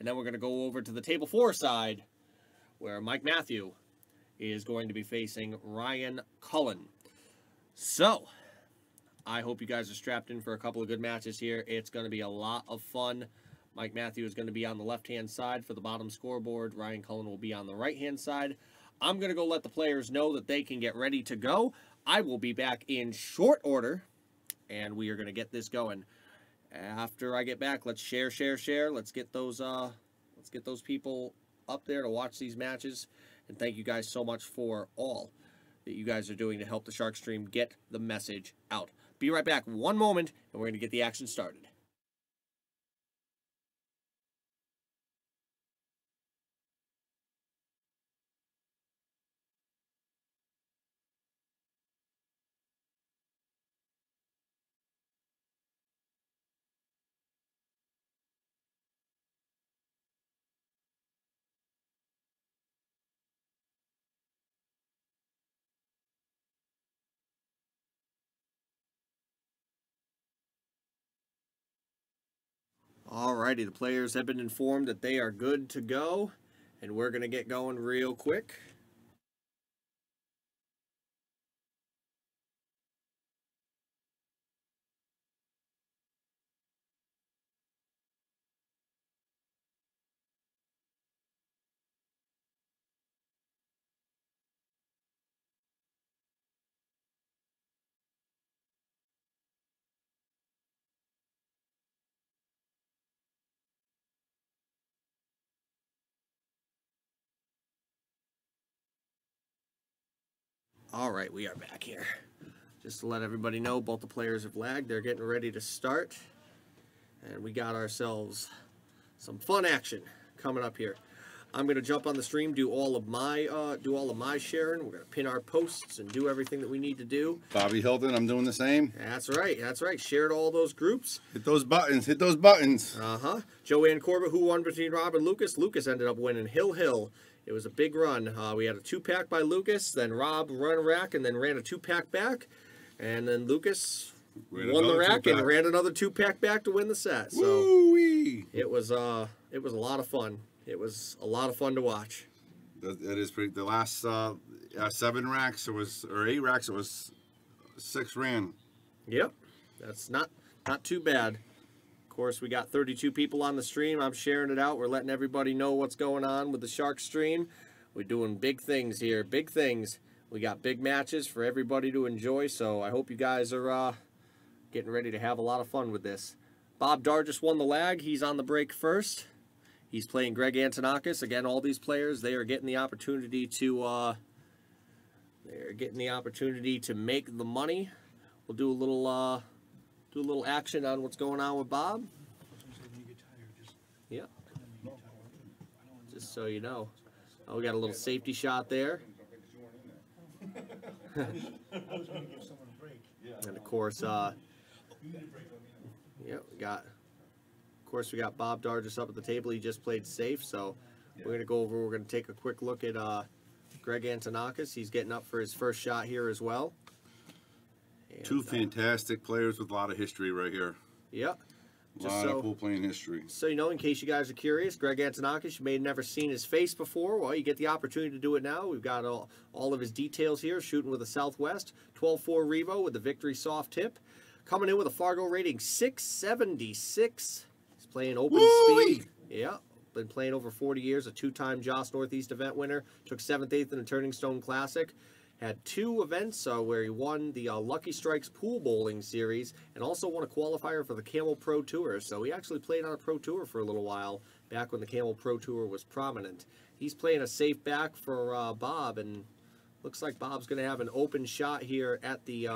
And then we're going to go over to the table 4 side, where Mike Matthew is going to be facing Ryan Cullen. So, I hope you guys are strapped in for a couple of good matches here. It's going to be a lot of fun. Mike Matthew is going to be on the left-hand side for the bottom scoreboard. Ryan Cullen will be on the right-hand side. I'm going to go let the players know that they can get ready to go. I will be back in short order, and we are going to get this going. After I get back, let's share. Let's get those people up there to watch these matches. And thank you guys so much for all that you guys are doing to help the SharkStream get the message out. Be right back, one moment, and we're going to get the action started. Alrighty, the players have been informed that they are good to go, and we're going to get going real quick. Alright, we are back here. Just to let everybody know, both the players have lagged. They're getting ready to start. And we got ourselves some fun action coming up here. I'm going to jump on the stream, do all of my sharing. We're going to pin our posts and do everything that we need to do. Bobby Hilton, I'm doing the same. That's right. Share to all those groups. Hit those buttons. Joanne Corbett, who won between Rob and Lucas. Lucas ended up winning Hill. It was a big run. We had a 2-pack by Lucas, then Rob ran a rack and then ran a 2-pack back. And then Lucas won the rack and ran another 2-pack back to win the set. So it was a lot of fun. It was a lot of fun to watch. That is pretty. The last 7 racks, or 8 racks, it was 6 ran. Yep, that's not too bad. Of course, we got 32 people on the stream. I'm sharing it out. We're letting everybody know what's going on with the SharkStream. We're doing big things here, big things. We got big matches for everybody to enjoy, so I hope you guys are getting ready to have a lot of fun with this. Bob Dargis won the lag. He's on the break first. He's playing Greg Antonakis. Again, all these players, they are getting the opportunity to make the money. We'll do a little action on what's going on with Bob. Yeah. Just so you know. Oh, we got a little safety shot there. And of course, yeah, we got Bob Dargis up at the table. He just played safe, so we're gonna take a quick look at Greg Antonakis. He's getting up for his first shot here as well. And, 2 fantastic players with a lot of history right here. Yep. A lot of pool playing history. So, you know, in case you guys are curious, Greg Antonakis, you may have never seen his face before. Well, you get the opportunity to do it now. We've got all of his details here, shooting with a Southwest, 12-4 Revo with the Victory soft tip. Coming in with a Fargo rating 676. He's playing open speed. Yeah. Been playing over 40 years, a 2-time Joss Northeast event winner. Took 7th, 8th in the Turning Stone Classic. Had 2 events where he won the Lucky Strikes Pool Bowling Series and also won a qualifier for the Camel Pro Tour. So he actually played on a Pro Tour for a little while, back when the Camel Pro Tour was prominent. He's playing a safe back for Bob, and looks like Bob's going to have an open shot here at the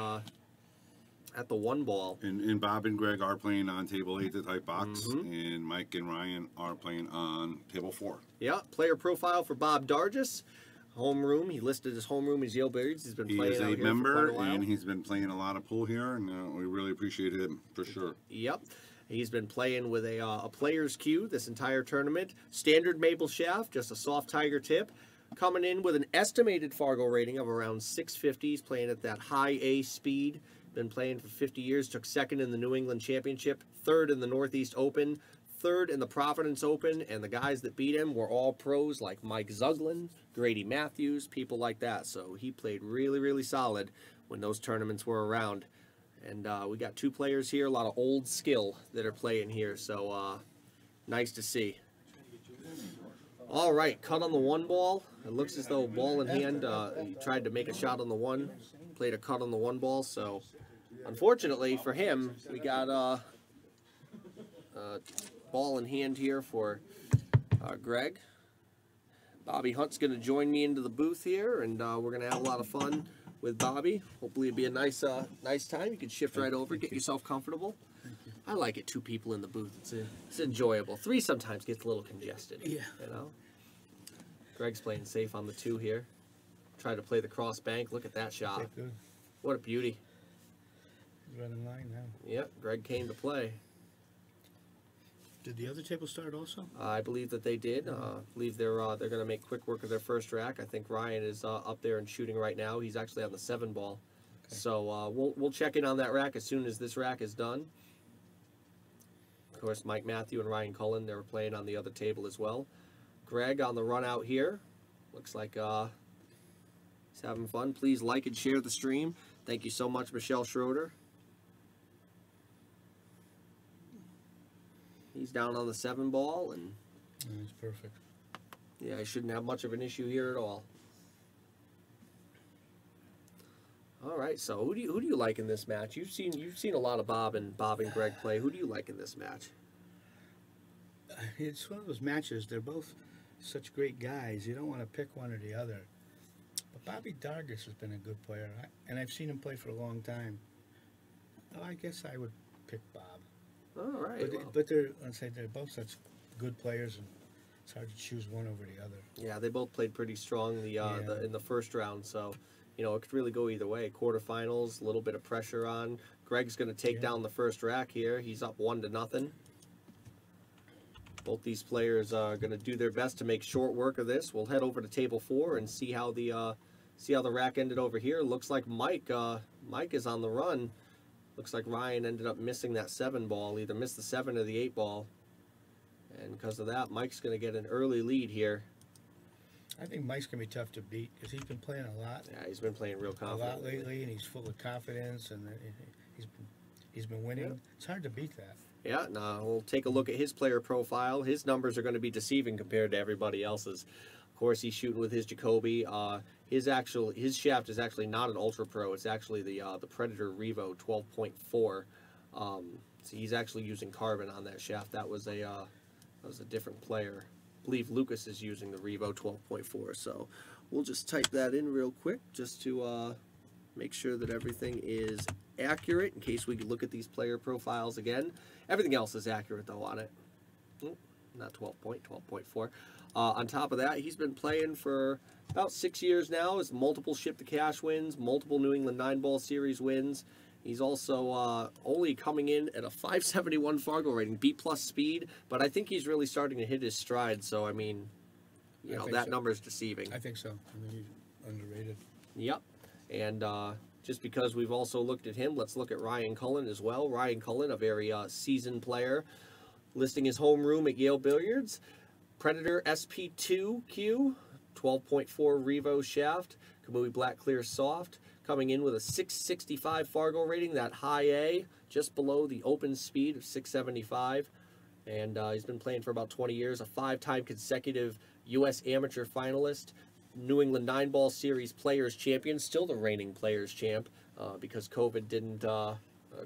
1 ball. And Bob and Greg are playing on table 8, the type box, and Mike and Ryan are playing on table 4. Yeah, player profile for Bob Dargis. Homeroom. He listed his homeroom as Yale Billiards. He's been playing out here for quite a while. He is a member, and he's been playing a lot of pool here, and we really appreciate him for sure. Yep. He's been playing with a player's cue this entire tournament. Standard maple shaft, just a soft tiger tip. Coming in with an estimated Fargo rating of around 650. He's playing at that high A speed. Been playing for 50 years. Took 2nd in the New England Championship, 3rd in the Northeast Open, third in the Providence Open, and the guys that beat him were all pros like Mike Zuglin, Grady Matthews, people like that. So he played really, really solid when those tournaments were around. And we got 2 players here, a lot of old skill that are playing here. So nice to see. All right, cut on the 1 ball. It looks as though ball in hand, he tried to make a shot on the 1, played a cut on the 1 ball. So unfortunately for him, we got ball in hand here for Greg. Bobby Hunt's going to join me into the booth here, and we're going to have a lot of fun with Bobby. Hopefully it'll be a nice time. You can shift right over, get yourself comfortable. I like it, 2 people in the booth. It's enjoyable. 3 sometimes gets a little congested. Yeah. You know? Greg's playing safe on the 2 here. Try to play the cross bank. Look at that shot. Good. What a beauty. He's running line now. Yep, Greg came to play. Did the other table start also? I believe that they did. I believe they're going to make quick work of their first rack. I think Ryan is up there and shooting right now. He's actually on the 7 ball. Okay. So we'll check in on that rack as soon as this rack is done. Of course, Mike Matthew and Ryan Cullen, they were playing on the other table as well. Greg on the run out here. Looks like he's having fun. Please like and share the stream. Thank you so much, Michelle Schroeder. He's down on the 7 ball, and he's perfect. Yeah, he shouldn't have much of an issue here at all. All right, so who do you like in this match? You've seen a lot of Bob and Greg play. Who do you like in this match? It's one of those matches. They're both such great guys. You don't want to pick one or the other. But Bobby Dargis has been a good player, and I've seen him play for a long time. Oh, I guess I would pick Bob. All right. But they're both such good players, and it's hard to choose one over the other. Yeah, they both played pretty strong in the first round, so you know, it could really go either way. Quarterfinals, a little bit of pressure on. Greg's going to take down the first rack here. He's up 1-0. Both these players are going to do their best to make short work of this. We'll head over to table 4 and see how the rack ended over here. Looks like Mike is on the run. Looks like Ryan ended up missing that 7 ball, either missed the 7 or the 8 ball. And because of that, Mike's going to get an early lead here. I think Mike's going to be tough to beat because he's been playing a lot. Yeah, he's been playing real confident. A lot lately, and he's full of confidence, and he's been winning. Yeah. It's hard to beat that. Yeah, now we'll take a look at his player profile. His numbers are going to be deceiving compared to everybody else's. Of course, he's shooting with his Jacoby. His shaft is actually not an Ultra Pro. It's actually the Predator Revo 12.4. So he's actually using carbon on that shaft. That was a different player. I believe Lucas is using the Revo 12.4. So we'll just type that in real quick just to make sure that everything is accurate in case we look at these player profiles again. Everything else is accurate though on it. Not 12.4. On top of that, he's been playing for about 6 years now. Has multiple ship to cash wins, multiple New England 9-ball series wins. He's also only coming in at a 571 Fargo rating, B+ speed, but I think he's really starting to hit his stride. So I mean, you know, that number is deceiving. I think so. I mean, he's underrated. Yep, and just because we've also looked at him, let's look at Ryan Cullen as well. Ryan Cullen, a very seasoned player, listing his homeroom at Yale Billiards. Predator SP2Q, 12.4 Revo shaft, Kamui Black Clear Soft, coming in with a 665 Fargo rating, that high A, just below the open speed of 675. And he's been playing for about 20 years, a 5-time consecutive U.S. amateur finalist, New England 9-ball series players champion, still the reigning players champ, because COVID didn't...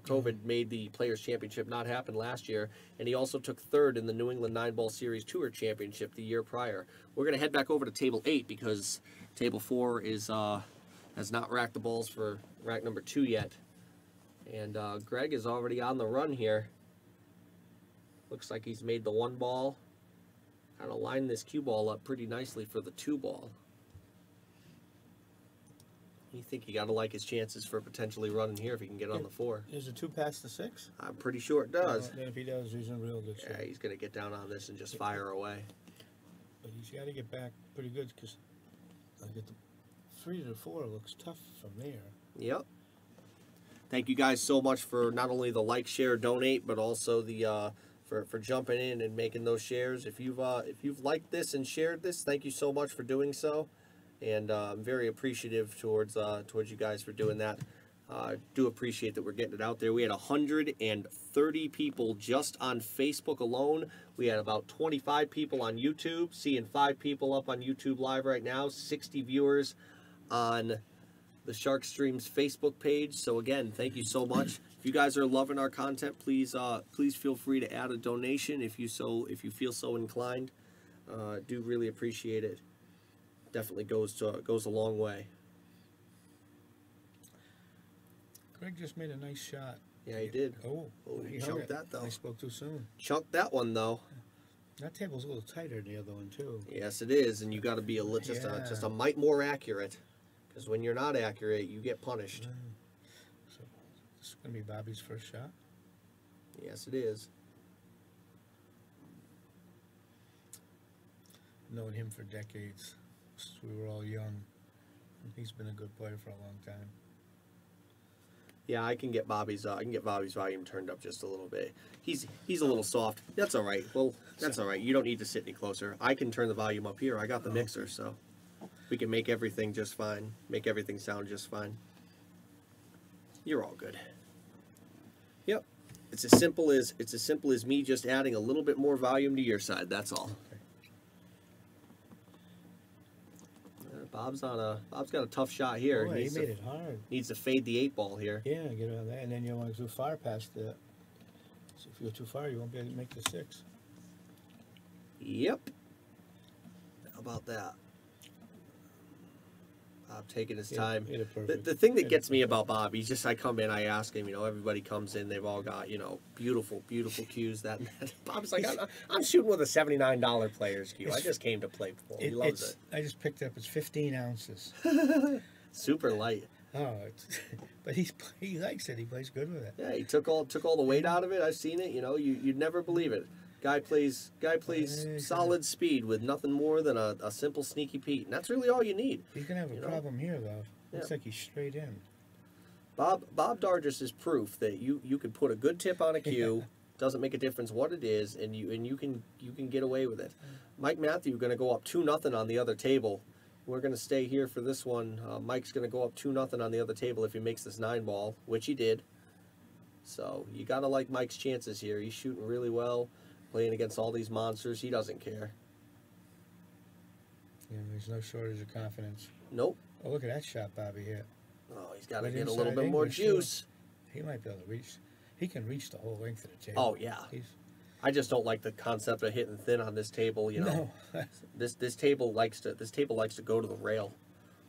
COVID made the Players' Championship not happen last year, and he also took 3rd in the New England 9-Ball Series Tour Championship the year prior. We're going to head back over to Table 8 because Table 4 has not racked the balls for rack number 2 yet. And Greg is already on the run here. Looks like he's made the 1 ball. Kind of lined this cue ball up pretty nicely for the 2 ball. You think you got to like his chances for potentially running here if he can get on the 4. Is it 2 past the 6? I'm pretty sure it does. Then if he does, he's in real good shape. Yeah, he's going to get down on this and just fire away. But he's got to get back pretty good because I get the 3 to 4 looks tough from there. Yep. Thank you guys so much for not only the like, share, donate, but also the for jumping in and making those shares. If you've liked this and shared this, thank you so much for doing so, and I'm very appreciative towards you guys for doing that. Do appreciate that we're getting it out there. We had 130 people just on Facebook alone. We had about 25 people on YouTube, seeing 5 people up on YouTube Live right now, 60 viewers on the SharkStream's Facebook page. So again, thank you so much. If you guys are loving our content, please feel free to add a donation if you feel so inclined. Do really appreciate it. Definitely goes a long way. Greg just made a nice shot. Yeah, he did. Oh, he hung chunked it. that though. I spoke too soon. Chunked that one though. That table's a little tighter than the other one too. Yes, it is, and you got to be just a mite more accurate, because when you're not accurate, you get punished. So this is gonna be Bobby's first shot. Yes, it is. Known him for decades since we were all young. He's been a good player for a long time. Yeah, I can get Bobby's volume turned up just a little bit. He's a little soft. That's all right. Well, that's all right. You don't need to sit any closer. I can turn the volume up here. I got the mixer, so we can make everything just fine. Make everything sound just fine. You're all good. Yep. It's as simple as me just adding a little bit more volume to your side. That's all. Bob's got a tough shot here. Boy, he made it hard. Needs to fade the 8-ball here. Yeah, get out of that, and then you don't want to go too far past that. So if you go too far, you won't be able to make the 6. Yep. How about that? Bob taking his time. The thing that gets me about Bob, I come in, I ask him, everybody comes in, they've all got, beautiful, beautiful cues. That Bob's like, I'm shooting with a $79 player's cue. I just came to play before. He loves it. I just picked it up. It's 15 ounces. Super light. Oh, but he likes it. He plays good with it. Yeah, he took all the weight out of it. I've seen it. You'd never believe it. Guy plays solid speed with nothing more than a simple sneaky Pete, and that's really all you need. He's gonna have a problem here, though. Looks like he's straight in. Bob Dargis is proof that you can put a good tip on a cue. Doesn't make a difference what it is, and you can get away with it. Mike Matthew going to go up 2-0 on the other table. We're going to stay here for this one. Mike's going to go up 2-0 on the other table if he makes this 9-ball, which he did. So you got to like Mike's chances here. He's shooting really well. Playing against all these monsters, he doesn't care. Yeah, there's no shortage of confidence. Nope. Oh, look at that shot Bobby hit. Oh, he's got to get a little bit more juice. He might be able to reach. He can reach the whole length of the table. Oh yeah. I just don't like the concept of hitting thin on this table. No. this table likes to go to the rail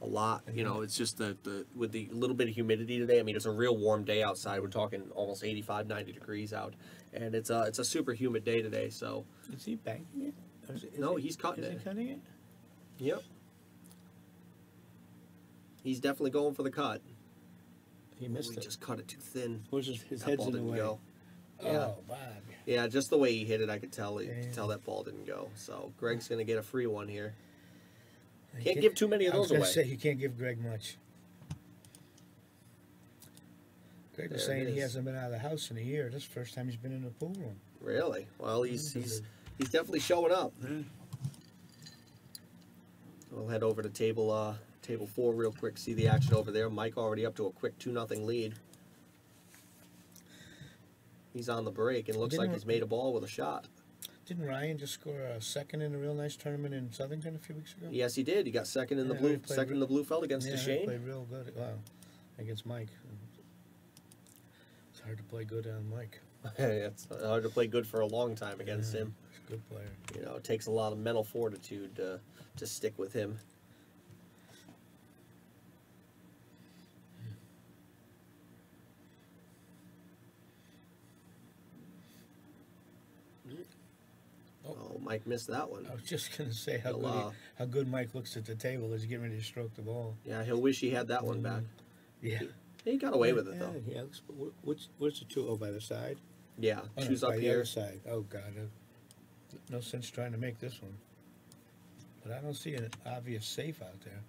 a lot. It's just with the little bit of humidity today. I mean, it's a real warm day outside. We're talking almost 85, 90 degrees out, and it's a super humid day today. So is he banking it? No, he's cutting it. Is he cutting it? Yep. He's definitely going for the cut. He missed it. Just cut it too thin. His head's in the way. Go. Yeah. Oh, Bob. Yeah, just the way he hit it, I could tell. Tell that ball didn't go. So Greg's gonna get a free one here. Can't give too many of those away. I was going to say, you can't give Greg much. Greg was saying he hasn't been out of the house in a year. This is the first time he's been in the pool room. Really? Well, he's definitely showing up. We'll head over to table 4 real quick, see the action over there. Mike already up to a quick 2-0 lead. He's on the break and looks like he's made a ball with a shot. Didn't Ryan just score a second in a real nice tournament in Southington a few weeks ago? Yes, he did. He got second in the blue felt against Deshane. He played real good. Wow, against Mike. It's hard to play good on Mike. It's hard to play good for a long time against him. He's a good player. It takes a lot of mental fortitude to stick with him. Oh, Mike missed that one. I was just going to say how good Mike looks at the table as he's getting ready to stroke the ball. Yeah, he'll wish he had that one back. Yeah. He got away with it, though. Yeah, what's the 2-0 by the side? Yeah, choose up by here. The other side. Oh, God. No sense trying to make this one. But I don't see an obvious safe out there.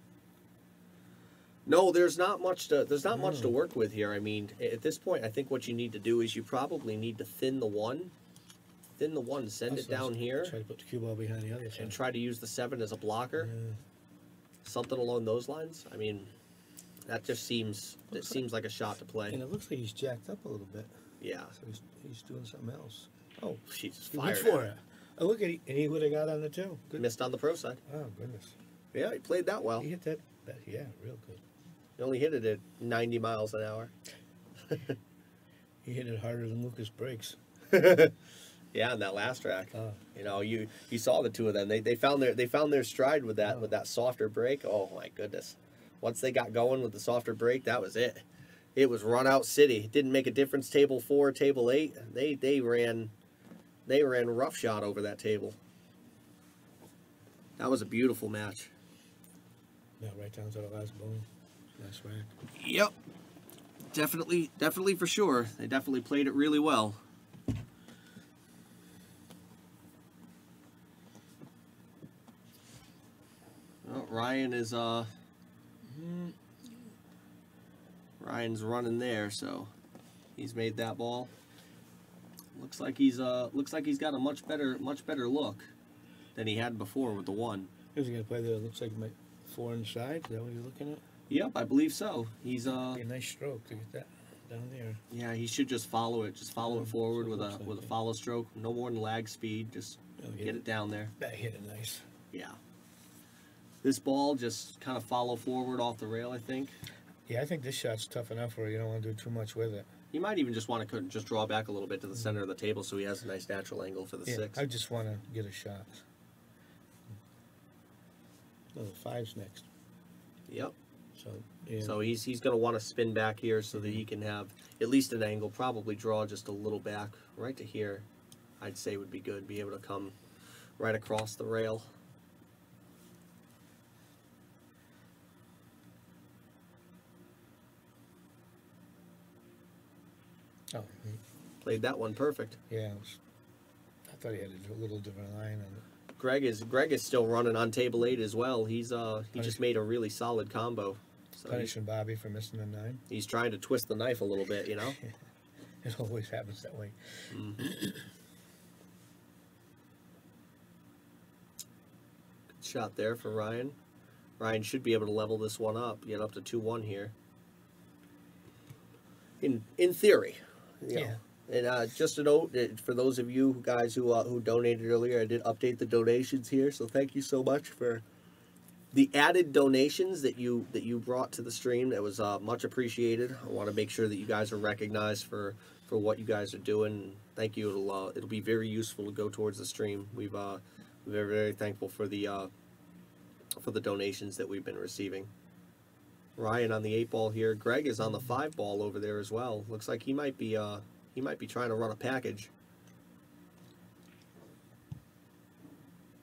No, there's not much to work with here. I mean, at this point, I think what you need to do is you probably need to thin the 1 thin the 1, send it down here, Try to put the cue ball behind the other side. and try to use the 7 as a blocker. Yeah. Something along those lines. I mean, that just seems like a shot to play. And it looks like he's jacked up a little bit. Yeah. So he's doing something else. Oh, Jesus, He fired went for it. Oh, look at it. And he would have got on the 2. Good. Missed on the pro side. Oh, goodness. Yeah, he played that well. He hit that, yeah, real good. He only hit it at 90 miles an hour. He hit it harder than Lucas Breaks. Yeah, in that last track. Oh. You know, you saw the two of them. They found their stride with that softer break. Oh my goodness. Once they got going with the softer break, that was it. It was run out city. It didn't make a difference table 4, table 8. They ran roughshod over that table. That was a beautiful match. Yeah, right down to the last bone. Last rack. Yep. Definitely for sure. They definitely played it really well. Well, Ryan is Ryan's running there, so he's made that ball. Looks like he's got a much better look than he had before with the 1. Who's he gonna play there? Looks like 4 inside. Is that what you're looking at? Yep, I believe so. He's Be a nice stroke to get that down there. yeah, he should just follow it. Just follow it forward with a Looks like it. follow stroke. No more than lag speed. Just get it down there. That hit it nice. Yeah. This ball just kind of follow forward off the rail, I think. Yeah, I think this shot's tough enough where you don't want to do too much with it. You might even just want to just draw back a little bit to the center of the table so he has a nice natural angle for the Yeah, 6. I just want to get a shot. No, the 5's next. Yep. So, yeah. So he's going to want to spin back here so that he can have at least an angle, probably draw just a little back right to here. I'd say would be good, be able to come right across the rail. Oh, Played that one perfect. yeah. I thought he had a little different line on it. Greg is still running on table 8 as well. He just made a really solid combo. So Punishing Bobby for missing a 9. he's trying to twist the knife a little bit, you know. It always happens that way. Good shot there for Ryan. Ryan should be able to level this one up, get up to 2-1 here. In theory, you know. Yeah. And just a note for those of you guys who donated earlier, I did update the donations here, so thank you so much for the added donations that you brought to the stream. That was much appreciated. I want to make sure that you guys are recognized for what you guys are doing. Thank you. It'll be very useful to go towards the stream. We're very thankful for the donations that we've been receiving. Ryan on the 8 ball here. Greg is on the 5 ball over there as well. Looks like he might be trying to run a package.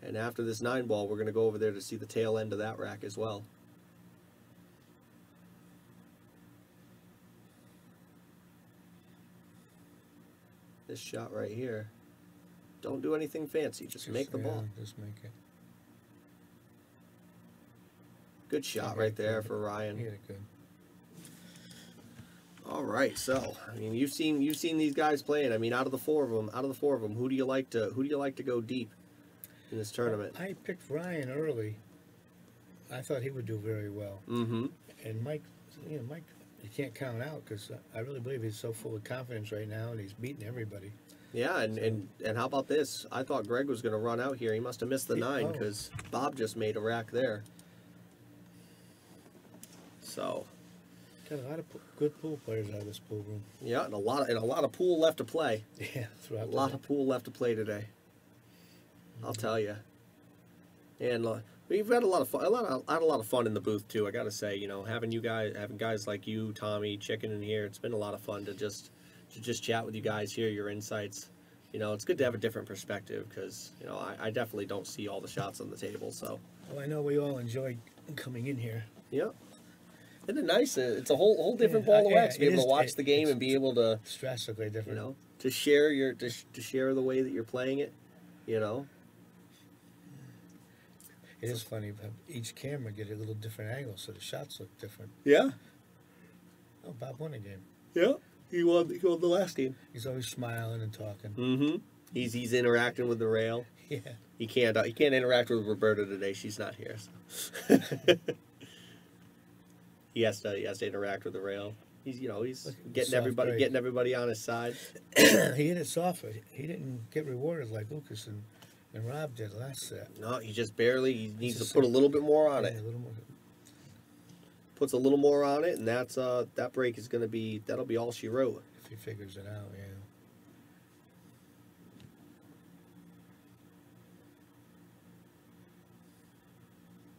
And after this 9 ball, we're going to go over there to see the tail end of that rack as well. This shot right here. Don't do anything fancy. Just make the ball. Just make it. Good shot right there for Ryan. He hit it good. All right, so I mean, you've seen these guys playing. I mean, out of the four of them, who do you like to go deep in this tournament? I picked Ryan early. I thought he would do very well. Mm-hmm. And Mike, you can't count out because I really believe he's so full of confidence right now, and he's beating everybody. Yeah, and how about this? I thought Greg was going to run out here. He must have missed the 9 because Bob just made a rack there. So. Got a lot of good pool players out of this pool room. Yeah, and a lot of pool left to play. Yeah, throughout a lot of pool left to play today. I'll tell you. And we've had a lot of fun in the booth too. I got to say, having guys like you, Tommy, Chicken in here. It's been a lot of fun to just chat with you guys, hear your insights. It's good to have a different perspective because I definitely don't see all the shots on the table. So. Well, I know we all enjoyed coming in here. Yep. Isn't it nice? It's a whole different ball of wax to be able to watch the game and be able to drastically different. To share to share the way that you're playing it. It is funny, but each camera get a little different angle, so the shots look different. Yeah. Oh, Bob won a game. Yeah. He won the last game. He's always smiling and talking. Mm-hmm. He's interacting with the rail. Yeah. He can't interact with Roberta today. She's not here. So. he has to interact with the rail. He's getting everybody on his side. He hit it soft. He didn't get rewarded like Lucas and Rob did last set. No, he just barely. He needs to put a little bit more on it. A little more. Puts a little more on it, and that break is that'll be all she wrote. If he figures it out, yeah.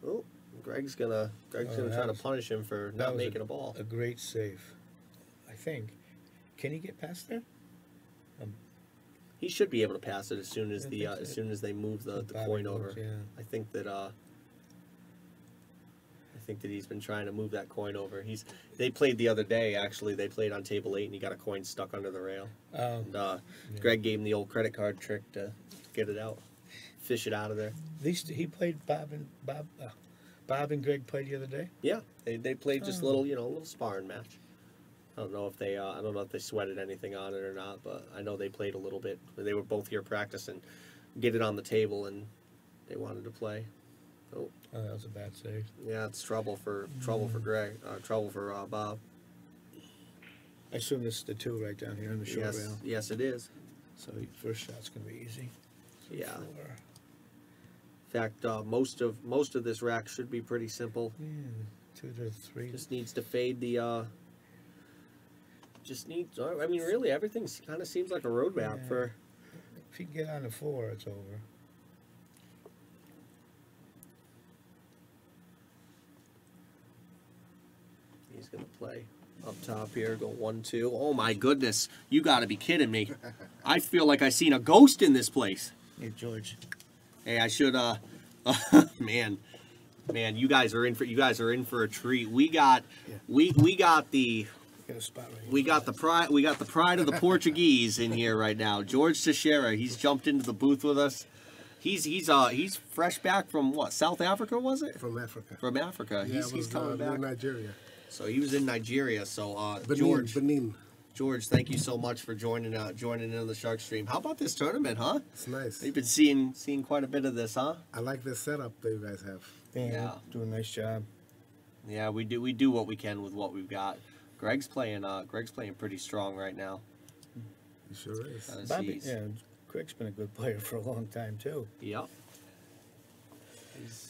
Oh, Greg's gonna try to punish him for not making a ball. A great save, I think. Can he get past there? He should be able to pass it as soon as as soon as they move the coin over. Yeah. I think that he's been trying to move that coin over. They played the other day. Actually, they played on table 8, and he got a coin stuck under the rail. And Greg gave him the old credit card trick to get it out, fish it out of there. He played Bob and Greg played the other day. Yeah, they played just a little sparring match. I don't know if they sweated anything on it or not, but I know they played a little bit. They were both here practicing, get it on the table, and they wanted to play. Oh, that was a bad save. Yeah, it's trouble for Greg, trouble for Bob. I assume this is the 2 right down here in the short rail. Yes, it is. So first shot's gonna be easy. 3, Yeah. 4. In fact, most of this rack should be pretty simple. Yeah, 2 to 3. Just needs to fade the. I mean, really, everything kind of seems like a roadmap for. If you can get on the 4, it's over. He's gonna play up top here. Go 1-2. Oh my goodness! You got to be kidding me! I feel like I seen a ghost in this place. Hey George. Hey, I should. Man, you guys are in for a treat. We got the. Get a spot right here. We got the pride of the Portuguese in here right now. George Teixeira. He's jumped into the booth with us. He's fresh back from what? South Africa, was it? From Africa. From Africa. Yeah, he's coming back. Nigeria. So he was in Nigeria. So Benin. George, thank you so much for joining in the Shark Stream. How about this tournament, huh? It's nice. You've been seeing quite a bit of this, huh? I like this setup that you guys have. Yeah, do a nice job. Yeah, we do what we can with what we've got. Greg's playing pretty strong right now. He sure is. Bobby, Greg's been a good player for a long time too. Yep.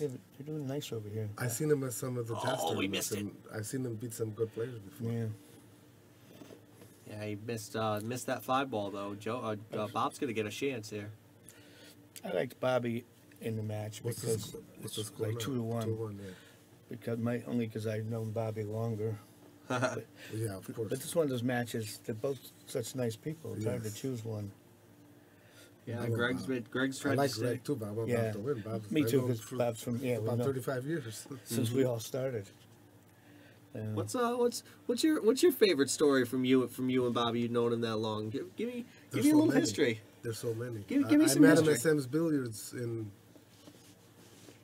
You're doing nice over here. I've seen him at some of the test we tournaments, missed it. and I've seen him beat some good players before. Yeah. Yeah, he missed that 5 ball though. Bob's gonna get a chance here. I liked Bobby in the match because it's like 2-1. 2-1, yeah. Because I've known Bobby longer. Yeah, of course. But this is one of those matches. They're both such nice people. It's hard to choose one. Yeah, Greg's I tried like to Greg too, but I want Bob to win. Me too, because Bob's from about 35 years since we all started. What's your favorite story from you and Bobby? You've known him that long. Give me a little history. There's so many. Give me some I met history. him at Sam's Billiards in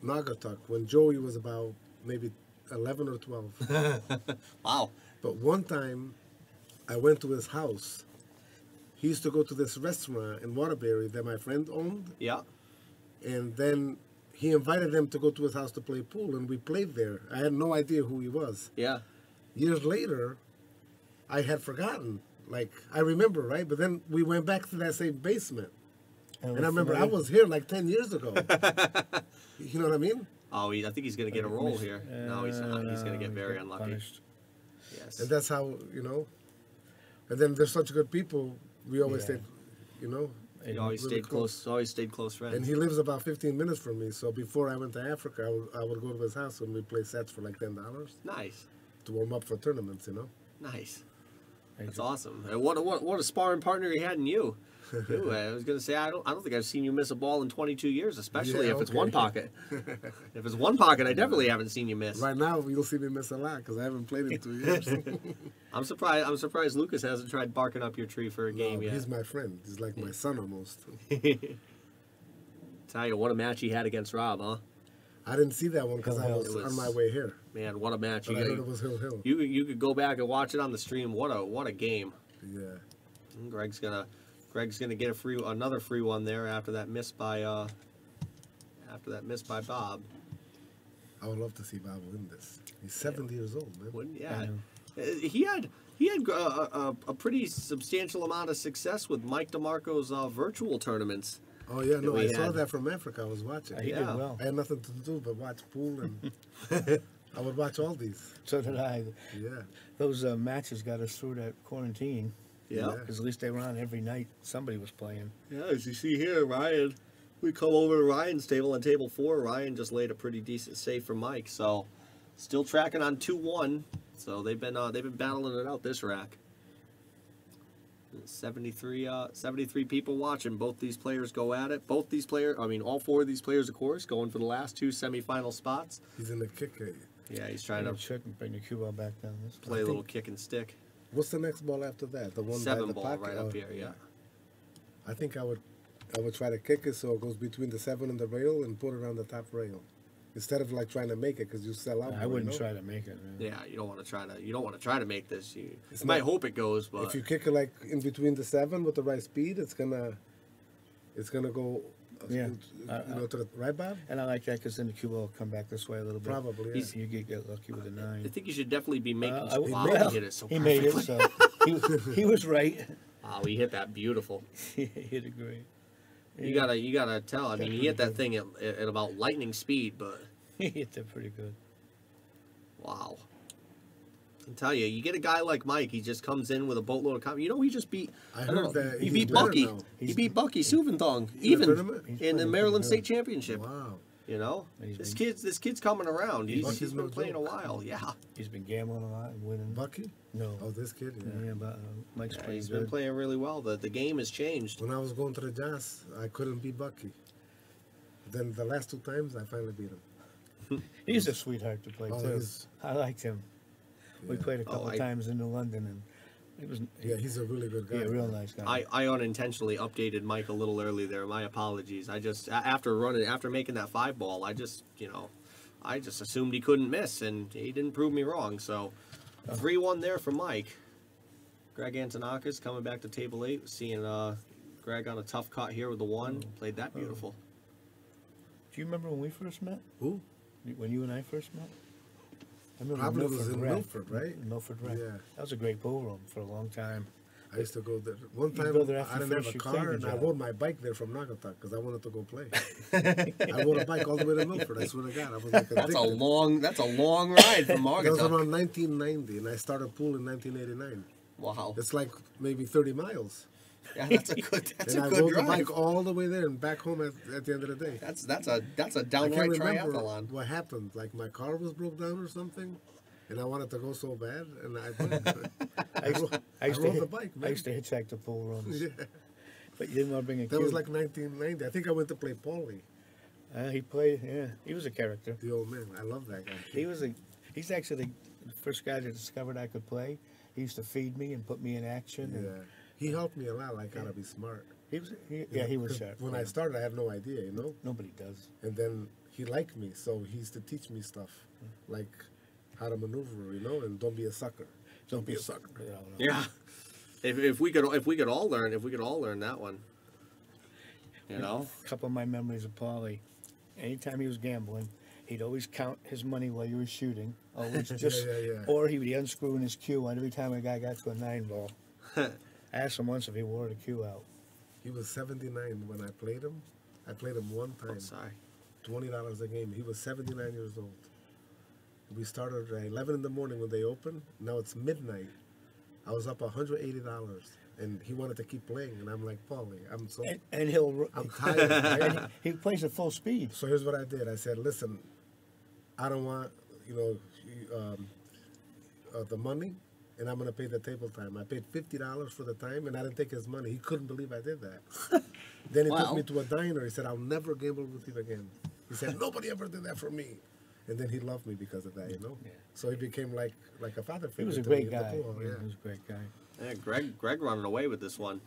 Naugatuck when Joey was about maybe 11 or 12. Wow. But one time, I went to his house. He used to go to this restaurant in Waterbury that my friend owned. Yeah. And then he invited them to go to his house to play pool, and we played there. I had no idea who he was. Yeah. Years later, I had forgotten. Like, I remember, right? But then we went back to that same basement. And I remember I was here like 10 years ago. You know what I mean? Oh, I think he's going to get a roll here. No, he's not. He's going to get very unlucky. Punished. Yes. And that's how, And then there's such good people. We always stayed, He always really stayed close. Always stayed close friends. And he lives about 15 minutes from me. So before I went to Africa, I would go to his house and we'd play sets for like $10 Nice. to warm up for tournaments, Nice. That's awesome. And what a sparring partner he had in you. Dude, I was gonna say I don't think I've seen you miss a ball in 22 years, especially if it's one pocket. If it's one pocket, I definitely haven't seen you miss. Right now, you'll see me miss a lot because I haven't played in 2 years. I'm surprised Lucas hasn't tried barking up your tree for a game yet. He's my friend. He's like my son almost. Tell you what a match he had against Rob, huh? I didn't see that one because I was on my way here. Man, what a match! But I heard it was Hill. You could go back and watch it on the stream. What a game! Yeah. Greg's gonna Greg's gonna get another free one there after that miss by Bob. I would love to see Bob win this. He's 70 years old, man. Yeah, he had a pretty substantial amount of success with Mike DeMarco's virtual tournaments. Oh yeah, no, I saw had. that from Africa. I was watching. He did well. I had nothing to do but watch pool, and I would watch all these. So did I. Yeah. Those matches got us through that quarantine. Yeah. Because at least they were on every night. Somebody was playing. Yeah, as you see here, Ryan, we come over to Ryan's table on table 4. Ryan just laid a pretty decent save for Mike, so still tracking on 2-1. So they've been battling it out this rack. 73 people watching. Both these players go at it. All 4 of these players, of course, going for the last 2 semifinal spots. He's in the kick. Yeah, he's trying to check and bring the cue ball back down. This play a little kick and stick. What's the next ball after that? The one 7 by the ball pocket? right up here. Yeah. I think I would try to kick it so it goes between the 7 and the rail and put it on the top rail, instead of like trying to make it because you sell out. I wouldn't try to make it. Man. Yeah, you don't want to try to make this. You might hope it goes, but if you kick it like in between the 7 with the right speed, it's gonna go. Yeah. To the right, Bob. And I like that because then the cue ball will come back this way a little bit. Probably. Yeah. You get lucky with a 9. I think you should definitely be making. He hit it so he made it, perfectly. so he was right. Oh, he hit that beautiful. He hit it great. You gotta tell. I mean, he hit that thing at about lightning speed, but He hit that pretty good. wow. I tell you, you get a guy like Mike. He just comes in with a boatload of confidence. You know, he just beat. I heard that he he's beat better Bucky. now. He beat Bucky Suventong tournament? even in the playing Maryland pretty State Championship. Wow. You know, And this kid's coming around. He's Bucky's been no playing a joke. while. Yeah. He's been gambling a lot and winning. Bucky? No. Oh, this kid. Yeah. Yeah, but Mike's Yeah, playing he's good. been playing really well. The game has changed. When I was going to the Jazz, I couldn't beat Bucky. Then the last 2 times, I finally beat him. He's a sweetheart to play Oh, too. he's- I liked him. We Yeah. played a couple times in London, and it was Yeah, he's a really good guy. a real nice guy. I unintentionally updated Mike a little early there. My apologies. I just after making that 5 ball, I just assumed he couldn't miss, and he didn't prove me wrong. So 3-1 there for Mike. Greg Antonakis coming back to table 8, seeing Greg on a tough cut here with the 1. Played that beautiful. Do you remember when we first met? Who? When you and I first met? I remember Probably was in Rec. Milford, right? Milford Rec. Yeah. That was a great pool room for a long time. I used to go there. One You time, go there after I didn't first have a you car, played and the I job. rode my bike there from Naugatuck because I wanted to go play. I rode a bike all the way to Milford. I swear to God, I was like That's a addicted. long ride from That was Naugatuck. around 1990, and I started pool in 1989. Wow. It's like maybe 30 miles. Yeah, that's a good And I good rode the drive. bike all the way there and back home at the end of the day. That's a I can't downright remember triathlon. what happened. Like my car was broke down or something, and I wanted to go so bad, and I couldn't. I used rode to the bike, I man. used to hitchhike the pool rooms. Yeah. But you didn't want to bring a That cue. was like 1990. I think I went to play Paulie, He played, yeah. He was a character. the old man. I love that guy. He's actually the first guy that discovered I could play. He used to feed me and put me in action. Yeah. And He helped me a lot. Like how to be smart. he was sharp. When yeah. I started, I had no idea, Nobody does. And then he liked me, so he used to teach me stuff, like how to maneuver, and don't be a sucker. Don't be a sucker. Yeah. If we could all learn that one. You know? A couple of my memories of Paulie. Anytime he was gambling, he'd always count his money while you were shooting. Always just, Yeah. Or he would be unscrewing his cue every time a guy got to a 9 ball. I asked him once if he wore the cue out. He was 79 when I played him. I played him one time, Sorry. $20 a game. He was 79 years old. We started at 11 in the morning when they opened. Now it's midnight. I was up $180, and he wanted to keep playing, and I'm like, Paulie, I'm tired. Right? And he plays at full speed. So here's what I did. I said, listen, I don't want, the money, and I'm going to pay the table time. I paid $50 for the time, and I didn't take his money. He couldn't believe I did that. Then he took me to a diner. He said, I'll never gamble with you again. He said, nobody ever did that for me. And then he loved me because of that, Yeah. So he became like a father figure. He was a to me great at the guy. pool, Yeah, yeah. he was a great guy. Yeah, Greg running away with this one.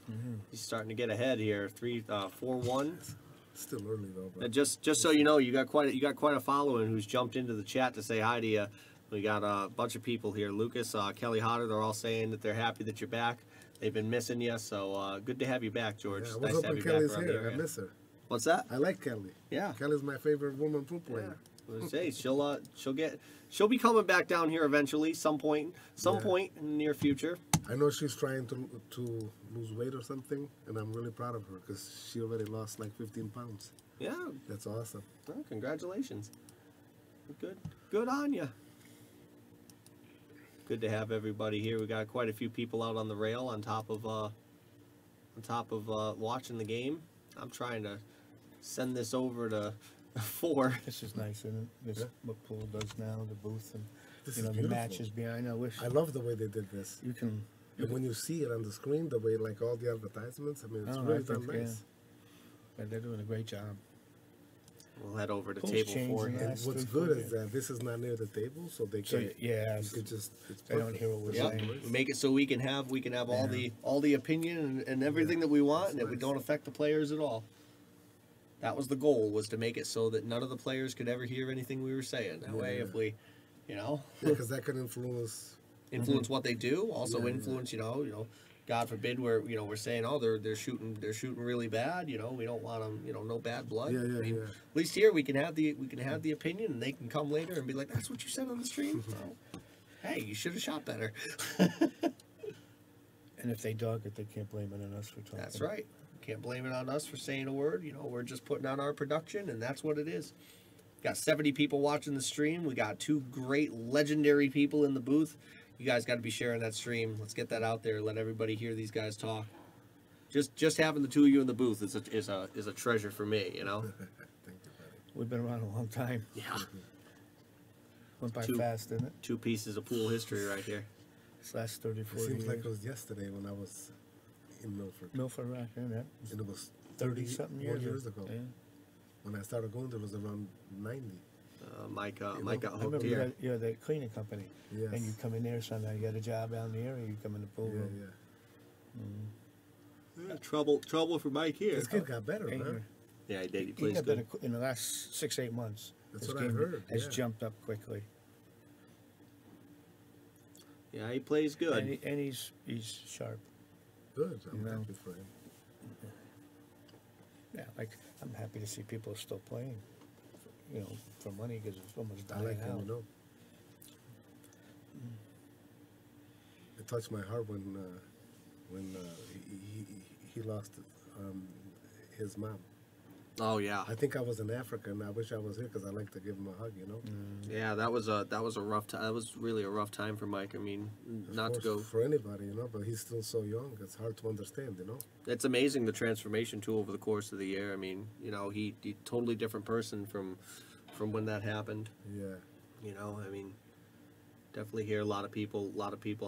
He's starting to get ahead here. 4-1. Still early though. But Just so you know, you got quite a following who's jumped into the chat to say hi to you. We got a bunch of people here. Lucas, Kelly Hodder, they're all saying that they're happy that you're back. They've been missing you, so good to have you back, George. Yeah, I It's was nice to have hoping you Kelly's back around the here. I area. miss her. What's that? I like Kelly. Yeah. Kelly's my favorite woman pool player. Say she'll be coming back down here eventually, some point in the near future. I know she's trying to lose weight or something, and I'm really proud of her because she already lost like 15 pounds. Yeah, That's awesome. well, congratulations. Good on you. Good to have everybody here. We got quite a few people out on the rail on top of watching the game. I'm trying to send this over to 4. This is nice, isn't it? This what pool does now, the booth and This you is know the beautiful. matches behind. I wish I love the way they did this. you can. And when you see it on the screen, the way like all the advertisements, I mean, it's Oh, really I think, done nice. But they're doing a great job. We'll head over to Pool's table changing 4 now. here. And what's 3, 4 good years. is that this is not near the table, so they So can. yeah, You could just. It's they don't perfect. hear what we're Yep. saying. We make it so we can have all the opinion and everything that we want, That's and that we nice. don't affect the players at all. That was the goal, was to make it so that none of the players could ever hear anything we were saying. That way, Yeah. if we, you know, Because that can influence. influence what they do, also Yeah, yeah. influence, you know, God forbid we're saying, oh, they're shooting really bad, you know, we don't want them, you know, no bad blood. Yeah, yeah, I mean, yeah. At least here we can have the opinion, and they can come later and be like, that's what you said on the stream. Well, hey, you should have shot better. And if they dog it, they can't blame it on us for talking. That's right. Can't blame it on us for saying a word. You know, we're just putting on our production, and that's what it is. Got 70 people watching the stream. We got 2 great, legendary people in the booth. You guys got to be sharing that stream. Let's get that out there. Let everybody hear these guys talk. Just having the 2 of you in the booth is a treasure for me. You know. Thank you, buddy. We've been around a long time. Yeah. Went by Two- fast, didn't it? 2 pieces of pool history right here. This last 30, It 40 seems years. like it was yesterday when I was in Milford, Milford Rock, yeah. and it was 30-something 31 years ago. Yeah. When I started going, there was around 90. Mike got I hooked remember here. you're the cleaning company. Yes. And you come in there sometime. You got a job down the area, you come in the pool Yeah, room. yeah. Trouble for Mike here. This kid got better, Hey, huh? you're- Yeah, he did. He He plays got good. better in the last 6-8 months. That's His what I game heard, has yeah. jumped up quickly. Yeah, he plays good. And he's sharp. Good. I'm You know. happy for him. Yeah, like I'm happy to see people still playing, you know, for money because it's almost I dying like him, out. you know. It touched my heart when he lost his mom. Oh yeah. I think I was in Africa, and I wish I was here because I like to give him a hug, you know. Yeah, that was a rough time. That was really a rough time for Mike. I mean, Of not to course, go. for anybody, you know, but he's still so young. It's hard to understand, you know. It's amazing the transformation too over the course of the year. I mean, you know, he totally different person from when that happened. Yeah. You know, I mean, definitely hear a lot of people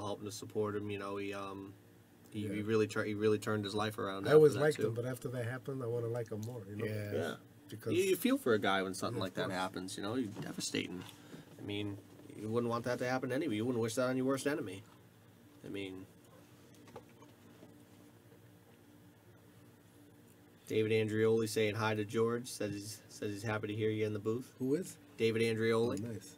helping to support him. You know, he Yeah. really really turned his life around. I after always that, liked too. him, but after that happened, I want to like him more, you know. Yeah. Yeah. Because You feel for a guy when something Yeah, like of that course. happens. You know, you're devastating. I mean, you wouldn't want that to happen anyway. You wouldn't wish that on your worst enemy. I mean, David Andrioli saying hi to George. Says he's happy to hear you in the booth. who is? David Oh, Andrioli. nice.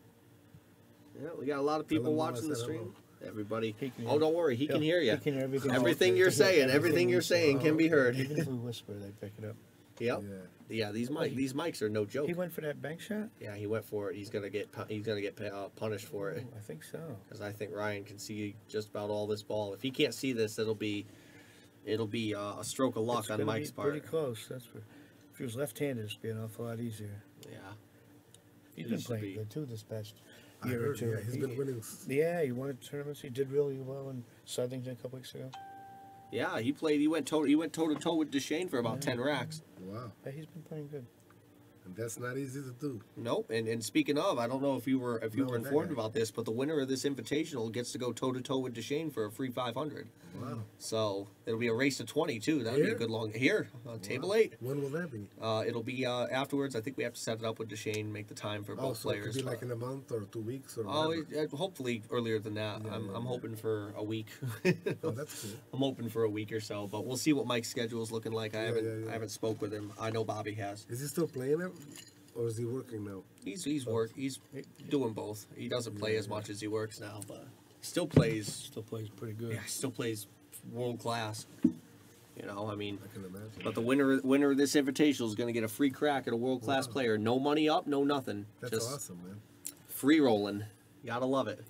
Yeah, we got a lot of Tell people him watching the I said hello. stream. Everybody. He can Oh, hear- don't worry. He can Yeah, hear you. he can hear everything. Everything you're saying, everything you're saying can be heard. Even if we whisper, they pick it up. Yep. Yeah. Yeah. These mics are no joke. He went for that bank shot? Yeah, he went for it. He's gonna get punished for it. Oh, I think so. Because I think Ryan can see just about all this ball. If he can't see this, it'll be a stroke of luck It's on gonna Mike's be pretty part. close. That's for. If he was left-handed, it'd be an awful lot easier. Yeah. He's It been used to playing be. good too this past I year or heard, two. yeah, he's been winning. Yeah, he won tournaments. He did really well in Southington a couple weeks ago. Yeah, he played. He went toe to toe with Duchesne for about 10 racks. Wow. Yeah, he's been playing good. And that's not easy to do. Nope. And speaking of, I don't know if you were No, that informed guy. about this, but the winner of this invitational gets to go toe to toe with Duchesne for a free 500. Wow. So it'll be a race to 20 too. That'll be a Here? good long here on table Wow. 8. When will that be? It'll be afterwards. I think we have to set it up with Duchesne, make the time for Oh, both so it players. could be like in a month or 2 weeks or Oh, whatever. hopefully earlier than that. Yeah, I'm yeah, hoping for a week. Oh, that's cool. I'm hoping for a week or so, but we'll see what Mike's schedule is looking like. I Yeah, haven't yeah, yeah. I haven't spoke with him. I know Bobby has. Is he still playing it? Or is he working now? He's doing both. He doesn't play as much as he works now, but he still plays. Still plays pretty good. Yeah, still plays world class. You know, I mean, I can imagine. but the winner of this invitational is going to get a free crack at a world class player. No money up, no nothing. That's Just awesome, man. free rolling. You gotta love it.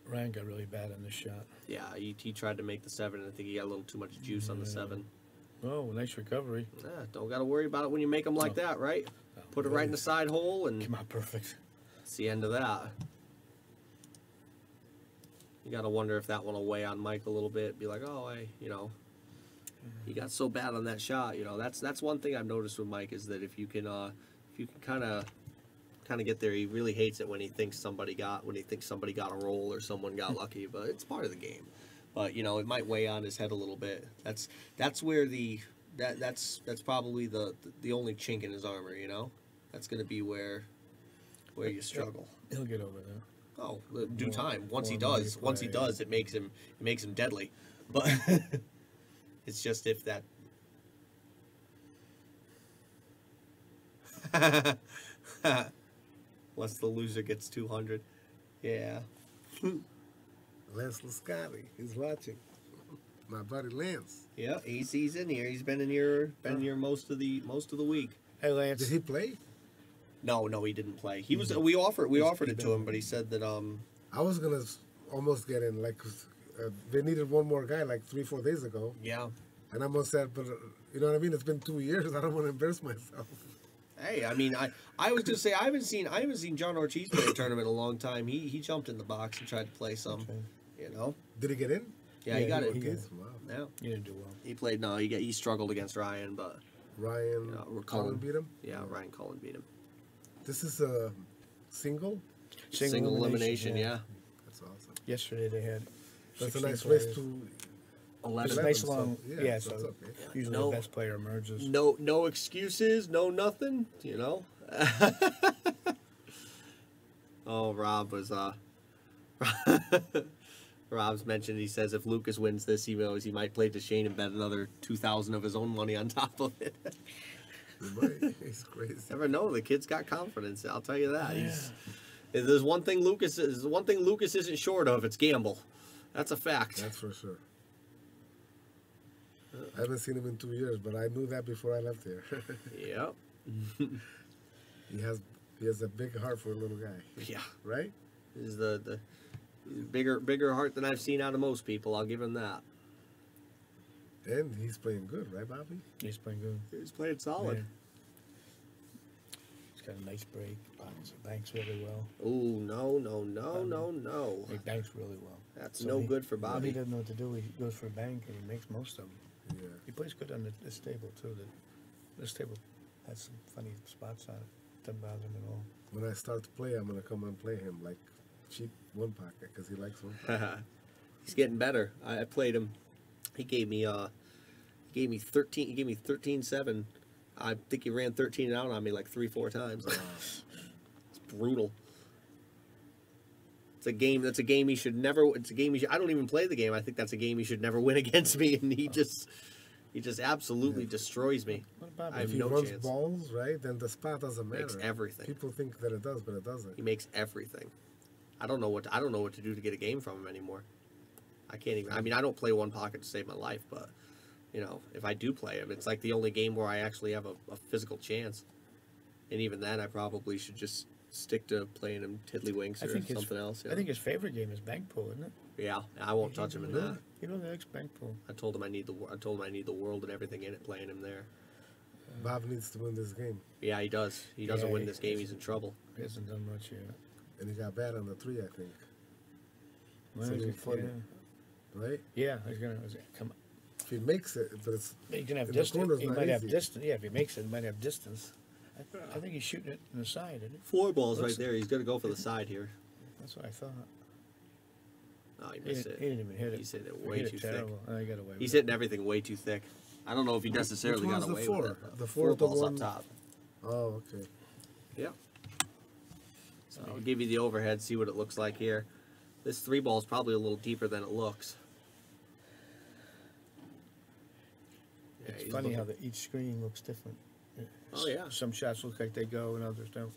Ryan got really bad on this shot. Yeah, he tried to make the 7, and I think he got a little too much juice on the 7. Oh, nice recovery. Yeah, don't got to worry about it when you make them like that, right? Put it right in the side hole, and Come out perfect. it's the end of that. You got to wonder if that one will weigh on Mike a little bit. Be like, oh, he got so bad on that shot. You know, that's one thing I've noticed with Mike is that if you can kind of get there, he really hates it when he thinks somebody got a roll or someone got lucky. But it's part of the game. But you know, it might weigh on his head a little bit. That's where that's probably the only chink in his armor. You know, that's going to be where you struggle. He'll get over there. Oh, due time. Once he does, it makes him deadly. But it's just if that. Unless the loser gets 200. Yeah. Lance Lascati, he's watching. My buddy Lance. Yeah, he's in here. He's been in here most of the week. Hey, Lance. Did he play? No, he didn't play. He was. We offered it to him, but he said that I was gonna almost get in. Like they needed one more guy, like 3-4 days ago. Yeah. And I almost said, but you know what I mean? It's been 2 years. I don't want to embarrass myself. Hey, I mean, I was gonna say I haven't seen John Ortiz play a tournament in a long time. He jumped in the box and tried to play some. Okay. You know. Did he get in? Yeah, he got it. he got it. Wow. Yeah. He didn't do well. He played. No, he struggled against Ryan, but Ryan Cullen beat him? Yeah, Ryan Cullen beat him. This is a single? Single elimination. Yeah. That's awesome. Yesterday they had. That's a 16 nice players. race to 11. It's a nice so, long. yeah, So that's okay. usually No- the best player emerges. No excuses, no nothing. You know. Oh, Rob was Rob's mentioned. He says if Lucas wins this, he knows he might play Deshane and bet another 2,000 of his own money on top of it. He's crazy. Never know. The kid's got confidence. I'll tell you that. There's one thing Lucas isn't short of. It's gamble. That's a fact. That's for sure. I haven't seen him in 2 years, but I knew that before I left here. Yep. He has a big heart for a little guy. Yeah. Right? He's the bigger heart than I've seen out of most people. I'll give him that. And he's playing good, right, Bobby? He's playing good. He's playing solid. Yeah. He's got a nice break. Banks really well. Oh no. He banks really well. That's no good for When Bobby. he doesn't know what to do, he goes for a bank and he makes most of them. Yeah. He plays good on this table too. This table has some funny spots on it. Doesn't bother him at all. When I start to play, I'm going to come and play him like cheap one pocket because he likes one pocket. He's getting better. I played him. He gave me 13. He gave me 13-7. I think he ran 13 out on me like 3-4 times. It's brutal. It's a game. That's a game he should never. It's a game. I don't even play the game. I think that's a game he should never win against me. And he just absolutely destroys me. What about I have If he no runs chance. balls, right, then the spot doesn't matter. Makes everything. People think that it does, but it doesn't. He makes everything. I don't know what to do to get a game from him anymore. I can't even. I mean, I don't play one pocket to save my life, but you know, if I do play him, it's like the only game where I actually have a physical chance. And even then, I probably should just stick to playing him tiddlywinks or something else. I think his favorite game is bank pool, isn't it? Yeah, I won't touch him in that. He really likes bank pool. I told him I need the world and everything in it playing him there. Bob needs to win this game. Yeah, he does. He doesn't Yeah, win this game, he's in trouble. He hasn't done much yet. And he got bad on the 3, I think. Well, So he's he's gonna- funny. Right? yeah, he's gonna come. If he makes it, but it's He's gonna have in the distance. corner's He not might have easy. distance. Yeah, if he makes it, he might have distance. I think he's shooting it in the side, isn't it? 4 balls Looks- right there. He's going to go for the side here. That's what I thought. No, he He missed didn't, it. he didn't even hit it. He's hitting it He way hit too it thick. terrible. Oh, he got away He's with it. hitting everything way too thick. I don't know if he necessarily Which got one's the away 4? with it. But The 4 4, the balls one- up top. Oh, okay. Yep. So I'll give you the overhead, see what it looks like here. This 3 ball is probably a little deeper than it looks. Yeah, It's he's funny how looking- each screen looks different. Oh, yeah. Some shots look like they go and others don't.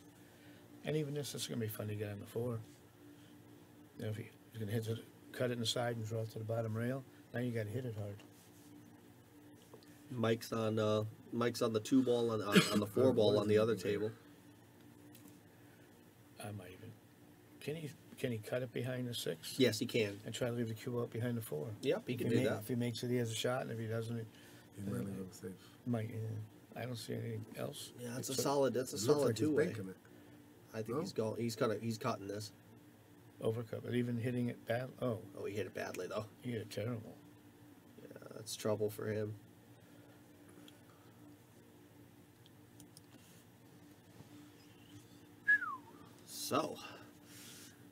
And even this is going to be fun to get on the 4. You know, if he's going to cut it in the side and draw it to the bottom rail, Now you got to hit it hard. Mike's on the 2 ball on the 4 ball on the other table. I might even. Can he cut it behind the 6? Yes, he can. And try to leave the cue out behind the 4. Yep, he can do that. If he makes it, he has a shot, and if he doesn't, He might leave him safe. might. I don't see anything else. Yeah, that's a Except solid. That's a It looks solid like he's 2-way. banking it. I think No? he's cutting this. Overcut, but even hitting it bad. Oh, Oh, he hit it badly though. he hit it terrible. Yeah, that's trouble for him. So,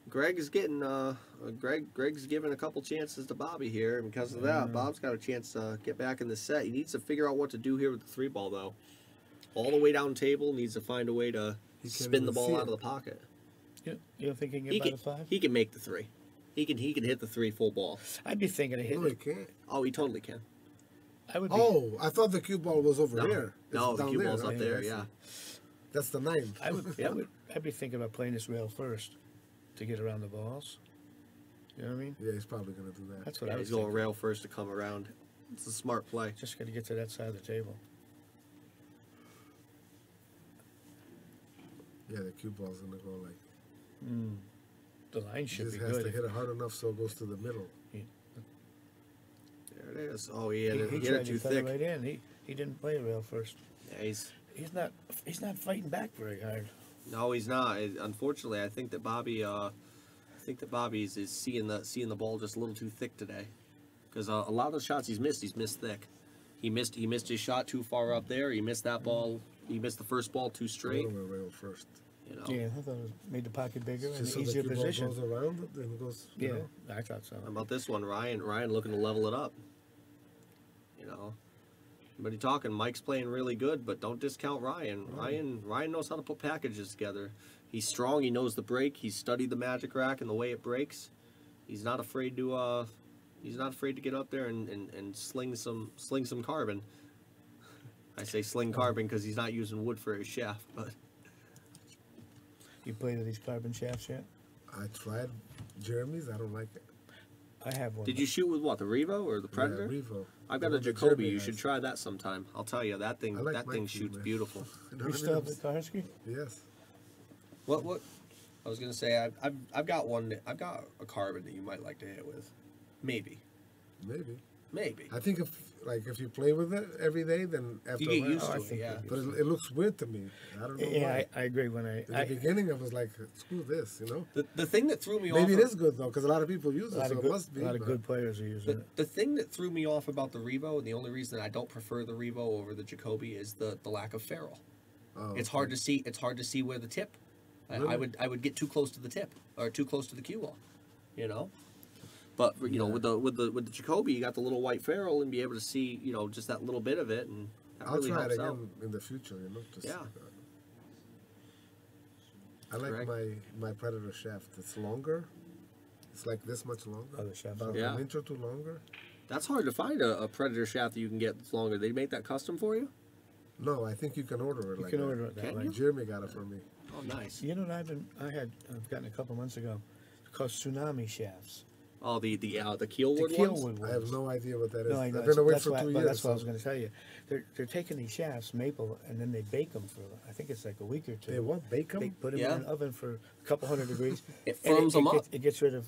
Greg is getting Greg's giving a couple chances to Bobby here, and because of that, Bob's got a chance to get back in the set. He needs to figure out what to do here with the 3 ball though. All the way down table, needs to find a way to He can't spin the even ball see out it. of the pocket. You don't think he can get by the 5? He can make the 3. He can hit the 3 full ball. I'd be thinking of No, hitting he it. can't. Oh, he totally can. I would be. Oh, I thought the cue ball was over No, here. It's no, the down cue there, ball's up right? there. I see. Yeah. That's the 9. I would. Yeah. I'd be thinking about playing this rail first to get around the balls. You know what I mean? Yeah, he's probably gonna do that. That's what Yeah, I was he's going thinking. rail first to come around. It's a smart play. Just got to get to that side of the table. Yeah, the cue ball's gonna go like. The line He should just be has good. to hit it hard enough so it goes to the middle. There it is. Oh, he hit He it tried too to cut it thick. right in. He didn't play rail first. Yeah, He's not fighting back very hard. no, he's not. Unfortunately, I think that Bobby is seeing the ball just a little too thick today, because a lot of the shots he's missed thick. He missed his shot too far up there. He missed that ball. He missed the first ball too straight. Go rail first. You know. Yeah, I thought it made the pocket bigger and Just so an the easier cue ball position. goes around it, then it goes. You Yeah, know? I thought so. How about this one, Ryan? Ryan looking to level it up. You know. But he's talking. Mike's playing really good, but don't discount Ryan. Ryan knows how to put packages together. He's strong. He knows the break. He's studied the magic rack and the way it breaks. He's not afraid to. He's not afraid to get up there and sling some carbon. I say sling carbon because he's not using wood for his shaft, but. You played with these carbon shafts yet? I tried Jeremy's. I don't like it. I have one. Did you shoot with what, the Revo or the Predator? Yeah, Revo. I've got The a one that Jacoby. Jeremy You has. should try that sometime. I'll tell you, that thing I like that my thing cue, shoots man. beautiful. You know You what I still have mean? the Karski? Yes. What? I was gonna say I've got one. I've got a carbon that you might like to hit with. Maybe. Maybe. I think if you play with it every day, then after You a get while, used I to it. think Yeah. you But it looks weird to me. I don't know Yeah, why. I agree. When In the beginning, I was like, screw this, you know? The thing that threw me Maybe off. it is good, though, because a lot of people use a it, lot so of it good, must be. a lot of but- good players are using it. The thing that threw me off about the Revo, and the only reason I don't prefer the Revo over the Jacoby, is the lack of ferrule. Oh, It's hard to see. It's hard to see where the tip. I Really? would get too close to the tip or too close to the cue ball, you know. But you know, with the Jacoby, you got the little white ferrule and be able to see, you know, just that little bit of it, and that I'll really try it helps again out. in the future, you know? Just, Yeah. I like Correct. my Predator shaft. It's longer. It's like this much longer. Oh, the shaft's About Yeah. an inch or two longer. That's hard to find a Predator shaft that you can get that's longer. They make that custom for you? No, I think you can order it You like can that. order it that Can way. you? Jeremy got it for me. Oh, nice. You know what I've gotten a couple months ago. It's called tsunami shafts. Oh, the Keelwood The ones? Keelwood ones. I have no idea what that is. No, I know. I've been away That's for why- 2 but years. That's what I was so going to tell you. They're taking these shafts, maple, and then they bake them for, I think it's like a week or two. They what? Bake them? They put them Yeah. in an oven for a couple hundred degrees. It and firms them up. It gets rid of,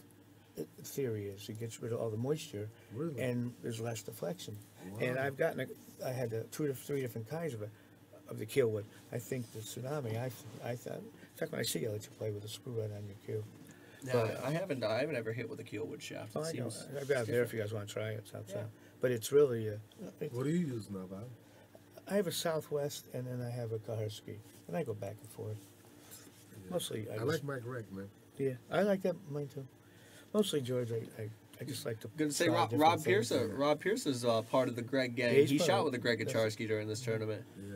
the theory is, it gets rid of all the moisture. Really? And there's less deflection. Wow. And I had 2 to 3 different kinds of the Keelwood. I think the Tsunami, I thought, in fact, when I see you, I'll let you play with a screw right on your cue. No, I haven't ever hit with a Keelwood shaft. Oh, It I know. seems I've got it there if you guys want to try it. It's outside. But it's really, What do you use now, Bob? I have a Southwest and then I have a Kaharski. And I go back and forth. Mostly, I like my Greg, man. Yeah, I like that, mine too. Mostly, George, I just like to. I'm gonna say try Rob different Pierce. things. Rob Pierce is part of the Greg gang. Yeah, he's he part shot of with the Greg that's- Acharski during this tournament. Yeah.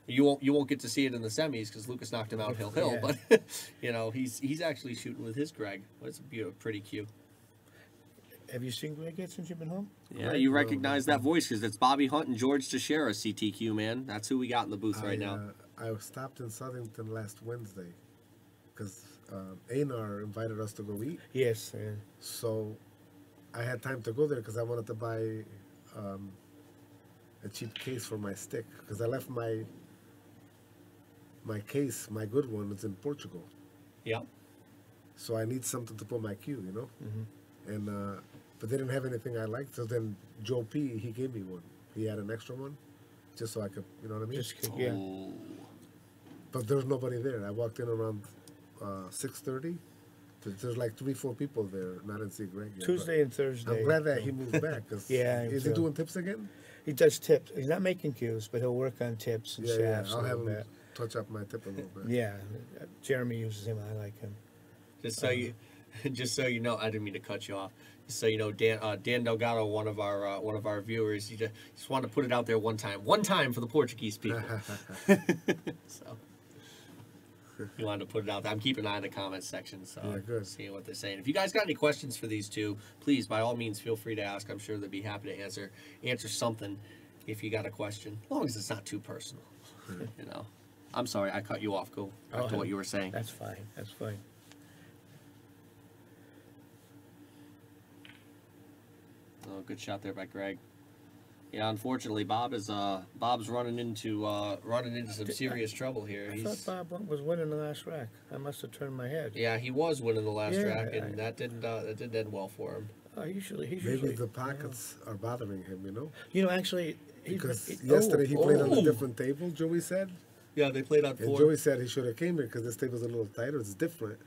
You won't get to see it in the semis because Lucas knocked him out hill, Yeah. but you know he's actually shooting with his Greg. It's a beautiful, pretty cute. Have you seen Greg yet since you've been home? Yeah, Greg, you no, recognize no. that voice because it's Bobby Hunt and George Teixeira, CTQ man. That's who we got in the booth right now. I stopped in Southington last Wednesday because Einar invited us to go eat. Yes. So I had time to go there because I wanted to buy a cheap case for my stick because I left my case, my good one, is in Portugal. Yeah. So I need something to put my cue, you know. Mm-hmm. And but they didn't have anything I liked. So then Joe P, he gave me one. He had an extra one, just so I could, you know what I mean. Just yeah. Oh. But there's nobody there. I walked in around 6:30. There's like 3-4 people there. And I didn't see Greg yet. Tuesday and Thursday. I'm glad that he moved back. 'Cause Yeah, is me he too. doing tips again? He does tips. He's not making cues, but he'll work on tips and Yeah, shafts I'll a have little him bit. touch up my tip a little bit. Yeah, Jeremy uses him. I like him. Just so you, just so you know, I didn't mean to cut you off. Just so you know, Dan Delgado, one of our viewers, he just wanted to put it out there one time for the Portuguese people. So he wanted to put it out there. I'm keeping an eye on the comments section, so Yeah, good. seeing what they're saying. If you guys got any questions for these two, please, by all means, feel free to ask. I'm sure they'd be happy to answer something if you got a question, as long as it's not too personal. You know. I'm sorry, I cut you off. Go back to what you were saying. That's fine. That's fine. Oh, good shot there by Greg. Yeah, unfortunately, Bob's running into some serious trouble here. I thought Bob was winning the last rack. I must have turned my head. Yeah, he was winning the last Yeah, rack, and that didn't end well for him. He's Maybe usually. the pockets are bothering him, you know? You know, actually, Because yesterday he played on a oh. different table, Joey said. Yeah, they played on And four. Joey said he should have came here because this table's a little tighter, it's different.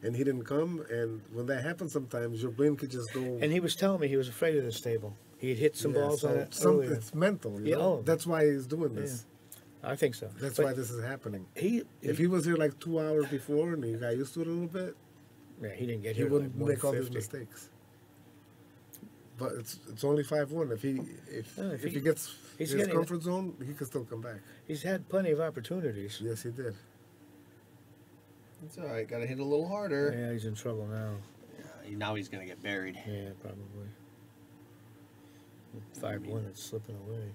And he didn't come, and when that happens sometimes, your brain could just go... And he was telling me he was afraid of this table. He had hit some Yeah, balls so on it earlier. it's mental, you Yeah, know? oh. That's why he's doing this. I think so. That's But why this is happening. If he he was here like 2 hours before and he got used to it a little bit, he didn't get he here. wouldn't like make all these 150. mistakes. But it's only 5-1. If if he he- gets he's his getting- comfort zone, he can still come back. He's had plenty of opportunities. Yes, he did. It's all right. Got to hit a little harder. Yeah, he's in trouble now. Now he's gonna get buried. Yeah, probably. 5-1, it's slipping away.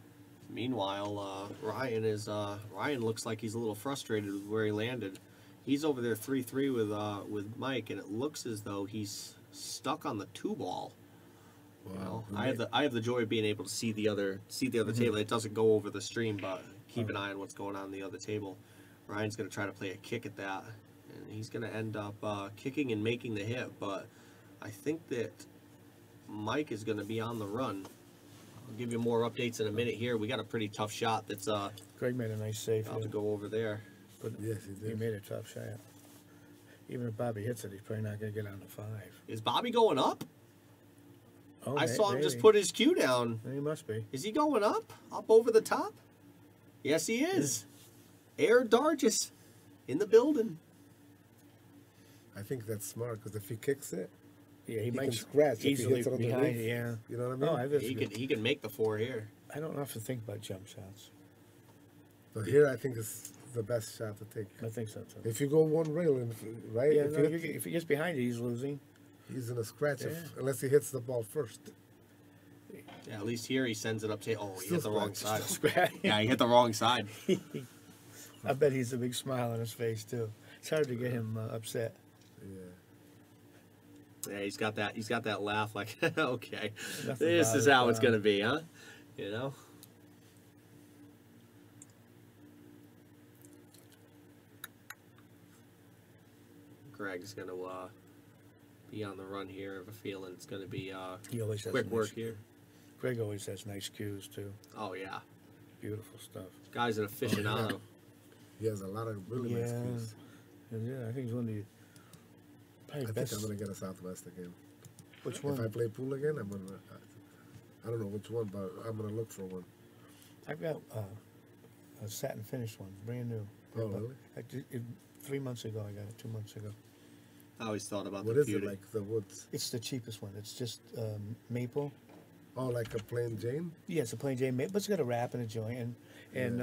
Meanwhile, Ryan looks like he's a little frustrated with where he landed. He's over there 3-3 with Mike, and it looks as though he's stuck on the 2-ball. You know, I have the joy of being able to see the other table. It doesn't go over the stream, but keep an eye on what's going on the other table. Ryan's going to try to play a kick at that, and he's going to end up kicking and making the hit. But I think that Mike is going to be on the run. I'll give you more updates in a minute here. We got a pretty tough shot that's Greg made a nice save. about to here, go over there. but Yes, he he did. made a tough shot. Even if Bobby hits it, he's probably not going to get on the 5. Is Bobby going up? Oh, I saw him just maybe. put his cue down. He must be. Is he going up? Up over the top? Yes, he is. Air Dargis in the building. I think that's smart because if he kicks it, Yeah, he he might can scratch if he easily hits it on the behind. roof. Yeah. you know what I mean? Oh, He can make the 4 here. I don't often think about jump shots. But here I think is the best shot to take. I think so too. If you go one rail, right? Yeah, if, no, if he gets behind it, he's losing. he's in a scratch Yeah. unless he hits the ball first. Yeah, at least here he sends it up to. Oh, he Still hit the wrong scratch, side. Scratch. Yeah, he hit the wrong side. I bet he's a big smile on his face too. It's hard to get him upset. Yeah. Yeah, he's got that laugh like, okay, Nothing this is bothers how it's Bob. gonna be, huh? You know. Greg's gonna be on the run here. I have a feeling it's gonna be He always has quick nice, work here. Greg always has nice cues too. Oh yeah, Beautiful stuff. this guy's an aficionado. He has a lot of really nice Yeah. cues. Yeah, I think he's one of the probably I best. think I'm gonna get a Southwest again. Which If one? I play pool again, I'm gonna. I don't know which one, but I'm gonna look for one. I've got a satin finish one, brand new. Oh, really? 3 months ago, I got it. 2 months ago. I always thought about What the is beauty. it like? The woods? It's the cheapest one. It's just maple. Oh, like a plain Jane? Yeah, it's a plain Jane maple, but it's got a wrap and a joint. And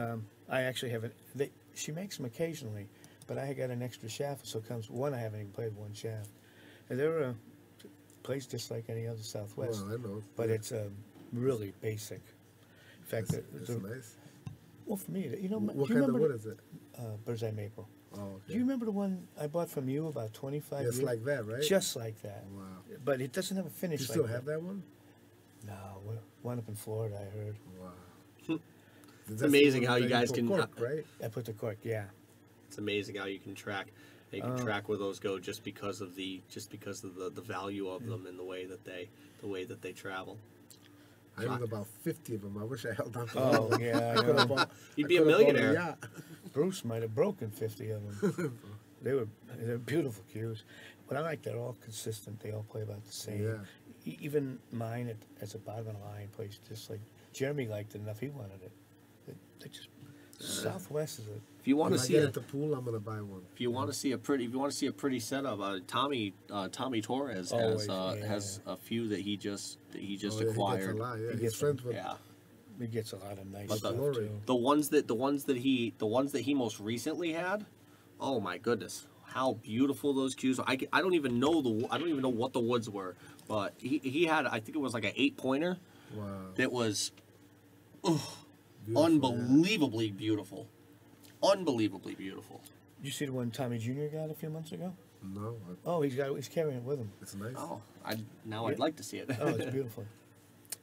I actually have it. She makes them occasionally, but I got an extra shaft, so it comes one. I haven't even played one shaft, and they're plays just like any other Southwest, Well, I know. but it's really basic. In fact, It's nice. well, for me, you know, What do you kind of remember wood is it? Bird's Eye maple? Oh, okay. Do you remember the one I bought from you about 25 It's years? like that, right? Just like that. Wow. But it doesn't have a finish You like still that. have that one? No, one up in Florida, I heard. Wow. It's amazing how you guys can. Cork, right? I put the cork, yeah. It's amazing how you can track. You can track where those go just because of the value of them and the way that they travel. I own about 50 of them. I wish I held on to Oh, all of them. yeah, I I could know. have bought. You'd I be a could have bought millionaire. yacht. Bruce might have broken 50 of them. They're beautiful cues. But I like they're all consistent. They all play about the same. Yeah. Even mine as a bottom of the line plays just like Jeremy liked it enough. He wanted it. They just Southwest is a. If you want When to I see get it, at the pool, I'm gonna buy one. if you want to see a pretty setup, Tommy Torres Always, has a few that he just Oh, yeah, he gets acquired. a lot. Yeah, He he's gets friends with. Yeah. He gets a lot of nice But stuff glory. too. The ones that he most recently had, oh my goodness, how beautiful those cues are. I don't even know what the woods were, but he had, I think it was like an 8-pointer Wow. that was Beautiful, unbelievably beautiful. Unbelievably beautiful. Did you see the one Tommy Jr. got a few months ago? Yeah. No, Oh, he's carrying it with him. it's nice. Oh, I'd like to see it. Oh, it's beautiful.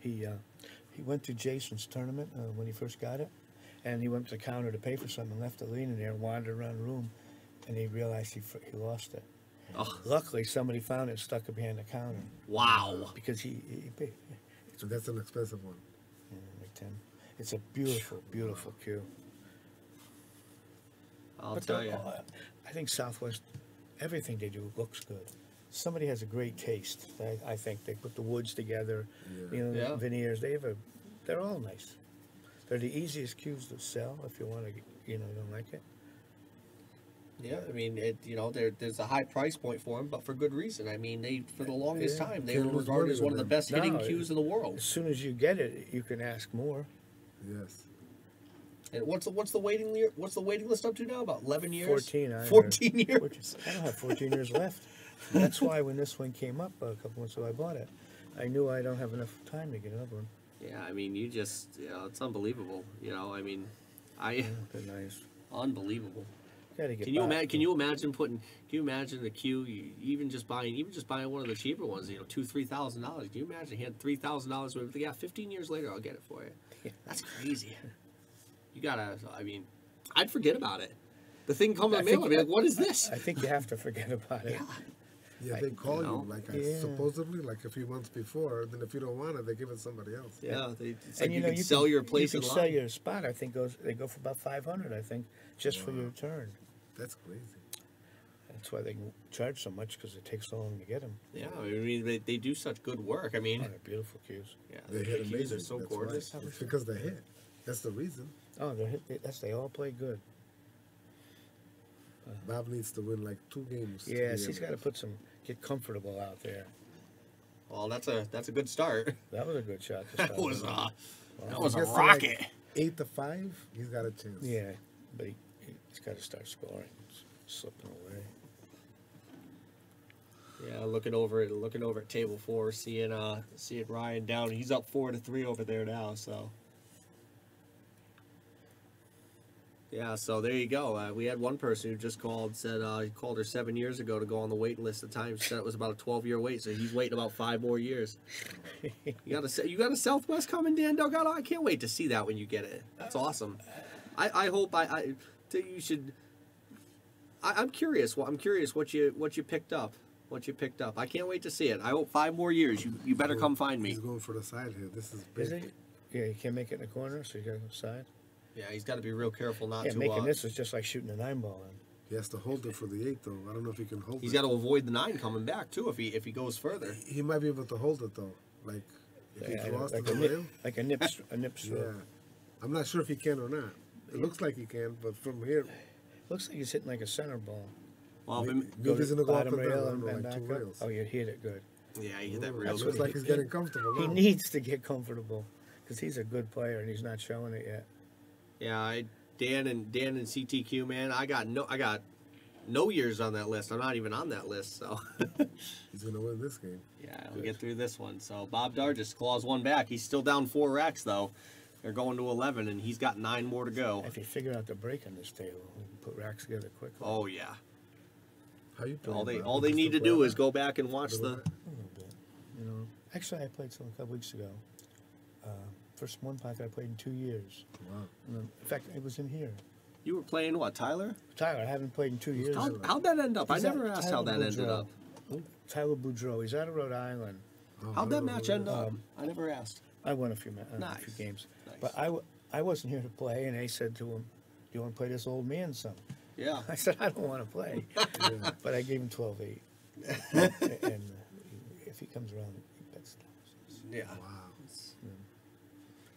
He went to Jason's tournament when he first got it, and he went to the counter to pay for something, left it leaning there, wandered around the room, and he realized he lost it. Oh, Luckily, somebody found it and stuck it behind the counter wow. because he paid. So that's an expensive one. Like 10. It's a beautiful, beautiful cue. I'll But tell you. I think Southwest, everything they do looks good. Somebody has a great taste. I think they put the woods together, Yeah. you know, Yeah. veneers. They're all nice. They're the easiest cues to sell if you want to, you don't like it. Yeah, I mean, there's a high price point for them, but for good reason. I mean, for the longest Yeah. time, they Can't were lose regarded money as one of with the them. best hitting No, cues in the world. As soon as you get it, you can ask more. Yes. And what's the waiting list up to now? About 11 years. 14. I heard. 14 years. I don't have 14 years left. That's why when this one came up a couple months ago, I bought it. I knew I don't have enough time to get another one. Yeah, I mean, it's unbelievable. I mean, They're nice. unbelievable. Gotta get Can you back. imagine? Can you imagine the queue? Even just buying one of the cheaper ones, $2,000-$3,000. Can you imagine? He had $3,000 worth. Yeah, 15 years later, I'll get it for you. That's crazy. You gotta. I mean, I'd forget about it. The thing come in the mail. I'd be like, what is this? I think you have to forget about it. Yeah, they call you know, you like Yeah. supposedly like a few months before. Then if you don't want it, they give it to somebody else. Yeah, it's like And you can sell your place you in can line. sell your spot. I think they go for about $500. I think just for your return. That's crazy. That's why they can charge so much because it takes so long to get them. Yeah, I mean, they do such good work. I mean, Oh, they're beautiful cues. yeah, They the hit cues amazing. are so That's gorgeous. why. It's because they hit. That's the reason. Oh, they all play good. Bob needs to win like 2 games. to Yes, be he's able- got to get comfortable out there. Well, that's a good start. That was a good shot. To That start was with. that was He a gets to, like, rocket. 8-5. He's got a chance. Yeah, but he's got to start scoring. It's slipping away. Yeah, looking over at table 4, seeing Ryan down. He's up 4-3 over there now. So yeah, so there you go. We had one person who just called, said he called her 7 years ago to go on the waiting list. At the time, she said it was about a 12-year wait, so he's waiting about 5 more years. You got a Southwest coming, Dan Delgado. I can't wait to see that when you get it. That's awesome. I hope you should. I'm curious. Well, I'm curious what you picked up. What you picked up. I can't wait to see it. I hope 5 more years. You better come find me. He's going for the side here. This is big. Is it? Yeah, you can't make it in the corner, so you got to go side. Yeah, he's got to be real careful not Yeah, to. making this is just like shooting a 9-ball in. He has to hold it for the 8 though. I don't know if he can hold He's it. got to avoid the 9 coming back too if he goes further. He might be able to hold it though. Like if Yeah, he draws like to a the nip, rail. like a nip, a nip Yeah. stroke. I'm not sure if he can or not. It looks like he can, but from here, Looks like he's hitting like a center ball. Well, maybe Go he's to gonna go up bottom and down. I rail don't and know, then like 2 back up. rails. Oh, you hit it good. yeah, he hit that Ooh, real looks good. like he's getting comfortable He now. needs to get comfortable because he's a good player and he's not showing it yet. Yeah, Dan and CTQ, man, I got no years on that list. I'm not even on that list, so He's gonna win this game. yeah, we'll get through this one. So Bob Dargis claws one back. He's still down 4 racks though. They're going to 11, and he's got 9 more to go. If you figure out the break on this table, we can put racks together quickly. Oh yeah. How you playing? All they need to do is go back and watch the. A little bit, you know. Actually, I played some a couple weeks ago. First one pocket I played in 2 years. Wow. In fact, it was in here. You were playing what, Tyler? Tyler, I haven't played in 2 years. How'd that end up? I He's never at asked how that Tyler ended Boudreaux. up. Tyler Boudreaux. He's out of Rhode Island. How'd that match end up? I never asked. I won a few Nice. games. Nice. But I wasn't here to play, and they said to him, "Do you want to play this old man some?" Yeah. I said, "I don't want to play." But I gave him 12-8. And if he comes around, he bets thousands. Yeah. Wow.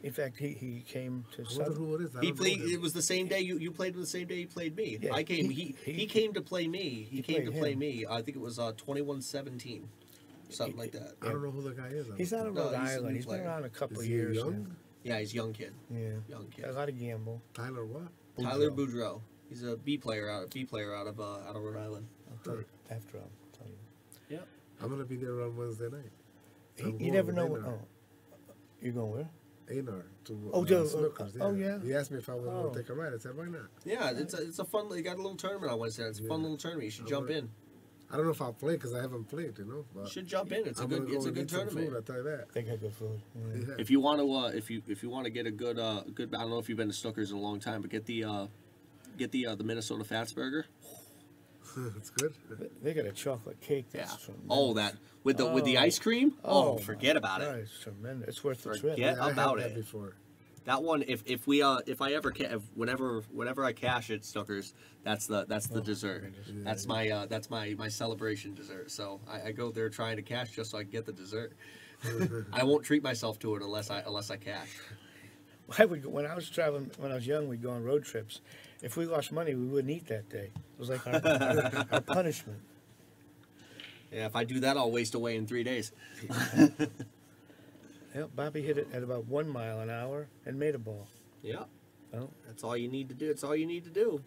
In fact, he came to I wonder Southern. who it is. I He don't know played. him. It was the same day you played. The same day he played me. Yeah, I came. he- He came to play me. He came played to play him. me. I think it was 21-17, something like that. I don't know who the guy is. He's out of No, Rhode he's a new Island. He's been player. around a couple Is of he years young? Yeah, he's a young kid. now. Yeah. Young kid. A lot of gamble. Tyler what? Tyler Boudreaux. He's a B player out of Rhode Island. I'll tell you after. I'll tell you. Yeah. I'm gonna be there on Wednesday night. I'm You going never with know what. Einar. Oh, you're going where? Einar to Snookers, Snookers, oh, yeah? He asked me if I would Oh. to take a ride. I said, why not? Yeah, it's a fun. They got a little tournament on Wednesday. It's a fun little tournament. You should jump in. I don't know if I'll play because I haven't played, you know. You But should jump in. It's a I'm good. gonna go It's a and good get some tournament. food, I'll tell you that. They got good food. Yeah. Yeah. If you want to, if you want to get a good, good. I don't know if you've been to Snookers in a long time, but get the Minnesota Fats Burger. It's good. They got a chocolate cake. Yeah. That's tremendous. Oh, that with the ice cream. Oh, forget about it. God, it's tremendous. It's worth the trip. Forget I about had that it. before. That one, if I ever whenever I cash at Snookers, that's the dessert. goodness. That's my celebration dessert. So I go there trying to cash just so I can get the dessert. I won't treat myself to it unless I cash. When I was traveling, when I was young, we'd go on road trips. If we lost money, we wouldn't eat that day. It was like our punishment. Yeah, if I do that, I'll waste away in 3 days. Yeah, Bobby hit it at about 1 mile an hour and made a ball. Yeah, Well, that's all you need to do. It's all you need to do.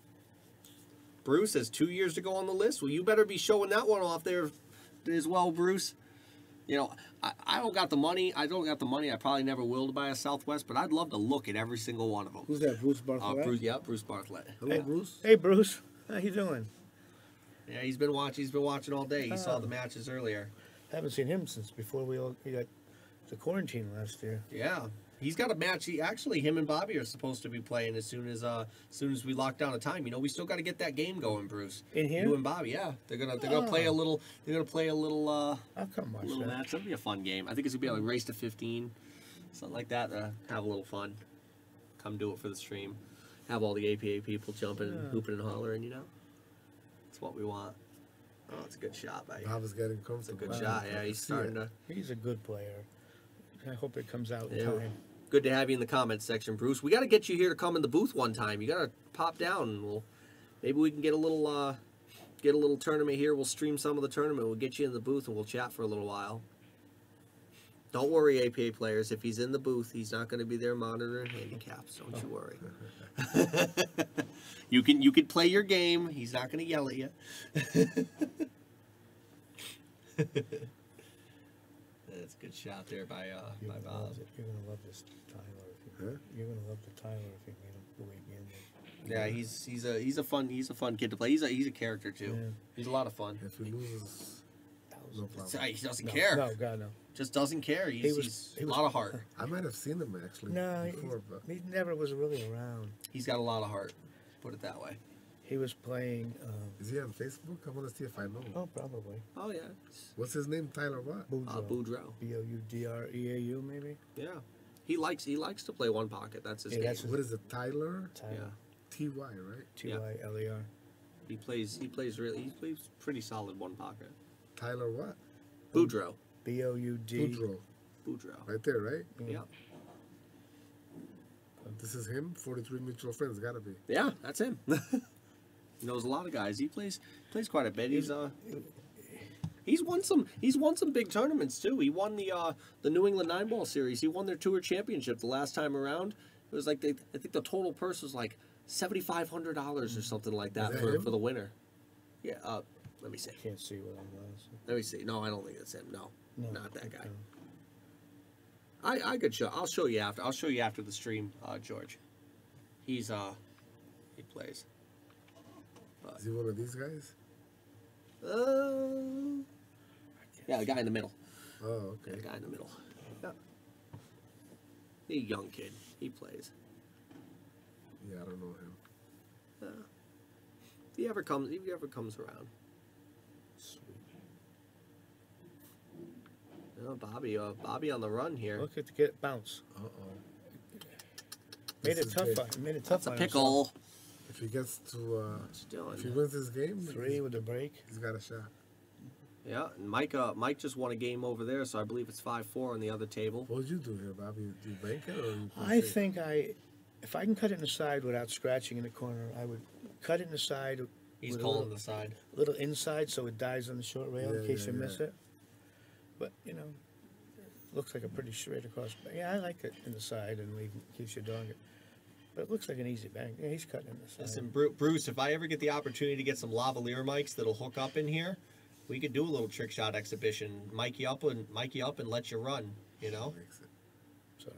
Bruce has 2 years to go on the list. Well, you better be showing that one off there as well, Bruce. You know, I don't got the money. I probably never will to buy a Southwest, but I'd love to look at every single one of them. Who's that? Bruce Bartholomew? Bruce Bartlett. Hello, Bruce. hey Bruce, how you doing? Yeah, he's been watching all day. He saw the matches earlier. Haven't seen him since before we got the quarantine last year. Yeah, he's got a match. Him and Bobby are supposed to be playing as soon as we lock down a time. You know, we still got to get that game going, Bruce. In here? You and Bobby, yeah. They're gonna play a little. They're gonna play a little. I'll come watch Little that. match. That'll be a fun game. I think it's gonna be like race to 15, something like that. Have a little fun. Come do it for the stream. Have all the APA people jumping and hooping and hollering. You know, that's what we want. Oh, it's a good shot, buddy. Bob is getting It's a comfortable. good shot. Yeah, he's starting to. He's a good player. I hope it comes out in Yeah. time. Good to have you in the comments section, Bruce. We got to get you here to come in the booth one time. You got to pop down, and maybe we can get a little tournament here. We'll stream some of the tournament. We'll get you in the booth and we'll chat for a little while. Don't worry, APA players. If he's in the booth, he's not going to be there monitoring handicaps. Don't you worry. You can play your game. He's not going to yell at you. That's a good shot there by You're Bob. gonna love this Tyler. You're gonna love the Tyler if you meet him the way he ended. Yeah, he's a fun kid to play. He's a character too. Yeah. He's a lot of fun. If he loses, no problem. He doesn't care. No, God, no. Just doesn't care. He's a lot of heart. I might have seen him actually No, before, but he never was really around. He's got a lot of heart. Put it that way. He was playing. is he on Facebook? I want to see if I know him. Oh, probably. Oh yeah. What's his name? Tyler what? Boudreaux. Boudreaux. Boudreau, maybe. Yeah. He likes to play one pocket. That's his Yeah, game. that's What is it? Tyler? Yeah. Tyler. T-Y, right? Tyler. He plays pretty solid one pocket. Tyler what? Boudreaux. Boud. Boudreaux. Right there, right? Yeah. This is him. 43 mutual friends. Gotta be. Yeah, that's him. He knows a lot of guys. He plays quite a bit. He's won some big tournaments too. He won the New England 9-ball series. He won their tour championship the last time around. It was like I think the total purse was like $7,500 or something like that Is that him? for the winner. Yeah. Let me see. Can't see what I'm Let me see. No, I don't think it's him. No, No, not that guy. okay. I could show. I'll show you after. I'll show you after the stream, George. He plays. Is he one of these guys? Yeah, the guy in the middle. Oh, Yeah, okay. the guy in the middle. Yeah. He's a young kid. He plays. Yeah, I don't know him. If he ever comes around. Sweet. Oh, Bobby on the run here. Look at the get bounce. Uh-oh. Made This it is tough. big. Made it tough. That's a on pickle. If he gets to, What's he doing? if he wins this game, himself. 3 with the break. he's got a shot. Yeah, and Mike just won a game over there, so I believe it's 5-4 on the other table. What would you do here, Bobby? Do you bank it or you I think if I can cut it in the side without scratching in the corner, I would cut it in the side. He's with calling the side. a little inside so it dies on the short rail in Yeah, case yeah, you miss yeah. it. But looks like a pretty straight across. Yeah, I like it in the side and leave keeps your dog. But it looks like an easy bank. Yeah, he's cutting in the side. Listen, Bruce, if I ever get the opportunity to get some lavalier mics that'll hook up in here, we could do a little trick shot exhibition. Mic you up and let you run. Makes it. So,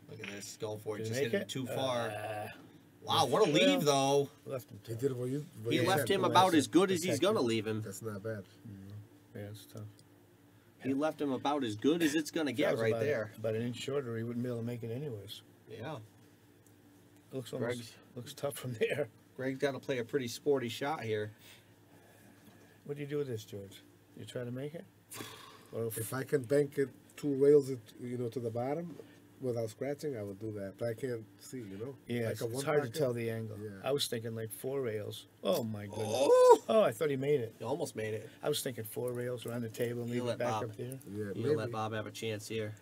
Look at this, going for it. did Just he make hit it it too far. Uh, Wow, what a leave though. left him He tough. did it what you. What He you left said. him about as good as he's Protected. gonna leave him. That's not bad. Yeah, it's tough. He left him about as good as it's gonna That get was right about- there. About an inch shorter, he wouldn't be able to make it anyways. Yeah. It looks Greg's- looks tough from there. Greg's got to play a pretty sporty shot here. What do you do with this, George? You try to make it? Or If I can bank it 2 rails, to the bottom without scratching, I would do that. But I can't see, yeah, Like it's, a it's one hard to pocket? tell the angle. Yeah. I was thinking like 4 rails. Oh my goodness. Oh! Oh, I thought he made it. You almost made it. I was thinking 4 rails around the table and You leave let it back Bob. up there. Yeah, You maybe. let Bob have a chance here.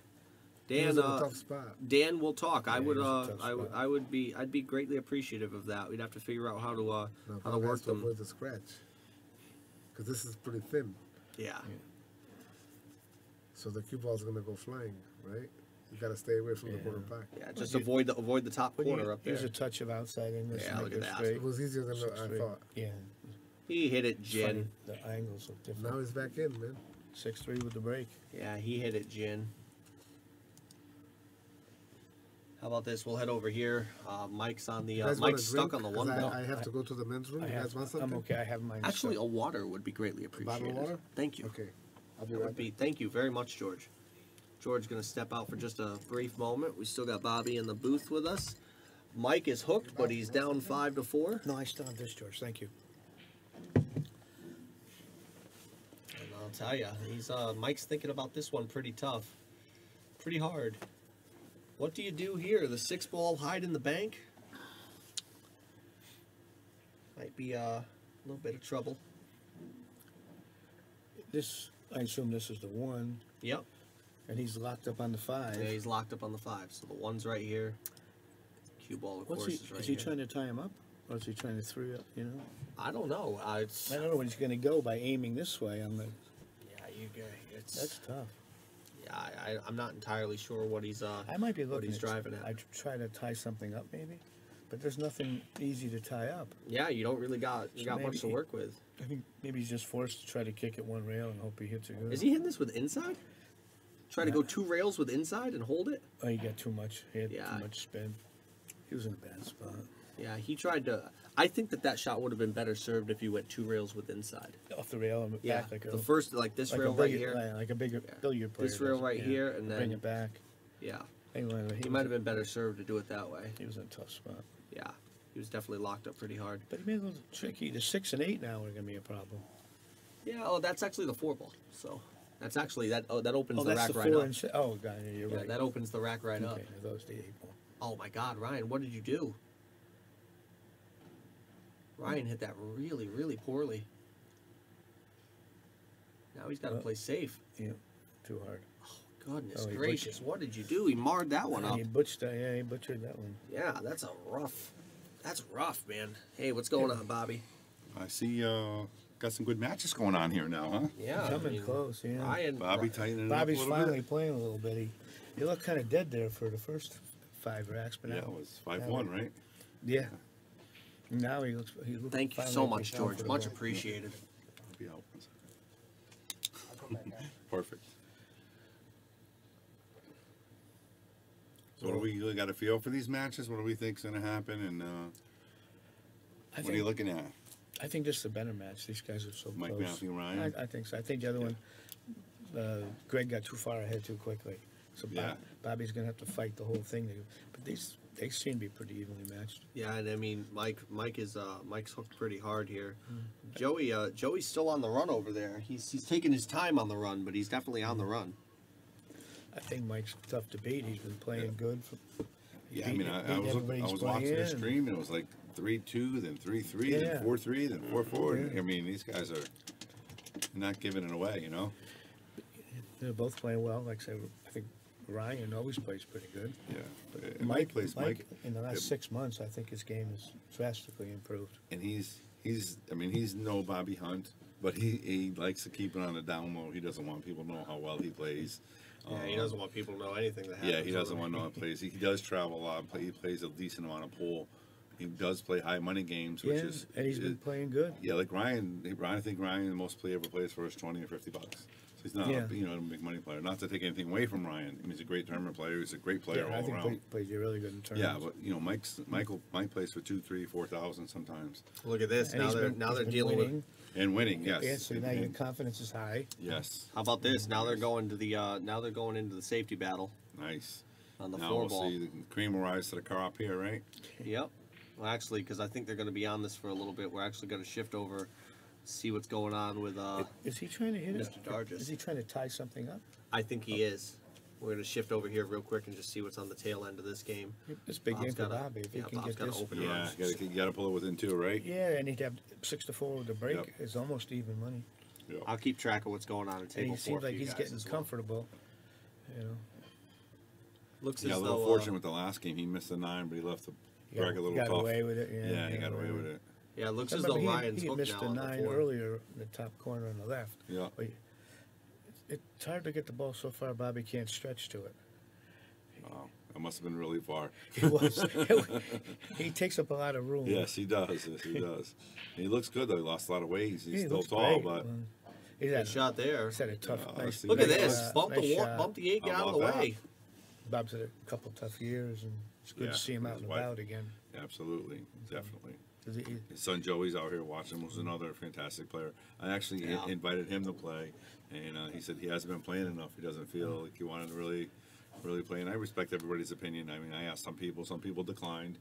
He Dan, was in a tough spot. Dan will talk. Yeah, I would, he's a tough spot. I'd be greatly appreciative of that. We'd have to figure out how to Now, how to Bob work has to them. avoid the scratch. Because this is pretty thin. Yeah. So the cue ball's going to go flying, right? You got to stay away from the Yeah. corner pack. Yeah, just you- avoid the top But corner up there. Use a touch of outside English. Yeah, to make look at it that. straight. It was easier than I Straight. thought. Yeah. He hit it, It's Gin. funny, the angles look different. Now he's back in, man. 6-3 with the break. Yeah, he hit it, Gin. How about this? We'll head over here. Mike's on the You guys want Mike's a stuck drink? on the one 'Cause belt. I have to go to the men's room. I You guys want something? I'm okay. I have mine. Actually, stuck. a water would be greatly bottle appreciated. of water? Thank you. Okay. I'll be That right would back. be. Thank you very much, George. George's gonna step out for just a brief moment. We still got Bobby in the booth with us. Mike is hooked, but he's down 5-4. No, I still have this, George. Thank you. And I'll tell you, he's Mike's thinking about this one pretty tough, pretty hard. What do you do here? The 6-ball hide in the bank might be a little bit of trouble. This, I assume this is the 1, Yep. and he's locked up on the 5. Yeah, he's locked up on the 5. So the 1's right here. Cue ball, of What's course, he? is right Is he here. trying to tie him up, or is he trying to 3 up? I don't know. I don't know when he's going to go by aiming this way. Yeah, you guys. That's tough. Yeah, I'm not entirely sure what he's I might be what looking. he's driving at. I try to tie something up, maybe, but there's nothing easy to tie up. Yeah, you don't really got So much maybe to he- work with. I think maybe he's just forced to try to kick at 1 rail and hope he hits it good. Is he hitting this with inside? Try to go 2 rails with inside and hold it? Oh, he got too much. He had Yeah. too much spin. He was in a bad spot. Yeah, he tried to. I think that shot would have been better served if you went 2 rails with inside. Off the rail and Yeah, back like the first, like this like rail a right billiard, here. like a bigger Yeah. billiard player. This rail does it, right yeah. here, and bring then- it back. Yeah, Anyway, he might have been better served to do it that way. He was in a tough spot. Yeah, he was definitely locked up pretty hard. But he made it a little tricky. The 6 and 8 now are going to be a problem. Yeah, oh, that's actually the 4 ball. So that's actually that. Oh, that opens Oh, the that's rack the right 4 up. and 6. Oh, God, you're Yeah, right. that opens the rack right up. Okay, that was the 8 ball. Oh my God, Ryan, what did you do? Ryan hit that really, really poorly. Now he's got to Well, play safe. Yeah, too hard. Goodness Oh, he gracious, what did you do? He marred that one up. He butchered that one. Yeah, that's rough, man. Hey, what's going on, Bobby? I see got some good matches going on here now, huh? Yeah, Coming close, yeah. Ryan, Bobby tightening it up a Bobby's little finally bit. playing a little bit. He looked kind of dead there for the first 5 racks, but Yeah, now, it was 5-1, right? yeah. Now he looks. Thank you so much, George. Much appreciated. I'll be out. Perfect. So what do we got a feel for these matches? What do we think's going to happen? And what are you looking at? I think this is a better match. These guys are so Mike close. Matthew and Ryan? I think so. I think the other one, Greg got too far ahead too quickly. So Yeah. Bobby's going to have to fight the whole thing. But they seem to be pretty evenly matched. Yeah, and I mean, Mike's hooked pretty hard here. Joey's still on the run over there. He's taking his time on the run, but he's definitely on the run. I think Mike's tough to beat. He's been playing good. Yeah, I mean, I was watching the stream, and it was like 3-2, then 3-3, then 4-3, then 4-4. Yeah. I mean, these guys are not giving it away, you know? They're both playing well. Like I said, I think Ryan always plays pretty good. Yeah. But And Mike plays Mike. In the last 6 months, I think his game has drastically improved. And he's no Bobby Hunt, but he likes to keep it on the down low. He doesn't want people to know how well he plays. Yeah, he doesn't want people to know anything that happens. Yeah, he doesn't want to know how he plays. He does travel a lot. He plays a decent amount of pool. He does play high money games, which is and he's been playing good. Yeah, like Ryan. I think Ryan, the most play ever plays for is $20 or $50. So he's not a big money player. Not to take anything away from Ryan. I mean, he's a great tournament player. He's a great player all I think around. plays really good in tournaments. Yeah, but Mike plays for 2, 3, 4,000 sometimes. Look at this. And Now they're dealing winning. with. And winning, yes. Yeah, so now your confidence is high. Yes. How about this? Now they're going to the into the safety battle Nice. on the Now floor we'll ball. see the cream will rise to the car up here, right? Yep. Well, actually, because I think they're going to be on this for a little bit. We're actually going to shift over, see what's going on with. Is he trying to hit it? Mr. Dargis. Is he trying to tie something up? I think he is. We're going to shift over here real quick and just see what's on the tail end of this game. It's a big Bob's game for gotta- Bobby. If he yeah, can Bob's get gotta this. open it Yeah, up. you got to pull it within 2, right? Yeah, and he'd have 6-4 with the break. Yep. It's almost even money. Yeah. I'll keep track of what's going on in And table he 4 seems for like you he's guys getting as well. comfortable. You know, Looks He got as a little though fortunate with the last game. He missed the 9, but he left the drag a little got tough. away with it. Yeah, he got away with it. yeah, it looks I as though remember Ryan's he hooked missed now the on the 9 4. earlier in the top corner on the left. Yeah. But it's hard to get the ball so far. Bobby can't stretch to it. Wow. That must have been really far. It was. He takes up a lot of room. Yes, he does. Yes, he does. He looks good, though. He lost a lot of weight. He's He still looks tall, great. but... He's Good had, shot there. he's had a tough. Yeah, nice, Look at nice, this. Bump nice the shot. bump the 8 How out of the about way. Bob's had a couple tough years, and it's good Yeah, to see him out his and wife. about again. Absolutely. Definitely. 'Cause he- His son Joey's out here watching. Was another fantastic player. I actually Yeah. invited him to play, and he said he hasn't been playing enough. He doesn't feel like he wanted to really play. And I respect everybody's opinion. I mean, I asked some people declined,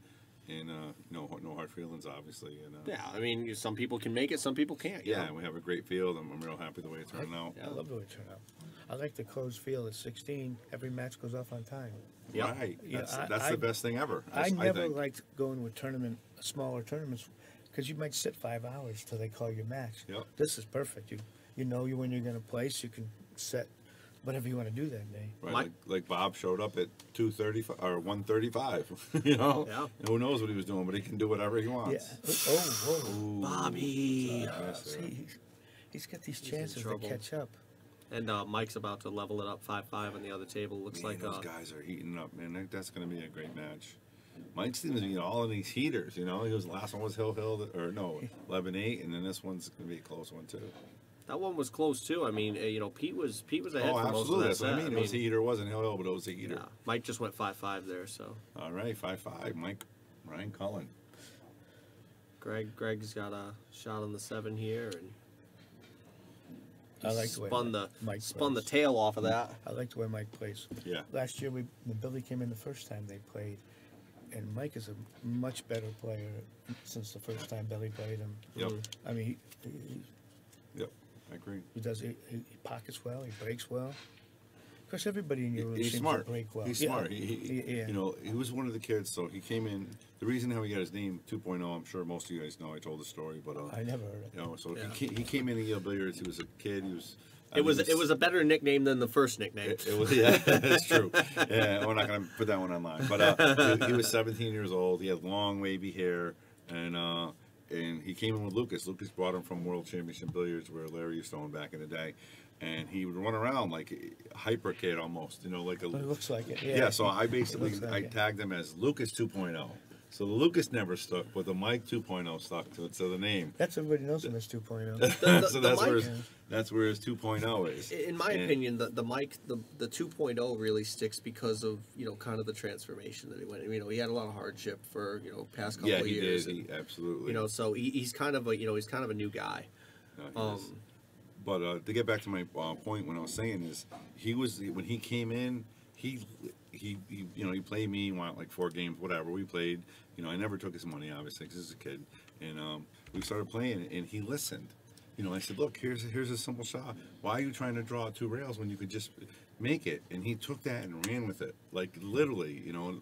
and no hard feelings, obviously. And Yeah, I mean, some people can make it, some people can't. you yeah, know? and we have a great field. I'm real happy the way it turned out. I love the way it turned out. I like the closed field at 16. Every match goes off on time. Yep. Right. Yeah, That's the best thing ever. I never think. liked going with smaller tournaments, because you might sit 5 hours till they call your match. Yep. This is perfect. You know when you're going to place. You can set whatever you want to do that day. Right, like Bob showed up at 2:35 or 1:35. You know, Yeah. And who knows what he was doing, but he can do whatever he Yeah. wants. Oh, Ooh. Bobby. see, he's got these in chances to trouble. catch up. And Mike's about to level it up 5-5 on the other table. Looks Man, like those guys are heating up, man. That's going to be a great match. Mike seems to be all in these heaters. You know, the last one was Hill, or no, 11-8, and then this one's going to be a close one too. that one was close too. I mean, Pete was ahead Oh, for most of absolutely. that That's what I set. mean. It was a heater. It wasn't Hill, but it was a heater. Yeah, Mike just went 5-5 there. So All right, 5-5. Ryan Cullen. Greg's got a shot on the 7 here, and I like the way Mike spun the plays. tail off of that. I like the way Mike plays. Yeah. Last year, when Billy came in the first time they played, and Mike is a much better player since the first time Billy played him. Yep. I mean, Yep. I agree. he pockets well, he breaks well. Of course, everybody in your room He's seems smart. to break well. He's Yeah. smart. He he was one of the kids. So he came in. The reason how he got his name 2.0, I'm sure most of you guys know. I told the story, but I never heard it. so Yeah. he came in to Yale Billiards. He was a kid. He was. It was a better nickname than the first nickname. It was, yeah, that's true. Yeah, we're not going to put that one online. But he was 17 years old. He had long, wavy hair, and he came in with Lucas. Lucas brought him from World Championship Billiards, where Larry used to own back in the day. And he would run around like a hyper kid almost, like a. It looks like it. Yeah, so I basically It looks like I it. tagged him as Lucas 2.0. So the Lucas never stuck, but the Mike 2.0 stuck to the name. That's everybody knows him as 2.0. So that's where his 2.0 is. In my opinion, the Mike, the 2.0 really sticks because of, you know, kind of the transformation that he went. You know, he had a lot of hardship for, you know, past couple of years. Yeah, he did. Absolutely. You know, so he's kind of a, you know, he's kind of a new guy. But to get back to my point, when I was saying is, when he came in, he you know, he played me, won like 4 games, whatever we played. You know, I never took his money, obviously, because he's a kid. And we started playing, and he listened. You know, I said, look, here's a simple shot. Why are you trying to draw 2 rails when you could just make it? And he took that and ran with it, like literally. You know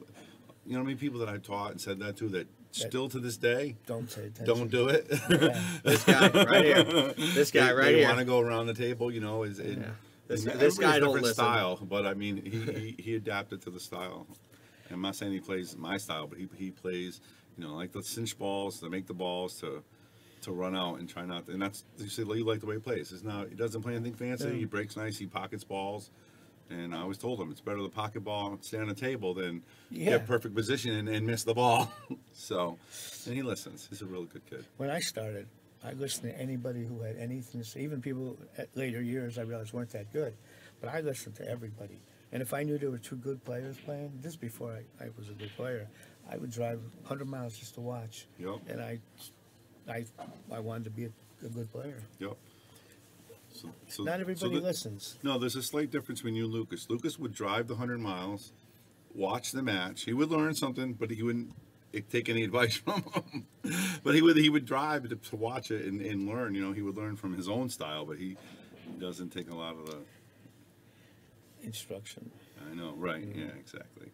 how many people that I taught and said that to that still to this day Don't say attention. don't do it. Yeah. This guy right here. This guy right they here. want to go around the table, you know. This guy don't different listen. style, but I mean, he adapted to the style. I'm not saying he plays my style, but he plays, you know, like the cinch balls, to make the balls, to run out and try not to, and that's, you say, you like the way he plays. It's not, he doesn't play anything fancy. Yeah. He breaks nice. He pockets balls. And I always told him it's better to pocket ball and stay on the table than get perfect position and miss the ball. So, and he listens. He's a really good kid. When I started, I listened to anybody who had anything to say. Even people at later years I realized weren't that good. But I listened to everybody. And if I knew there were 2 good players playing, this before I was a good player, I would drive 100 miles just to watch. Yep. And I wanted to be a good player. Yep. So Not everybody listens. No, there's a slight difference between you and Lucas. Lucas would drive the 100 miles, watch the match. He would learn something, but he wouldn't take any advice from him. But he would drive to watch it and learn. You know, he would learn from his own style, but he doesn't take a lot of the instruction. I know, right? Yeah, exactly.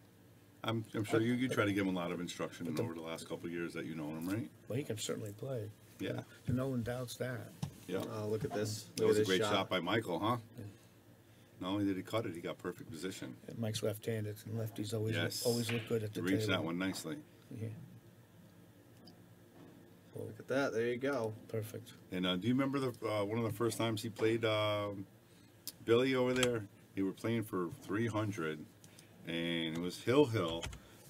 I'm sure you try to give him a lot of instruction over the last couple of years that you know him, right? Well, he can certainly play. Yeah. No one doubts that. Yeah. Look at this. That was a great shot by Michael, huh? Yeah. Not only did he cut it, he got perfect position. And Mike's left-handed, and lefties always look good at the table. Reached that one nicely. Yeah. Look at that. There you go. Perfect. And do you remember one of the first times he played Billy over there? They were playing for 300, and it was Hill.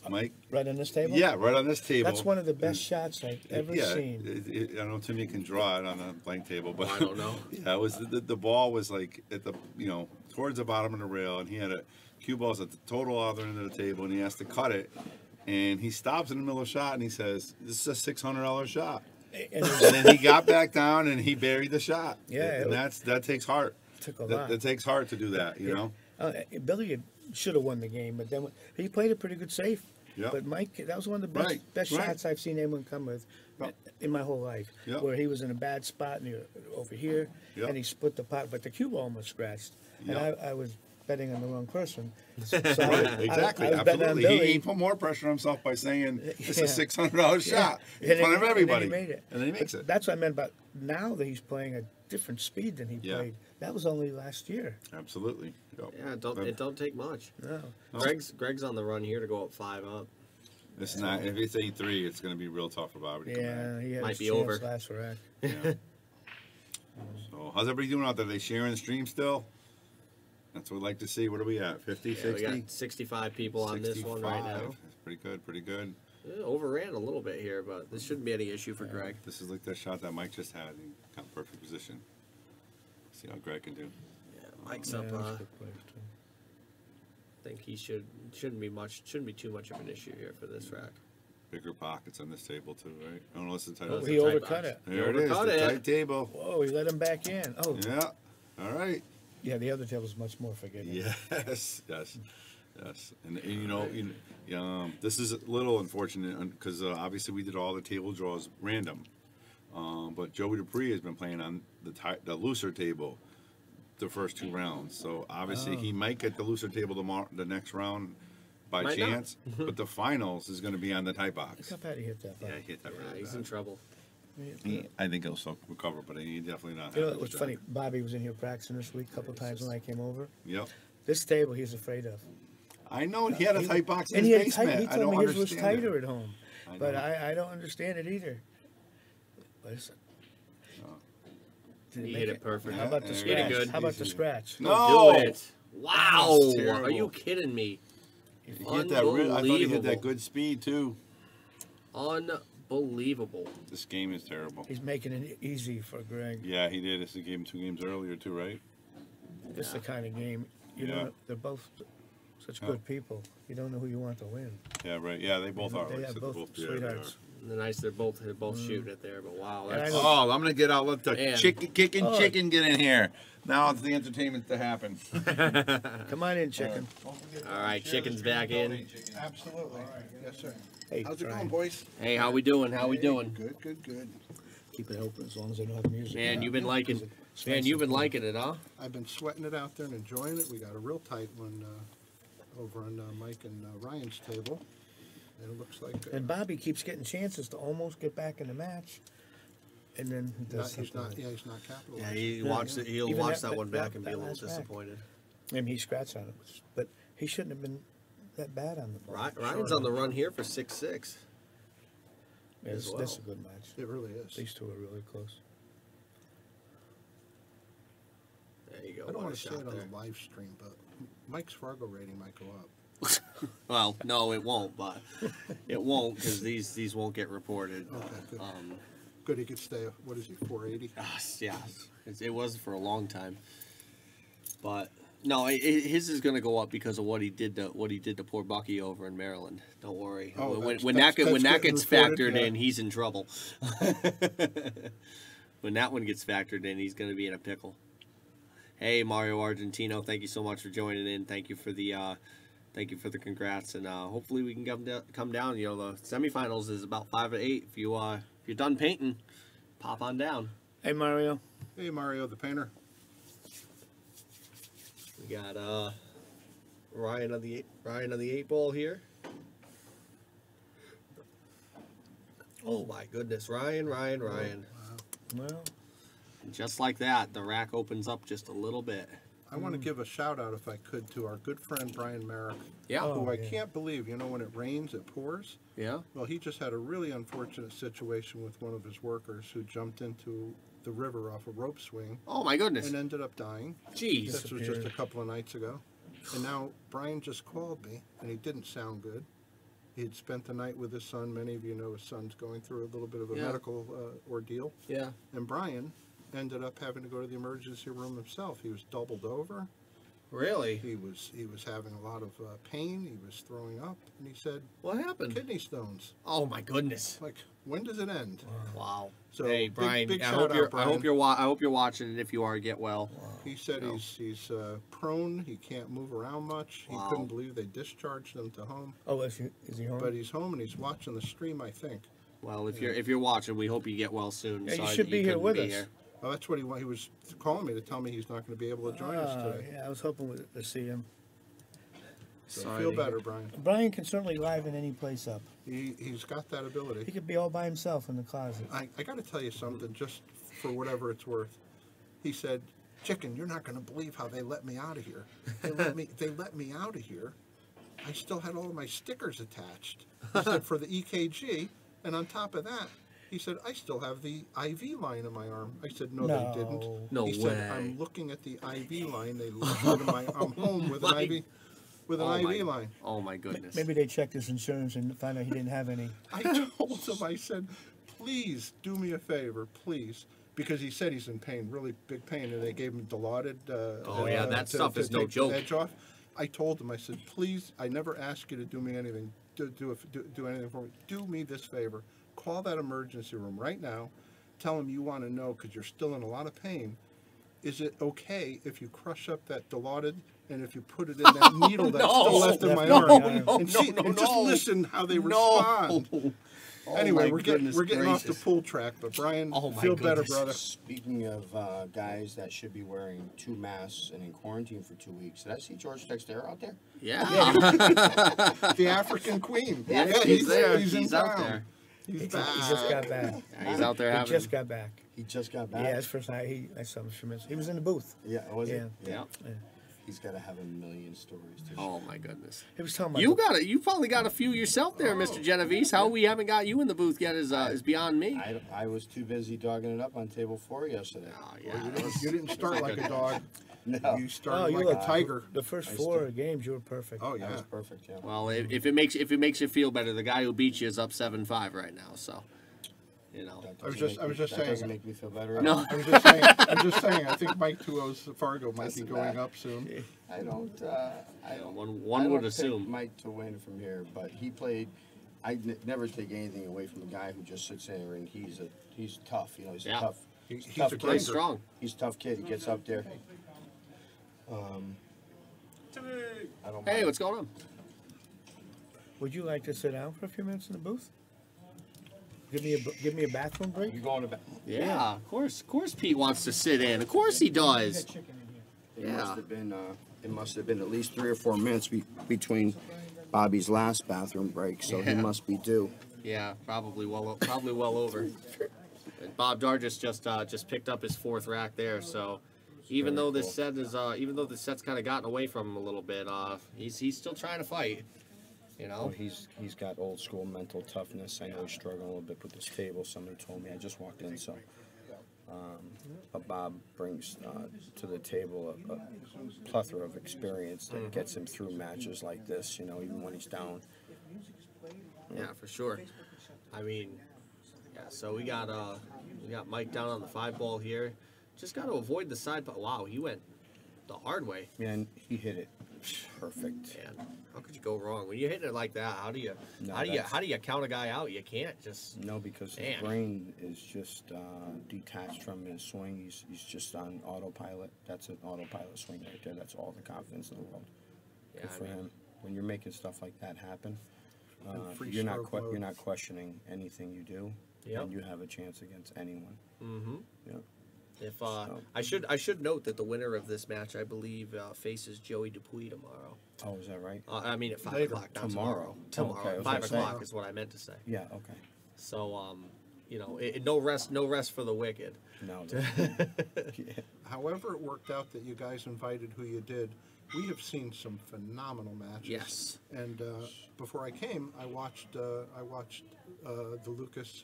Mike. Right on this table? Yeah, right on this table. That's one of the best shots I've ever seen. I don't know if Timmy can draw it on a blank table, but I don't know. Yeah, it was the ball was like at the, you know, towards the bottom of the rail, and he had a cue balls at the total other end of the table, and he has to cut it, and he stops in the middle of the shot, and he says, "This is a $600 shot," and then he got back down and he buried the shot. Yeah, and that takes heart. Took a lot. That takes heart to do that, you know. Billy should have won the game, but then he played it pretty good safe. Yep. But Mike, that was one of the best shots I've seen anyone come with in my whole life. Yep. Where he was in a bad spot and he was over here, Yep. and he split the pot, but the cue ball almost scratched. Yep. And I was betting on the wrong person. So Exactly, I was betting on absolutely. Billy. He put more pressure on himself by saying it's Yeah. a $600 shot in front of everybody. And then he made it. And then he makes it. That's what I meant about now that he's playing a different speed than he played. That was only last year. Absolutely. Yep. Yeah, it don't take much. No. Greg's on the run here to go up 5-up. It's not. If it's 8-3, it's going to be real tough for Bobby to come back. He had Might his be chance over. last rack. Yeah. So, how's everybody doing out there? They sharing the stream still? That's what we'd like to see. What are we at? 50, Yeah, 60? we got 65 people on this one right now. That's pretty good, pretty good. Overran a little bit here, but this shouldn't be any issue for Greg. This is like that shot that Mike just had. He got in perfect position. See how Greg can do. Yeah, Mike's up. that's I good players, too. think he shouldn't be too much of an issue here for this rack. Bigger pockets on this table too, right? Oh, no, it's the tight. Oh, That's he a tight overcut box. it. There it is, overcut the it. tight table. Whoa, he let him back in. Oh, Yeah. All right. yeah, the other table's much more forgiving. Yes. And you know, this is a little unfortunate because obviously we did all the table draws random, but Joey Dupree has been playing on the looser table the first 2 rounds. So obviously he might get the looser table the next round by Might chance, but the finals is going to be on the tight Look box. how bad he hit that. Yeah, he hit that Yeah, really he's bad. in trouble. I think he'll still recover, but he definitely not. You know, happy it was with funny. that. Bobby was in here practicing this week a couple times when I came over. Yep. This table he's afraid of. I know he had a tight box in And his he had basement. he I told don't me his was understand it. tighter at home. I But know. I don't understand it either. But it's, did He make hit it perfect. How about the There you go. scratch? Good. How about the scratch? No. Do it. Wow. That's terrible. Are you kidding me? He hit that I thought he hit Unbelievable. that good speed too. Unbelievable. This game is terrible. He's making it easy for Greg. Yeah, he did. It's a game 2 games earlier too, right? It's the kind of game, you Yeah. know, they're both such good people. You don't know who you want to win. Yeah, right. Yeah, they both are. They Like I are said, both yeah, they sweethearts. Nice, they're both shooting it there, but wow, And I that's know- Oh, I'm gonna get out. Let the Man. kicking Oh. chicken get in here. Now it's the entertainment to happen. Come on in, chicken. all right. Chicken's back in. Absolutely. Yes, sir. Hey, How's it Brian. going, boys? Hey, how we doing? How we doing? Good, good, good. Keep it open as long as they don't have music. Man, you've been Yeah, liking. 'cause it's Man, nice you've and been cool. liking it, huh? I've been sweating it out there and enjoying it. We got a real tight one over on Mike and Ryan's table. And it looks like And Bobby keeps getting chances to almost get back in the match, and then he does he's something. not. Yeah, he's not capitalizing. Yeah, he Yeah, watched yeah. it. He'll Even watch that- that one that- back and be that a little last back. disappointed. I mean, he scratched on it, but he shouldn't have been that bad on the ball. Ryan's on the run here for 6-6. This as this is well. a good match. It really is. These two are really close. There you go. I don't What want a to say shot it on there. the live stream, but Mike's Fargo rating might go up. Well, no, it won't, but it won't because these won't get reported. Okay, good. Um, Good, he could stay. What is he? 480. yeah, it was for a long time, but no, his is going to go up because of what he did to poor Bucky over in Maryland. Don't worry. Oh, when that's that getting gets reported, factored yeah. in, he's in trouble. When that one gets factored in, he's going to be in a pickle. Hey, Mario Argentino, thank you so much for joining in. Thank you for the congrats, and hopefully we can come down. You know, the semifinals is about 5 to 8. If you're done painting, pop on down. Hey, Mario. Hey, Mario, the painter. We got Ryan on the 8 ball here. Oh my goodness, Ryan. Well, And just like that, the rack opens up just a little bit. I want to give a shout out, if I could, to our good friend Brian Merrick, Yeah. Oh. who I yeah. can't believe. You know, when it rains, it pours. Yeah. Well, he just had a really unfortunate situation with one of his workers who jumped into the river off a rope swing Oh my goodness. and ended up dying. Jeez. This was just a couple of nights ago. And now Brian just called me, and he didn't sound good. He had spent the night with his son. Many of you know his son's going through a little bit of a Yeah. medical ordeal. Yeah. And Brian ended up having to go to the emergency room himself. He was doubled over. Really? He was having a lot of pain. He was throwing up, and he said What happened? kidney stones. Oh my goodness. Like, when does it end? Wow. So, hey, big- Brian. big I shout hope out, you're. Brian. I hope you're watching, and if you are, get well. He said No. he's prone. He can't move around much. Wow. He couldn't believe they discharged him to home. oh, is he home? But he's home and he's watching the stream, I think. Well, if you're watching, we hope you get well soon. Yeah, you Sorry should that be here couldn't with be us. here. Oh, that's what he was calling me to tell me he's not going to be able to join us today. Yeah, I was hoping to see him. So Sorry feel to better, hear. Brian. Brian can certainly liven any place up. He's got that He ability. could be all by himself in the closet. I got to tell you something, just for whatever it's worth. He said, "Chicken, you're not going to believe how they let me out of here. They let me out of here. I still had all of my stickers attached." He said, "For the EKG, and on top of that." He said, "I still have the IV line in my arm." I said, "No, No. they didn't." No he way. said, "I'm looking at the IV line. They looked at I'm home with an My- IV, with an Oh IV my, line." oh my goodness. Maybe they checked his insurance and found out he didn't have any. I told him, I said, "Please do me a favor, please." Because he said he's in pain, really big pain, and they gave him Dilaudid. Oh, yeah, that stuff is no take the joke. Edge off. I told him, I said, "Please, I never ask you to do me anything, do anything for me. Do me this favor. Call that emergency room right now. Tell them you want to know, because you're still in a lot of pain. Is it okay if you crush up that Dilaudid and if you put it in that needle that's no. still left in my No, arm? no, and see, and just listen how they respond." No. Oh Anyway, my we're getting goodness off the gracious. pool track, but Brian, Oh my feel better, goodness. brother. Speaking of guys that should be wearing 2 masks and in quarantine for 2 weeks, did I see George Textera out there? Yeah. The African Queen. Yeah, he's there. He's in He's out town. there. He's He back. just got back. Yeah, he's out there He having. just got back. He just got back. Yeah, that's the first time I saw him. He was in the booth. Yeah, was it? Yeah. He's got to have a million stories to Oh my goodness. He was talking about You probably got a few yourself there, Mr. Genovese. How we haven't got you in the booth yet is beyond me. I was too busy dogging it up on table 4 yesterday. Oh, Well, yeah. you didn't start like a dog. No. You started you like look a tiger. The first I 4 games, you were perfect. Oh, That yeah. was perfect, yeah. Well, if it makes you feel better, the guy who beat you is up 7-5 right now. So, you know. That I was doesn't just- make I was me- just that saying. doesn't make me feel better. No. I'm just saying. I think Mike 2-0's Fargo might be Doesn't going matter. up soon. I don't. I don't. One I would don't assume. pick Mike to win from here, but he played. Never take anything away from a guy who just sits there and he's tough. You know, he's Yeah. a tough. He's tough a kid. grinder. He's strong. He's a tough kid. He gets up there. I don't. Hey, mind. what's going on? Would you like to sit down for a few minutes in the booth? Give me a bathroom break. You going to bed? Yeah, of course. Of course Pete wants to sit in. Of course he does. It Yeah. must have been. It must have been at least 3 or 4 minutes between Bobby's last bathroom break, so he Yeah. must be due. Yeah, probably well over. And Bob Dargis just picked up his 4th rack there, so even Very though this cool. set is even though the set's kind of gotten away from him a little bit, he's still trying to fight. You Oh, know. he's got old school mental toughness. I know he's struggling a little bit with this table. Somebody told me. I just walked in, so. But Bob brings to the table a plethora of experience that gets him through matches like this. You know, even when he's down. Yeah, for sure. I mean, yeah. So we got Mike down on the 5-ball here. Just got to avoid the side. But wow, he went the hard way. Man, he hit it perfect. Man, how could you go wrong when you hit it like that? How do you No, how do that's- you count a guy out? You can't just. No, because his Man. brain is just detached from his swing. He's just on autopilot. That's an autopilot swing right there. That's all the confidence in the world. Yeah, Good I for mean, him. When you're making stuff like that happen, free you're not stroke mode. you're not questioning anything you do, Yep. and you have a chance against anyone. Mm-hmm. Yeah. If So- I should note that the winner of this match, I believe, faces Joey Dupuis tomorrow. Oh, is that right? I mean at 5 Later. o'clock. Not Tomorrow. Tomorrow. Okay, I was 5 gonna say. o'clock is what I meant to say. Yeah. Okay. So you know, no rest for the wicked. No. Yeah. However, it worked out that you guys invited who you did. We have seen some phenomenal matches. Yes. And before I came, I watched the Lucas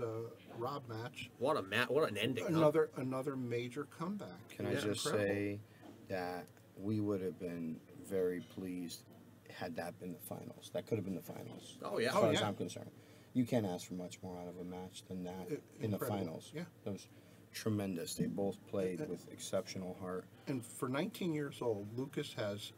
Rob match. What an ending. huh? Another major comeback. Can It I was just incredible. say that we would have been very pleased had that been the finals. That could have been the finals. Oh, yeah. As far Oh, as yeah. I'm concerned, you can't ask for much more out of a match than that in the Incredible. finals. Yeah. It was tremendous. They both played with exceptional heart. And for 19 years old, Lucas has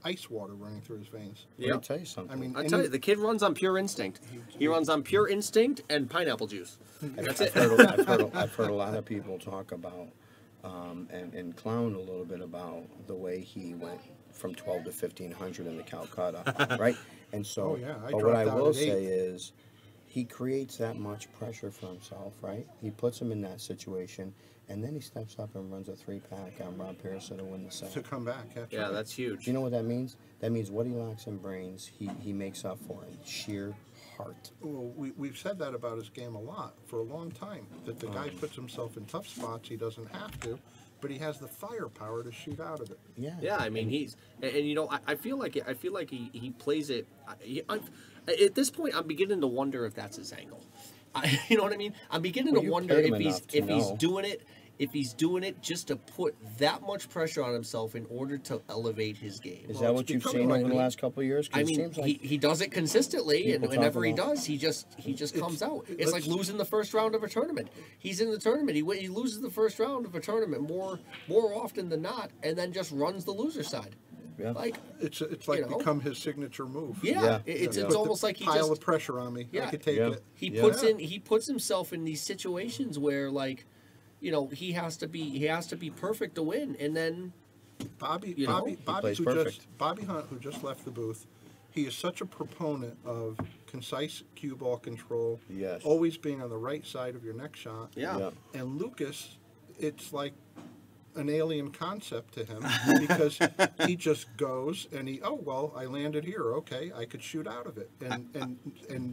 ice water running through his veins. Let Yeah. me tell you something. I mean, I tell you, the kid runs on pure instinct. He runs on pure instinct and pineapple juice. That's it. I've heard a lot of people talk about and clown a little bit about the way he went from 12 to 1500 in the Calcutta, right? And so, Oh, yeah, I but what I dropped out will at say 8. is, he creates that much pressure for himself, right? He puts him in that situation, and then he steps up and runs a 3-pack on Rob Pearson to win the set. To come back. That's Yeah, right. that's huge. Do you know what that means? That means what he lacks in brains, he makes up for in sheer heart. Well, we've said that about his game a lot for a long time. That the guy puts himself in tough spots he doesn't have to, but he has the firepower to shoot out of it. Yeah. Yeah, I mean he's and you know I feel like he plays it. At this point, I'm beginning to wonder if that's his angle. You know what I mean? I'm beginning Well, to you wonder played if him he's enough to if he's know. doing it. If he's doing it just to put that much pressure on himself in order to elevate his game. Is Well, that it's what you've becoming seen like over the me. last couple of years? 'Cause I it mean, seems like he does it consistently, and People talk whenever he about- does, he just comes out. It's like let's- losing the first round of a tournament. He's in the tournament. He loses the first round of a tournament more often than not, and then just runs the loser side. Yeah. Like, It's like You know? become his signature move. yeah, Yeah. it's Yeah. it's Put almost the like he pile just of pressure on me. Yeah. I could take Yeah. it. he puts himself in these situations where like, you know, he has to be perfect to win, and then Bobby You know? Bobby He Bobby plays who perfect. just Bobby Hunt who just left the booth. He is such a proponent of concise cue ball control. Yes. Always being on the right side of your next shot. yeah. Yeah. And Lucas, it's like an alien concept to him because he just goes and I landed here. Okay, I could shoot out of it. And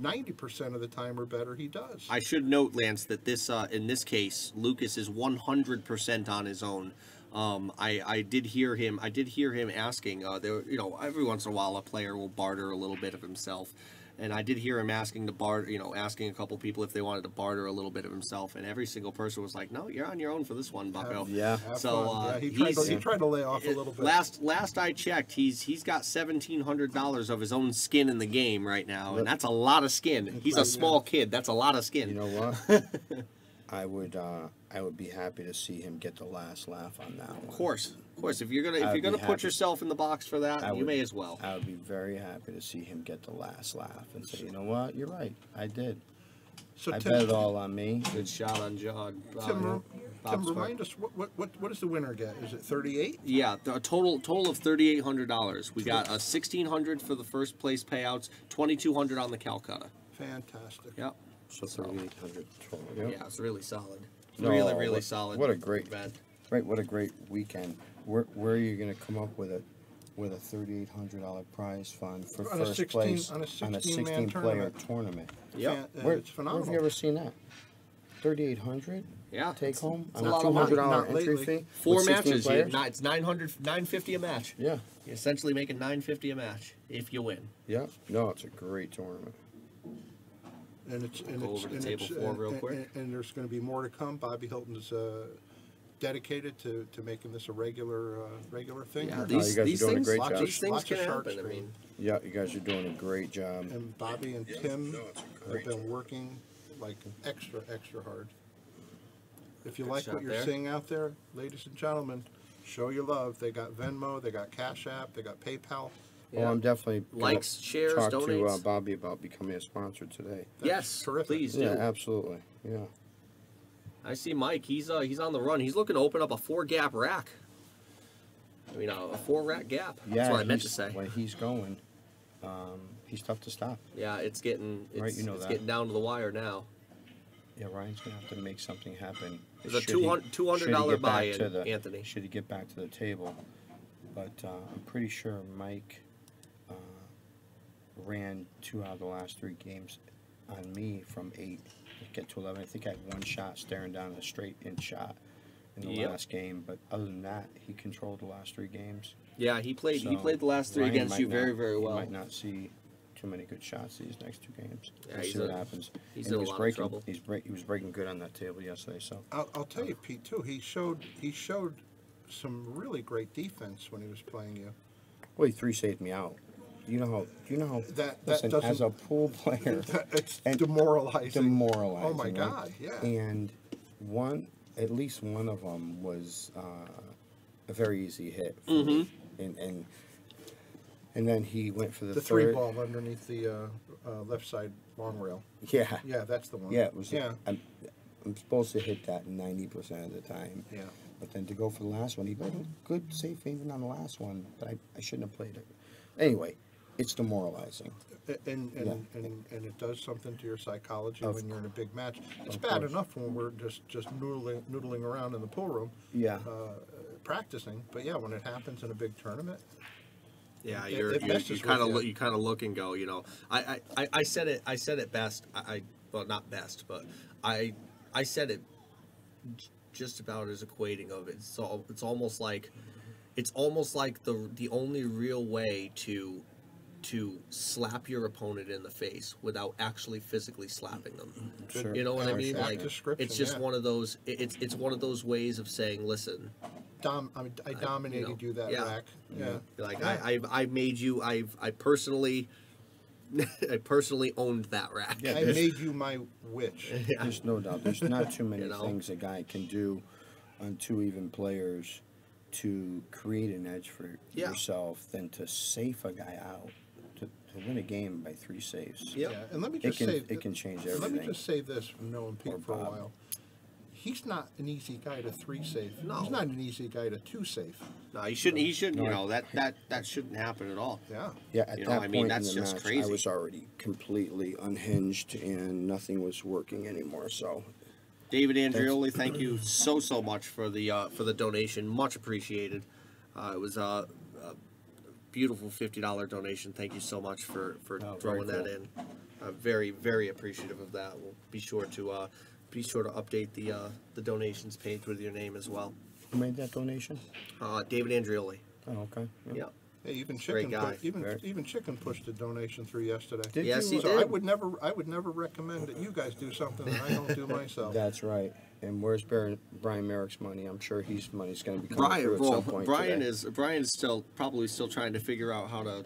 90% of the time or better he does. I should note, Lance, that this in this case, Lucas is 100% on his own. I did hear him asking. There, you know, every once in a while, a player will barter a little bit of himself, And I did hear him asking to barter, asking a couple people if they wanted to barter a little bit of himself, and every single person was like, "No, you're on your own for this one, Bucko." Yeah. Have So fun. Yeah, he's he tried to lay off a little bit. last I checked, he's got $1,700 of his own skin in the game right now, and that's a lot of skin. He's a small kid. That's a lot of skin. You know what? I would be happy to see him get the last laugh on that one. Of course. If you're I would gonna be put happy. yourself in the box for that, you may as well. I would be very happy to see him get the last laugh and say, you know what, you're right, I did. So I Tim, bet it all on me. Good shot on John. Tim, Bob's remind us what does the winner get? Is it 38? Yeah, a total of $3,800. We got a $1,600 for the first place payouts, $2,200 on the Calcutta. Fantastic. Yep. So 3,800 total. Yep. Yeah, it's really solid. No, Really solid. What a great event. Right, what a great weekend. Where are you going to come up with a $3,800 prize fund for On a first 16 place on a 16 player tournament? Yep. It's Where have phenomenal. you ever seen that? 3,800 Yeah. take home it's on a a lot of money. $200 Not entry lately. fee. 4 with 16 matches. players? It's $950 a match. Yeah, You're essentially making $950 a match if you win. yeah. No, it's a great tournament. And it's Go over to table 4 real quick. And there's going to be more to come. Bobby Hilton is dedicated to making this a regular thing. Yeah, you guys are these doing a things, great job. these things Lots can of happen. I SHARKSTREAM. mean, Yeah, you guys are doing a great job. And Bobby and Tim have been working like extra hard. If you like shot what you're there. seeing out there, ladies and gentlemen, show your love. They got Venmo, they got Cash App, they got PayPal. Well, I'm definitely gonna Likes, shares, talk donates. to Bobby about becoming a sponsor today. yes, terrific. please do. Yeah, absolutely. Yeah. I see Mike. He's on the run. He's looking to open up a 4-gap rack. I mean, a 4-rack gap. Yeah, That's what I meant to he's- say. When he's going, he's tough to stop. Yeah, it's getting Right, you know it's that. getting down to the wire now. Yeah, Ryan's gonna have to make something happen. There's a Should he- $200 should he get back buy-in, to the- Anthony. Should he get back to the table? But I'm pretty sure Mike ran 2 out of the last 3 games on me from 8 to get to 11. I think I had 1 shot staring down a straight-in shot in the Yep. last game. But other than that, he controlled the last 3 games. Yeah, he played So the last 3 Ryan against might you very, not- very well. He might not see too many good shots these next 2 games. Yeah, We'll he's see what in- happens. he's And in he a was lot of breaking. trouble. He was breaking good on that table yesterday. So I'll tell you, Pete, too. He showed some really great defense when he was playing you. well, he 3-saved me out. You know how. That Listen, doesn't. as a pool player, It's and demoralizing. demoralizing. Oh my right? God! Yeah. And at least one of them was a very easy hit for me. And then he went for the The third. 3-ball underneath the left side long rail. Yeah. Yeah, that's the one. Yeah, it was. Yeah. I'm supposed to hit that 90% of the time. Yeah. But then to go for the last one, he made a good safe even on the last one, but I shouldn't have played it. Anyway, it's demoralizing. And it does something to your psychology when you're in a big match. It's bad enough when we're just noodling around in the pool room, Yeah. practicing. But yeah, when it happens in a big tournament, Yeah, It- you it messes kind of with you. you kind of look and go. I said it best. Well, not best, but I said it just about as equating of it. It's almost like the only real way to slap your opponent in the face without actually physically slapping them. Sure. You know what I Apt- mean? apt Like description, it's just yeah. one of those. It's one of those ways of saying, listen. I dominated you that yeah. rack. Yeah. Like Yeah. I made you. I personally owned that rack. Yeah. I made you my witch. There's no doubt. There's not too many You know? things a guy can do on 2 even players to create an edge for Yeah. yourself than to safe a guy out to win a game by 3 saves. Yep. Yeah, and let me It just can say, it can change let me everything. just say this from knowing Pete Or for a Bob. while. He's not an easy guy to 3 save. No. He's not an easy guy to 2 save. No, he shouldn't. He shouldn't. You No, know that shouldn't happen at all. Yeah. Yeah, at You know, that I mean, point that's in the just match, crazy. I was already completely unhinged and nothing was working anymore. So David Andrioli, thank you so much for the donation. Much appreciated. It was a beautiful $50 donation. Thank you so much for Oh, throwing very that in. Very, very appreciative of that. We'll be sure to update the donations page with your name as well. who made that donation? David Andrioli. Oh, okay. Yeah. Hey, even Great Chicken, guy. even Chicken pushed a donation through yesterday. Did Yes, you? he So did. I would never recommend that you guys do something that I don't do myself. That's right. And where's Brian Merrick's money? I'm sure his money's going to be coming Brian, through at well, some point Brian today. is Brian's still probably still trying to figure out how to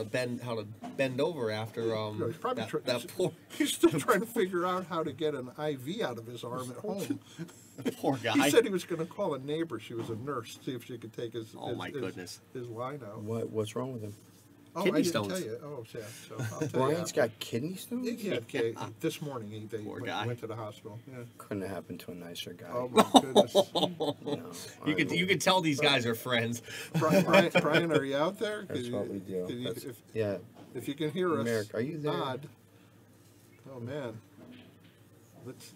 bend over after He's probably that poor he's still trying to figure out how to get an IV out of his arm at home. poor guy. He said he was going to call a neighbor. She was a nurse. See if she could take his. Oh, my goodness. His line out. What's wrong with him? Oh, Kidney I didn't stones. tell you. Oh, yeah. So I'll tell Brian's you. got kidney stones? Yeah, okay. This morning they Poor guy. went to the hospital. Yeah. Couldn't have happened to a nicer guy. Oh my goodness. No, you could tell these guys are friends. Brian, are you out there? That's what we do. Can you, That's- yeah. if you can hear us, Merrick, are you there? nod. Oh man. Let's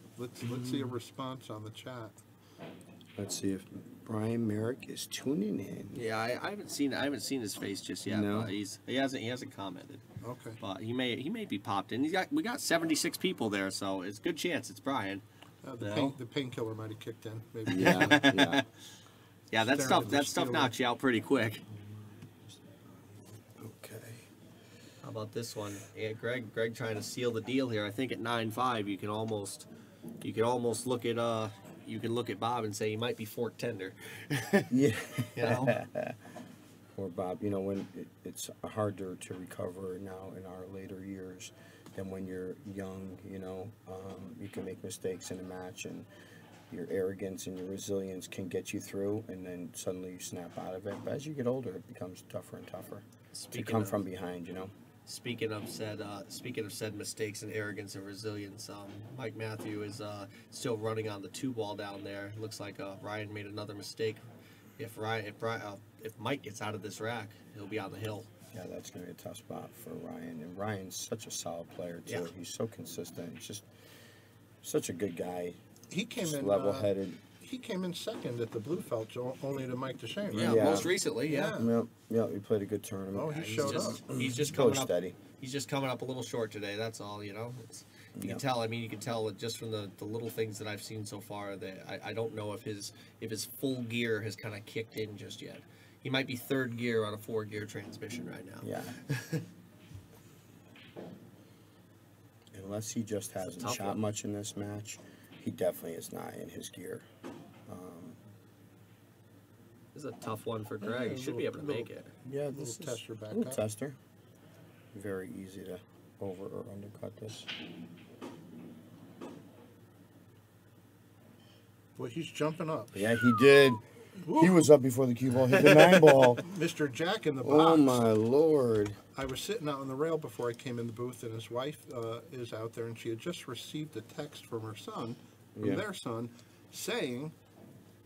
see a response on the chat. Let's see if Brian Merrick is tuning in. Yeah, I haven't seen his face just yet. No. But he hasn't commented. Okay. But he may be popped in. We got 76 people there, so it's a good chance it's Brian. The painkiller might have kicked in. Maybe. Yeah, yeah. Yeah, that Staring stuff at the ceiling. knocks you out pretty quick. Okay. How about this one? Yeah, Greg trying to seal the deal here. I think at 9-5 you can almost look at you can look at Bob and say he might be fork tender. Yeah. You know? Or Bob, you know, when it's harder to recover now in our later years than when you're young, you know, you can make mistakes in a match and your arrogance and your resilience can get you through and then suddenly you snap out of it. But as you get older, it becomes tougher and tougher to come from behind, you know. Speaking of said mistakes and arrogance and resilience, Mike Matthew is still running on the 2-ball down there. Looks like Ryan made another mistake. If Mike gets out of this rack, he'll be on the hill. Yeah, that's going to be a tough spot for Ryan. And Ryan's such a solid player, too. Yeah. He's so consistent. He's just such a good guy. He came Just in level-headed. He came in second at the Blue Felch, only to Mike DeShane. Right? Yeah, Yeah. most recently, yeah. Yep, he played a good tournament. Oh, he He's showed just, up. he's just Really coming up steady. He's just coming up a little short today. That's all, you know. You Yeah. can tell. I mean, you can tell just from the little things that I've seen so far. That I don't know if his full gear has kind of kicked in just yet. He might be third gear on a 4-gear transmission right now. Yeah. Unless he just hasn't tough shot one. much in this match, he definitely is not in his gear. This is a tough one for Greg. He should be able to make it. Yeah, Little tester back little up. tester. Very easy to over or undercut this. Well, he's jumping up. Yeah, he did. He was up before the cue ball hit the 9-ball. Mr. Jack in the box. Oh my lord! I was sitting out on the rail before I came in the booth, and his wife is out there, and she had just received a text from her son, from Yeah. their son, saying,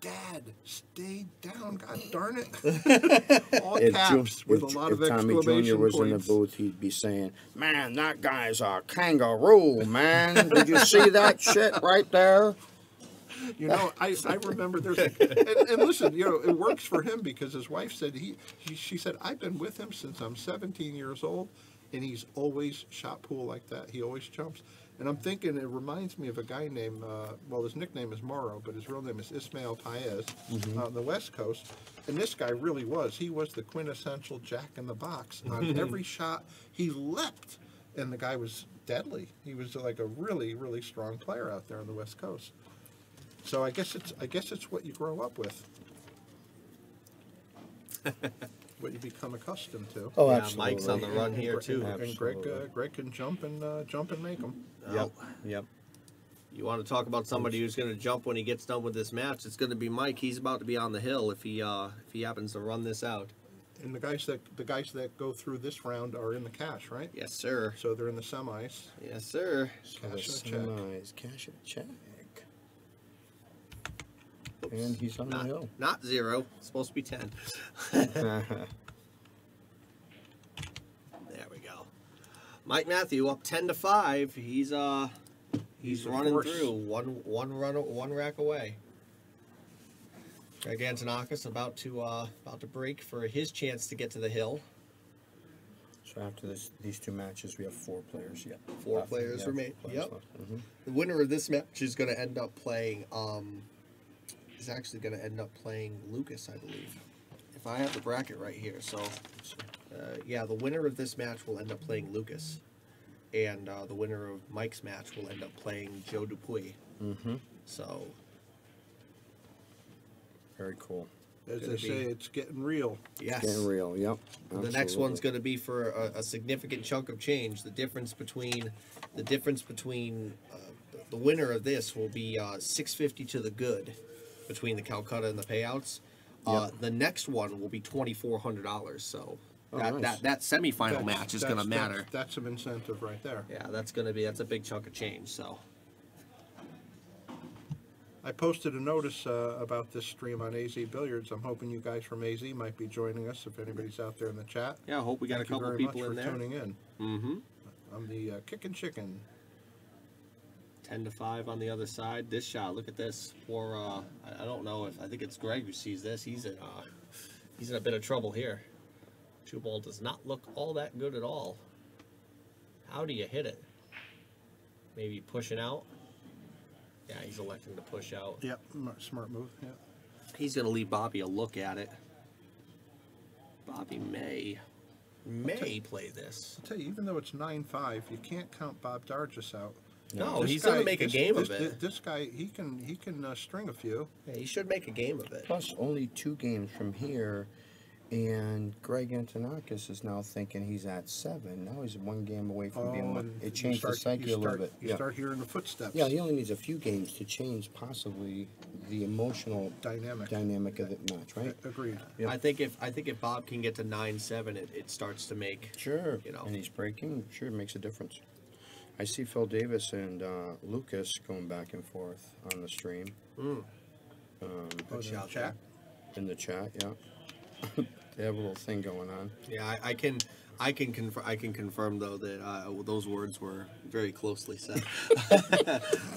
"Dad, stay down, God darn it!" All caps with a lot of if Tommy exclamation Jr. was in the points. booth, he'd be saying, "Man, that guy's a kangaroo, man. Did you see that shit right there?" You know, I remember there's and listen, you know, it works for him because his wife said she said, "I've been with him since I'm 17 years old, and he's always shot pool like that. He always jumps." And I'm thinking it reminds me of a guy named, well, his nickname is Morrow, but his real name is Ismail Paez on the West Coast. And this guy really was. He was the quintessential Jack in the Box. On every shot, he leapt, and the guy was deadly. He was like a really, really strong player out there on the West Coast. So I guess it's what you grow up with, what you become accustomed to. Oh, Yeah, absolutely. Mike's on the run here too. And Greg Absolutely. can jump and make them. Yep. Yep. You want to talk about somebody who's going to jump when he gets done with this match? It's going to be Mike. He's about to be on the hill if he happens to run this out. And the guys that go through this round are in the cash, right? Yes, sir. So they're in the semis. Yes, sir. So the Cash and a check. semis, cash and a check. And he's on the hill. Not 0. It's supposed to be 10. There we go. Mike Matthew up 10-5. He's a running force. through one rack away. Greg Antonakis about to break for his chance to get to the hill. So after these two matches, we have 4 players yet. Four left. players Yeah, remain. 4 players Yep. left. Mhm. The winner of this match is going to end up playing. Is actually going to end up playing Lucas, I believe, if I have the bracket right here, so yeah, the winner of this match will end up playing Lucas, and the winner of Mike's match will end up playing Joe Dupuy. Mm-hmm. So Very cool. As Gonna they say, it's getting real. yes, Getting real. Yep. the next Absolutely. one's going to be for a significant chunk of change. The difference between the winner of this will be $650 to the good between the Calcutta and the payouts. The next one will be $2,400. So nice. that semifinal That's- match is going to matter. That's some incentive right there. Yeah, that's a big chunk of change. So I posted a notice about this stream on AZ Billiards. I'm hoping you guys from AZ might be joining us if anybody's out there in the chat. yeah, I hope we got Thank a couple you very people much in for there. tuning in. Mm-hmm. I'm the Kickin' Chicken. 10-5 on the other side. This shot, look at this. For I don't know if I think it's Greg who sees this. He's in a bit of trouble here. Two ball does not look all that good at all. How do you hit it? Maybe pushing out. Yeah, he's electing to push out. Yep, smart move. Yeah. He's gonna leave Bobby a look at it. Bobby may play this. I'll tell you, even though it's 9-5, you can't count Bob Dargis out. No, This he's gonna guy- make a this- game this- of it. This guy, he can string a few. Yeah, he should make a game of it. Plus, only 2 games from here, and Greg Antonakis is now thinking he's at 7. Now he's 1 game away from being. And It changed the psyche a little bit. You start hearing the footsteps. Yeah, he only needs a few games to change possibly the emotional Dynamic. dynamic of the match, right? Agreed. Yeah. I think if Bob can get to 9-7, it starts to make. Sure. You know. And he's breaking. Sure, it makes a difference. I see Phil Davis and Lucas going back and forth on the stream. Oh, Good the shot chat. In the chat, yeah. They have a little thing going on. Yeah, I can confirm though that those words were very closely said.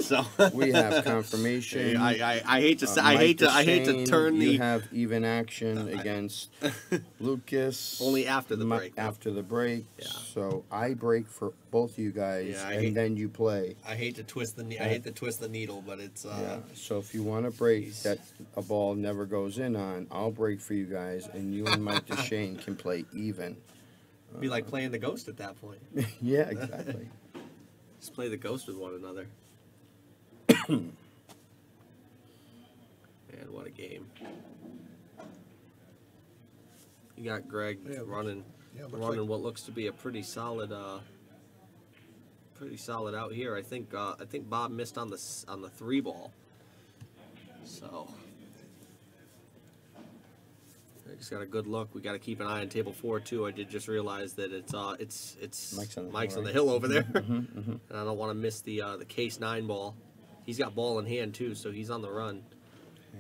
So We have confirmation. I hate to say, Mike I hate to Deshane, turn You the have even action against Lucas. Only after the break, though. After the break. Yeah. So I break for both you guys, Yeah, I and hate- then you play. I hate to twist the needle, but it's Yeah. So if you want to break Jeez. that a ball never goes in on, I'll break for you guys, and you and Mike Deshane can play even. be like playing the ghost at that point. Yeah, exactly. Just play the ghost with one another. Man, what a game! You got Greg Yeah, running looks running like- what looks to be a pretty solid out here. I think Bob missed on the 3 ball. So I just got a good look. We got to keep an eye on table 4 too. I did just realize that it's Mike's on the hill hill, over there, Mm-hmm. and I don't want to miss the case 9 ball. He's got ball in hand too, so he's on the run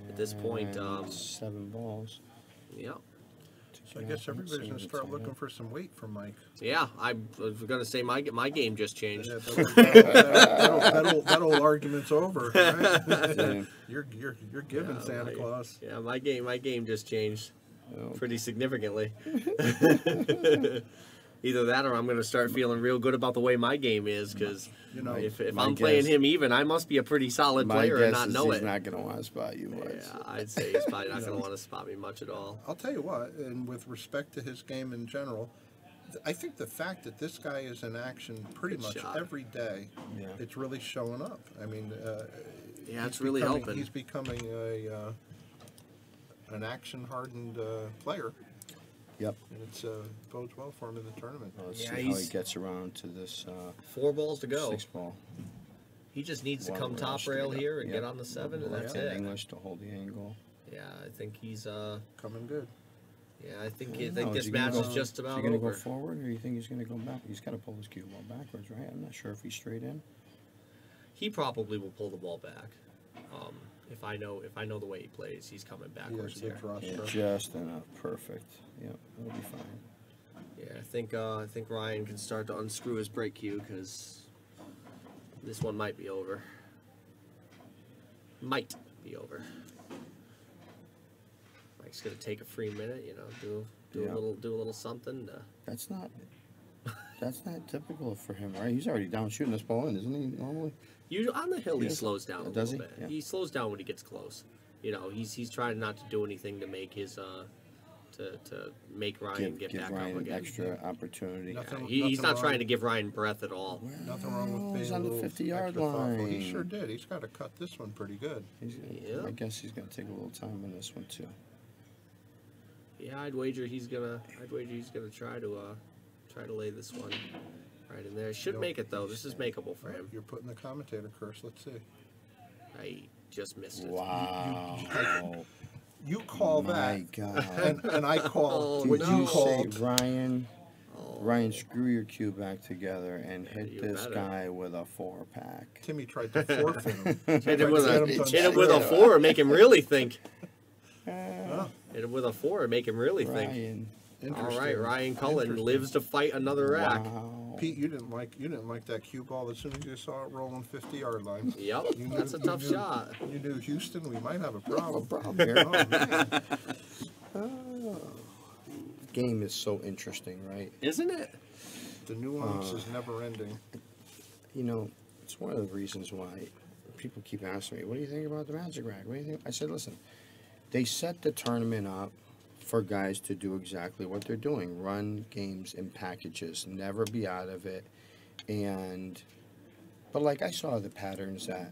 at this point. And 7 balls. Yeah. So I guess everybody's going to start looking for some weight from Mike. Yeah, I was gonna say my game just changed. Yeah, that old argument's over. Right? Yeah. You're giving Santa Claus. Yeah, my game just changed pretty significantly. Either that, or I'm gonna start feeling real good about the way my game is, because if my I'm playing guess- him even, I must be a pretty solid My player guess and not is know he's it. not going to want to spot you much. Yeah, I'd say he's probably not gonna want to spot me much at all. I'll tell you what, and with respect to his game in general, I think the fact that this guy is in action pretty Good much shot. every day, Yeah. it's really showing up. I mean, Yeah, it's he's really becoming- helping. He's becoming an action-hardened player, Yep. and it's bodes well for him in the tournament. Well, let's Yeah, see how he he's- gets around to this 4 balls to go. 6 ball. He just needs to One come rush top to rail get up. here and Yep. get on the 7, and that's Left-hand it. English to hold the angle. Yeah, I think he's Coming good. Yeah, I think I don't know, this he match gonna is just Is about he going to over. go forward, or you think he's going to go back? He's got to pull his cue ball backwards, right? I'm not sure if he's straight in. He probably will pull the ball back. If I know the way he plays, he's coming He has backwards a here. good draw Yeah, stroke. just enough. Perfect. Yep, that'll be fine. Yeah, I think Ryan can start to unscrew his break cue, because this one might be over. Might be over. Mike's gonna take a free minute, do Yeah. a little something. That's not typical for him, right? He's already down shooting this ball in, isn't he? Normally. On the hill, he Yeah. slows down a Does little he? bit. Yeah. He slows down when he gets close. He's trying not to do anything to make his to make Ryan get give back Ryan up again. extra opportunity. Nothing- He's not wrong. trying to give Ryan breath at all. Nothing wrong with being He's a on the little 50-yard extra thoughtful. He line. sure did. He's got to cut this one pretty good. Yeah. I guess he's going to take a little time on this one too. Yeah, I'd wager he's gonna try to lay this one right in there. Should Nope. make it though. This is makeable for him. You're putting the commentator curse. Let's see. I just missed it. Wow. You call My that, God. and I call Oh, what no. you You say, called. Ryan, Oh. Ryan, screw your cue back together and hit you this better. guy with a 4-pack. Timmy tried to forfeit him. Hit him Tried with to get a him to hit him with a swear. 4, make him really think. Huh? Hit him with a 4, make him really think. Ryan. All Interesting. right, Ryan Cullen Interesting. lives to fight another rack. Wow. Pete, you didn't like that cue ball as soon as you saw it rolling 50-yard line. Yep, You knew- that's a you tough knew- shot. You knew Houston, we might have a problem. problem here. Oh, man. Game is so interesting, right? Isn't it? The nuance is never ending. You know, it's one of the reasons why people keep asking me, what do you think about the Magic Rack? What do you think? I said, listen, they set the tournament up for guys to do exactly what they're doing. Run games in packages. Never be out of it. But like I saw the patterns that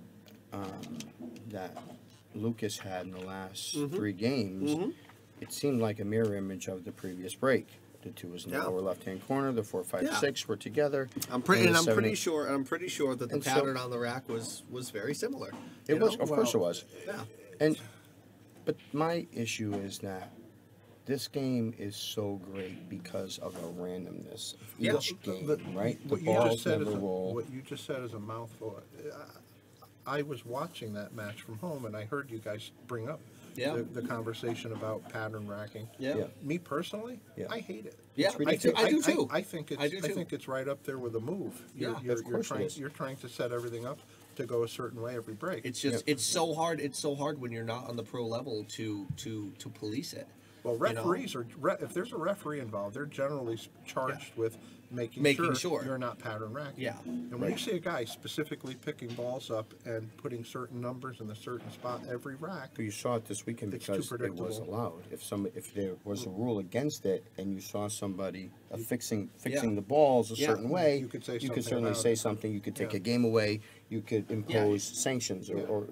Lucas had in the last 3 games, it seemed like a mirror image of the previous break. The 2 was in the Yeah. lower left-hand corner. The 4, 5, Yeah. 6 were together. I'm the pretty 7, sure that the And so- pattern on the rack was very similar. It you was, know? of course, it was. Yeah. But my issue is that this game is so great because of the randomness of Yeah. each game, right? The What you just balls said never is roll. what you just said is a mouthful. I was watching that match from home, and I heard you guys bring up Yeah. the conversation about pattern racking. Yeah. Yeah. Me personally, Yeah. I hate it. Yeah, It's I ridiculous. do too. I think it's I do too. think it's right up there with a move. You're, Yeah. you're, Of course it is. you're trying to set everything up to go a certain way every break. It's just it's so hard. It's so hard when you're not on the pro level to police it. Well, you know? referees if there's a referee involved, they're generally charged with making sure. you're not pattern racking. Yeah. And when you see a guy specifically picking balls up and putting certain numbers in a certain spot every rack, But you saw it this weekend It's too because it was predictable. allowed. If there was a rule against it, and you saw somebody fixing Yeah. the balls a Yeah. certain way, You could say you something could certainly about say it. something. You could take Yeah. a game away. You could impose sanctions Yeah. or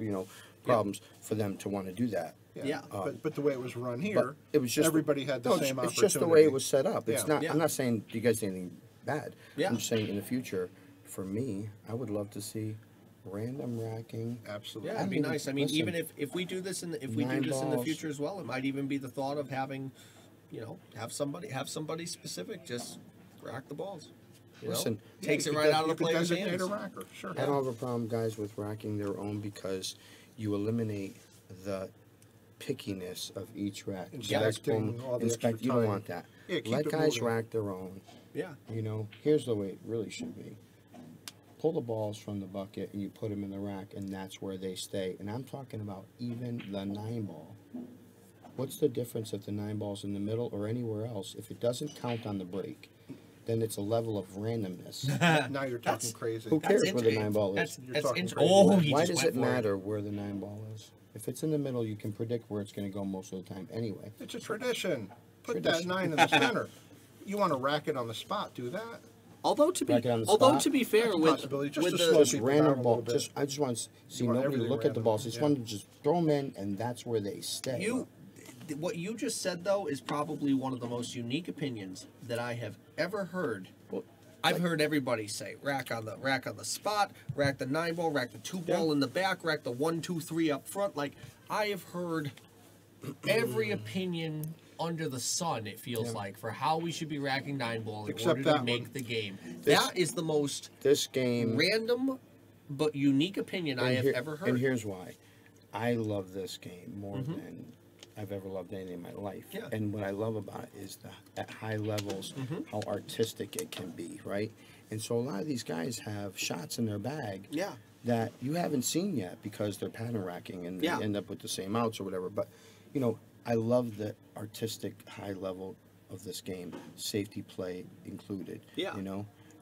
problems for them to want to do that. Yeah. but the way it was run But here, it was just everybody had the no, same it's opportunity. just the way it was set up. It's Yeah. not. Yeah. I'm not saying you guys did anything bad. Yeah. I'm just saying in the future, for me, I would love to see random racking. Absolutely. Yeah, I it'd be mean, nice. I mean, listen, even if we do this in the, nine balls. future as well, it might even be the thought of having, have somebody specific just rack the balls. You know? Listen, takes you it could right out of you the could player's designate hands. a racker. Sure. I don't have a problem, guys, with racking their own because you eliminate the pickiness of each rack. Inspecting all the extra You don't time. want that. Yeah, keep Let it guys moving. rack their own. Yeah. Here's the way it really should be. Pull the balls from the bucket and you put them in the rack, and that's where they stay. And I'm talking about even the 9-ball. What's the difference if the 9-ball's in the middle or anywhere else? If it doesn't count on the break, then it's a level of randomness. Now you're talking crazy. Who cares That's where the int- 9-ball is? That's, You're that's talking int- crazy. oh, he Why just does went it for matter where the 9-ball is? If it's in the middle, you can predict where it's going to go most of the time anyway. It's a tradition. Put Tradition. that 9 in the center. You want to rack it on the spot? Do that. Although to be Rack it on the spot. fair, That's a with possibility, just with to the slow Just people down random a ball. little bit. I just want to see You want nobody everything look at the random, balls. I just yeah. want to just throw them in, and that's where they stay. what you just said though is probably one of the most unique opinions that I have ever heard. Well, I've heard everybody say rack on the spot, rack the 9-ball, rack the 2-ball in the back, rack the 1, 2, 3 up front. Like I have heard every opinion under the sun. It feels like for how we should be racking 9-ball in Except order to that make one. the game. This- That is the most This game. random but unique opinion I have ever heard. And here's why. I love this game more than I've ever loved anything in my life. Yeah. And what I love about it is at high levels, how artistic it can be, right? And so a lot of these guys have shots in their bag Yeah. that you haven't seen yet because they're pattern racking and Yeah. they end up with the same outs or whatever. But, I love the artistic high level of this game, safety play included. Yeah.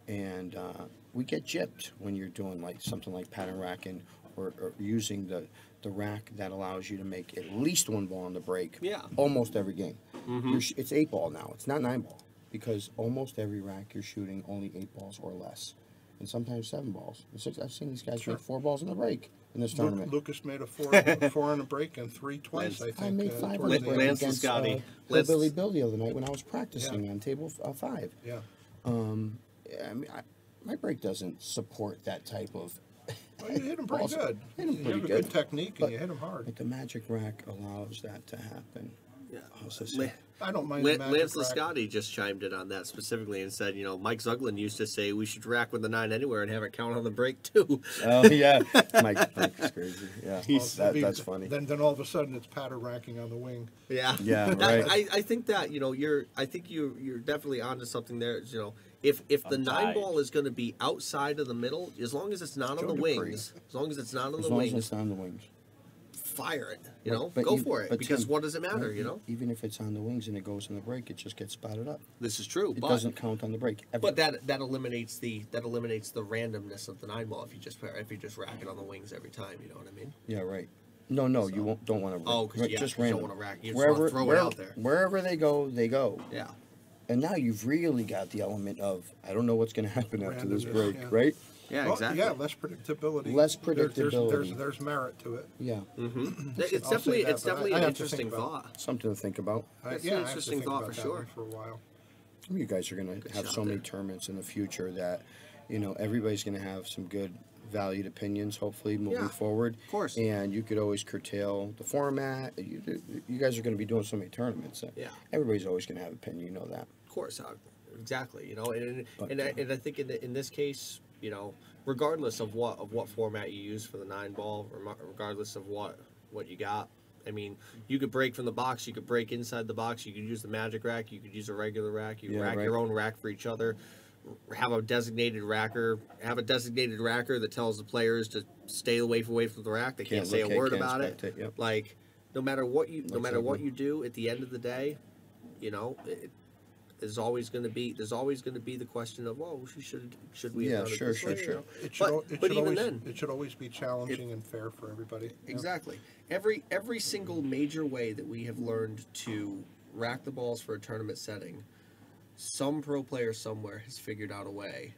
And we get gypped when you're doing like something like pattern racking or using the rack that allows you to make at least one ball on the break. Yeah. Almost every game. It's 8 ball now. It's not 9 ball because almost every rack you're shooting only 8 balls or less, and sometimes 7 balls. I've seen these guys make 4 balls in the break in this tournament. Lucas made a 4 on a break and 3 twice. I think I made 5 on towards the the break end. Lance against Scotty. Billy Bill the other night when I was practicing on table 5. Yeah. I mean, my break doesn't support that type of. Well, you hit him pretty balls. good. Hit 'em You pretty have a good. good technique, But- and you hit him hard. But the Magic Rack allows that to happen. Yeah. How's this? I don't mind the Lance magic rack. Lascotti just chimed in on that specifically and said, Mike Zuglin used to say we should rack with the 9 anywhere and have it count on the break too. Oh yeah, Mike's crazy. Yeah, Well, that's funny. Then all of a sudden it's patter racking on the wing. Yeah, Yeah, right. I think that you're definitely onto something there. If the I'm 9 tied. ball is going to be outside of the middle, as long as it's not on Joe the Dupree. wings, as long as it's not on As the long as wings, it's on the wings. fire it. But Go for it but because Tim, what does it matter? Even if it's on the wings and it goes in the break, it just gets spotted up. This is true, It but doesn't count on the break. Ever. but that eliminates the randomness of the 9 ball if you just rack it on the wings every time. You know what I mean? Yeah, right. No, you don't want to. Oh, 'cause, yeah, just 'cause you don't random. wanna rack. You just wanna throw it out there. Wherever they go, they go. Yeah. And now you've really got the element of I don't know what's going to happen after this Randomness, break, yeah. right? Yeah, Well, exactly. Yeah, less predictability. Less There's- predictability. There's merit to it. Yeah, It's I'll say definitely that, it's but definitely I an have to interesting think about thought. something to think about. That's Yeah, an I have to interesting think thought about for that one sure. for a while. You guys are going to have shot so many there. tournaments in the future that, everybody's going to have some good valued opinions, hopefully, moving Yeah, forward. of course. And you could always curtail the format. You guys are going to be doing so many tournaments. That Yeah. Everybody's always going to have opinion, you know that. Of course, exactly. And But, and I think in this case, regardless of what format you use for the 9 ball, regardless of what you got. I mean, you could break from the box. You could break inside the box. You could use the magic rack. You could use a regular rack. You Yeah, rack right. your own rack for each other. Have a designated racker. Have a designated racker that tells the players to stay away from the rack. They can't say a word about it. spectate, yep. Like, no matter what you Exactly. do, at the end of the day, there's always going to be the question of, well, should we? Yeah, have done it sure, this sure, way, sure. It should, But even then, it should always be challenging and fair for everybody. Yeah. exactly. Every single major way that we have learned to rack the balls for a tournament setting, some pro player somewhere has figured out a way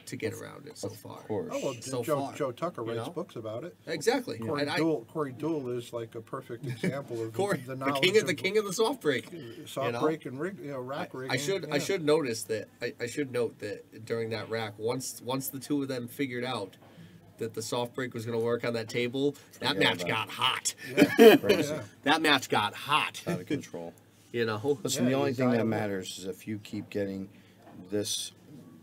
to get around it so far. Of course. Oh, well, So Joe, far, Joe Tucker you writes know? books about it. Exactly. Corey And Deuel is like a perfect example of Corey, the the knowledge king of the soft break. soft break and rig, rack rigging. I should notice that I should note that during that rack, once the two of them figured out that the soft break was going to work on that table, that Forget match about got hot. Crazy. Yeah. That match got hot. Out of control. Listen, Yeah, the only you thing die that on that. matters is if you keep getting this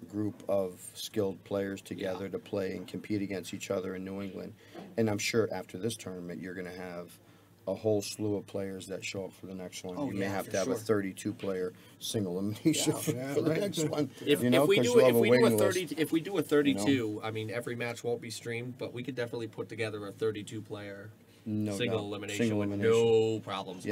group of skilled players together to play and compete against each other in New England. And I'm sure after this tournament, you're going to have a whole slew of players that show up for the next one. Oh, you may yeah, have for to have a sure. 32-player single elimination Yeah, for the right. next one. If we because do you'll have a waiting list. if we do a 32, I mean every match won't be streamed, but we could definitely put together a 32-player No single doubt. elimination Single with elimination. no problems.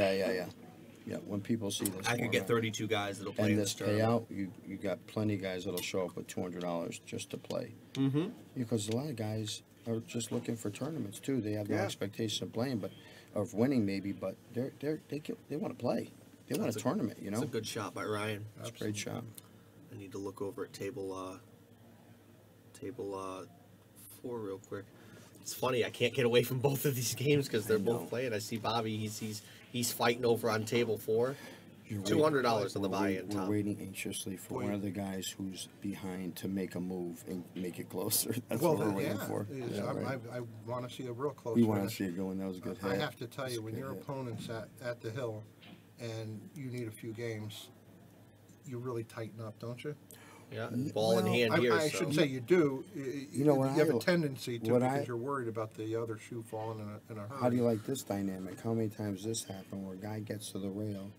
Yeah, when people see this, I could get format 32 guys that'll play and in this this tournament. payout, you got plenty of guys that'll show up with $200 just to play. Mm-hmm. Because a lot of guys are just looking for tournaments too. They have no Yeah. expectation of playing, but of winning maybe, but they want to play. They want a tournament, It's a good shot by Ryan. It's a great shot. I need to look over at table 4 real quick. It's funny, I can't get away from both of these games because they're both playing. I see Bobby, he's fighting over on table 4. $200 on the buy-in, We're Tom. waiting anxiously for one of the guys who's behind to make a move and make it closer. That's Well, what we're waiting yeah, for. is- Yeah, I right. want to see a real close We want to finish. see it going. That was a good hit. I have to tell you, That's a when good your hit. opponent's at the hill and you need a few games, you really tighten up, don't you? Yeah, ball in hand here. I so. shouldn't say you do. You know what You have I- a tendency to what because I- you're worried about the other shoe falling in a hurry. How do you like this dynamic? How many times this happened where a guy gets to the rail,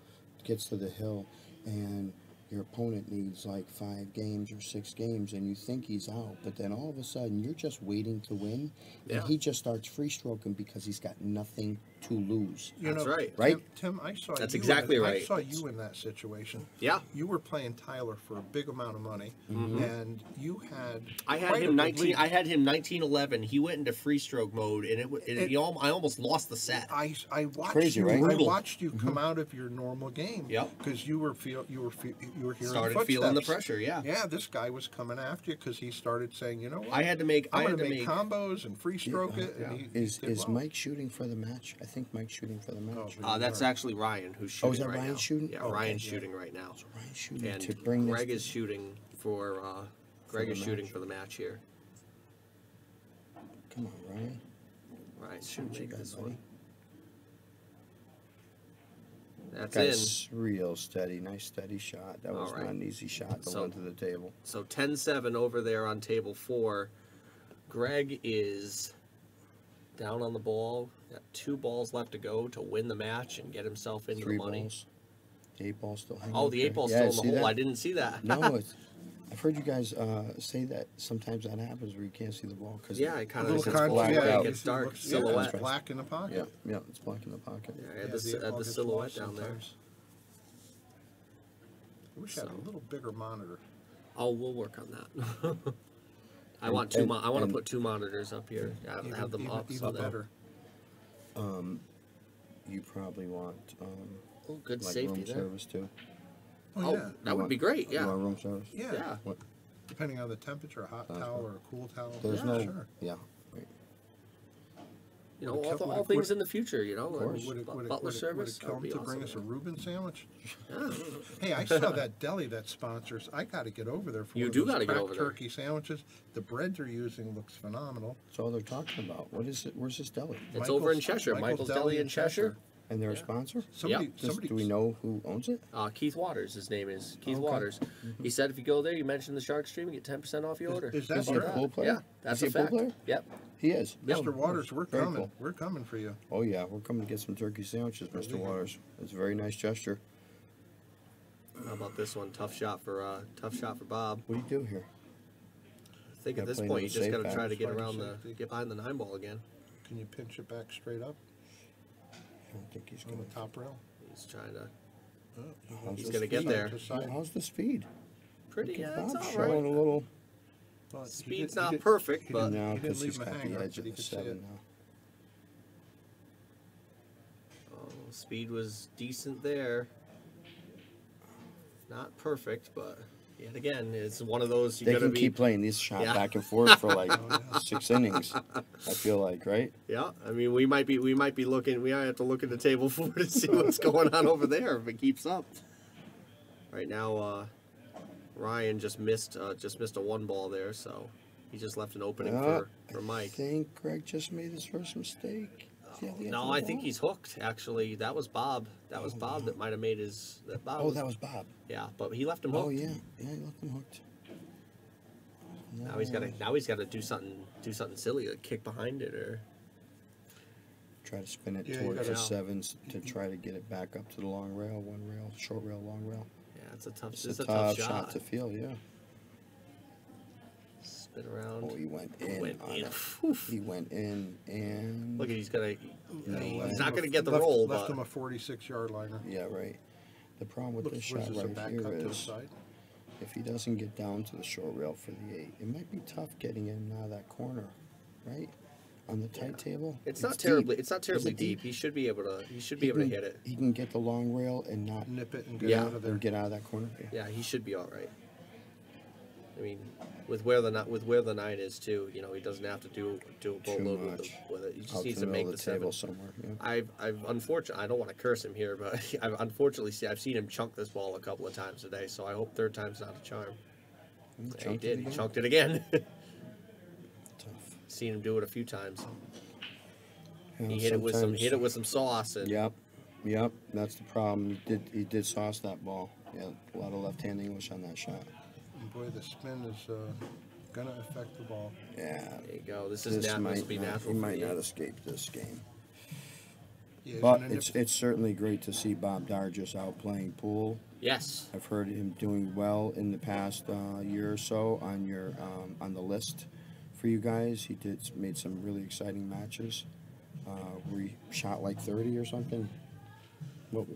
gets to the hill, and your opponent needs like 5 games or 6 games, and you think he's out, but then all of a sudden you're just waiting to win, and he just starts free stroking because he's got nothing to lose. That's right. Right? Tim, I saw That's you exactly right. I saw you in that situation. Yeah. You were playing Tyler for a big amount of money, and you had. I had quite a him good 19. lead. I had him 1911. He went into free stroke mode, and I almost lost the set. I watched Crazy, you. right? I Brutal. watched you come out of your normal game. Yep. Because you were hearing Started footsteps. feeling the pressure. Yeah. Yeah, this guy was coming after you because he started saying, you know what? I had to make. I'm I going had to to make make. combos and free stroke it. And he Is did well. Mike shooting for the match? I think Mike's shooting for the match. That's actually Ryan who's shooting. is that right Ryan now. shooting? Yeah, Oh, okay. Ryan's shooting right now. Ryan's shooting And to bring Greg this. is shooting for. Greg is the shooting match. for the match here. Come on, Ryan. Ryan's Shoot shooting what you make got, this buddy. one. That's Guy's real steady. Nice steady shot. That was All right. not an easy shot to So- run to the table. So 10-7 over there on table 4. Greg is down on the ball. Got 2 balls left to go to win the match and get himself into 3 the money. balls. The 8 ball's still hanging. Oh, the up 8 ball's there. still in see the hole. that? I didn't see that. No, I've heard you guys say that sometimes that happens where you can't see the ball because Yeah, it kind A of little gets con- black yeah, out. it It you gets see dark. looks- Silhouette. it's black in the pocket. yeah, it's blocking the pocket. Yeah, I Yeah, had the ball gets silhouette lost down there. sometimes. I wish I had a little bigger monitor. Oh, we'll work on that. I want and- I want to and- put 2 monitors up here. Have them up. Even So that, better. You probably want oh, good like safety room there. service too. Oh, Oh, yeah. that would be great. You Yeah. want room service? Yeah. Yeah. What? Depending on the temperature, a hot towel or a cool towel. There's yeah, no. Sure. Yeah. Right. You know, Would it all, kill- all would it- things would- in the future, you know. course. Would it, would it, Butler would it, service. would it That come would be to bring awesome. us a Reuben sandwich? Yeah. Hey, I saw that deli that sponsors. I got to get over there for You one of do those gotta get cracked over there. turkey sandwiches. The bread they're using looks phenomenal. That's all they're talking about. What is it? Where's this deli? It's over in Cheshire. Michael's Deli in Cheshire. And they're a sponsor? Somebody, Yep. somebody. Do we know who owns it? Keith Waters, his name is. Keith Okay. Waters. He said if you go there, you mention the Sharkstream, you get 10% off your order. Is that Is he a true? pool player? Yeah, that's Is a he a pool fact. player? Yep. He is. Mr. Oh, Waters, we're very coming. cool. We're coming for you. Oh yeah, we're coming to get some turkey sandwiches, Mr. Waters. It's a very nice gesture. How about this one? Tough shot for Bob. What do you do here? I think at Gotta this play point you another just got to safe try to back. get Try to around safety. get behind the 9 ball again. Can you pinch it back straight up I don't think he's on gonna. the top rail? He's trying to. How's He's the gonna get speed? there. To side. How's the speed? Pretty. Yeah, it's Bob all showing right. a little. Well, he Speed's did- he not did- perfect, he but didn't- No, he didn't because leave he's him got hanging the up edge so of he the could see 7 it. now. speed was decent there. Not perfect, but yet again, it's one of those you They gotta can be. keep playing these shots Yeah. back and forth for like 6 innings. I feel like, right? Yeah, I mean, we might be looking. We might have to look at the table 4 to see what's going on over there if it keeps up. Right now, Ryan just missed a 1 ball there, so he just left an opening for I Mike. think Greg just made his first mistake. Does he have the edge of No, the I think ball? he's hooked. Actually, that was Bob. That was Bob that might have made his. That Bob. Oh, that was Bob. Yeah, but he left him hooked. Oh yeah, yeah, he left him hooked. Now he's got to do something silly, like kick behind it or. Try to spin it Yeah, you towards the gotta- 7s to try to get it back up to the long rail, 1 rail, short rail, long rail. Yeah, it's a tough. It's It's a a tough shot shot. to feel, yeah. Spin around. Oh, he went in. Went on in. it. Oof. He went in and. Look at he's gonna. No way. He's not gonna get the left, roll, left but him a 46-yard liner. Yeah, right. The problem with Looks, this what is shot this, a right back here cut to the is side? if he doesn't get down to the short rail for the 8, it might be tough getting in and out of that corner, right? On the tight table. it's not deep. terribly. It's not Is terribly it deep. He should be able to. He should be able to hit it. He can get the long rail and not Nip it and get Yeah, out of there. and get out of that corner. Yeah, he should be all right. I mean, with where the 9 is too, you know, he doesn't have to do a boatload with it. He just Out needs to to the make middle the of the table 7. somewhere. Yeah. I've unfortunately, I don't want to curse him here, but I've seen him chunk this ball a couple of times today. So I hope 3rd time's not a charm. Yeah, he chunked it did. He again? chunked it again. Tough. Seen him do it a few times. You know, He hit it with sometimes- some sauce. And Yep. That's the problem. He did sauce that ball. Yeah, a lot of left-hand English on that shot. And boy, the spin is going to affect the ball. Yeah. there you go. This will be natural. He for might the not 8. escape this game. Yeah, But isn't it- it's certainly great to see Bob Dargis out playing pool. Yes. I've heard him doing well in the past year or so on your on the list for you guys. He made some really exciting matches where he shot like 30 or something. What?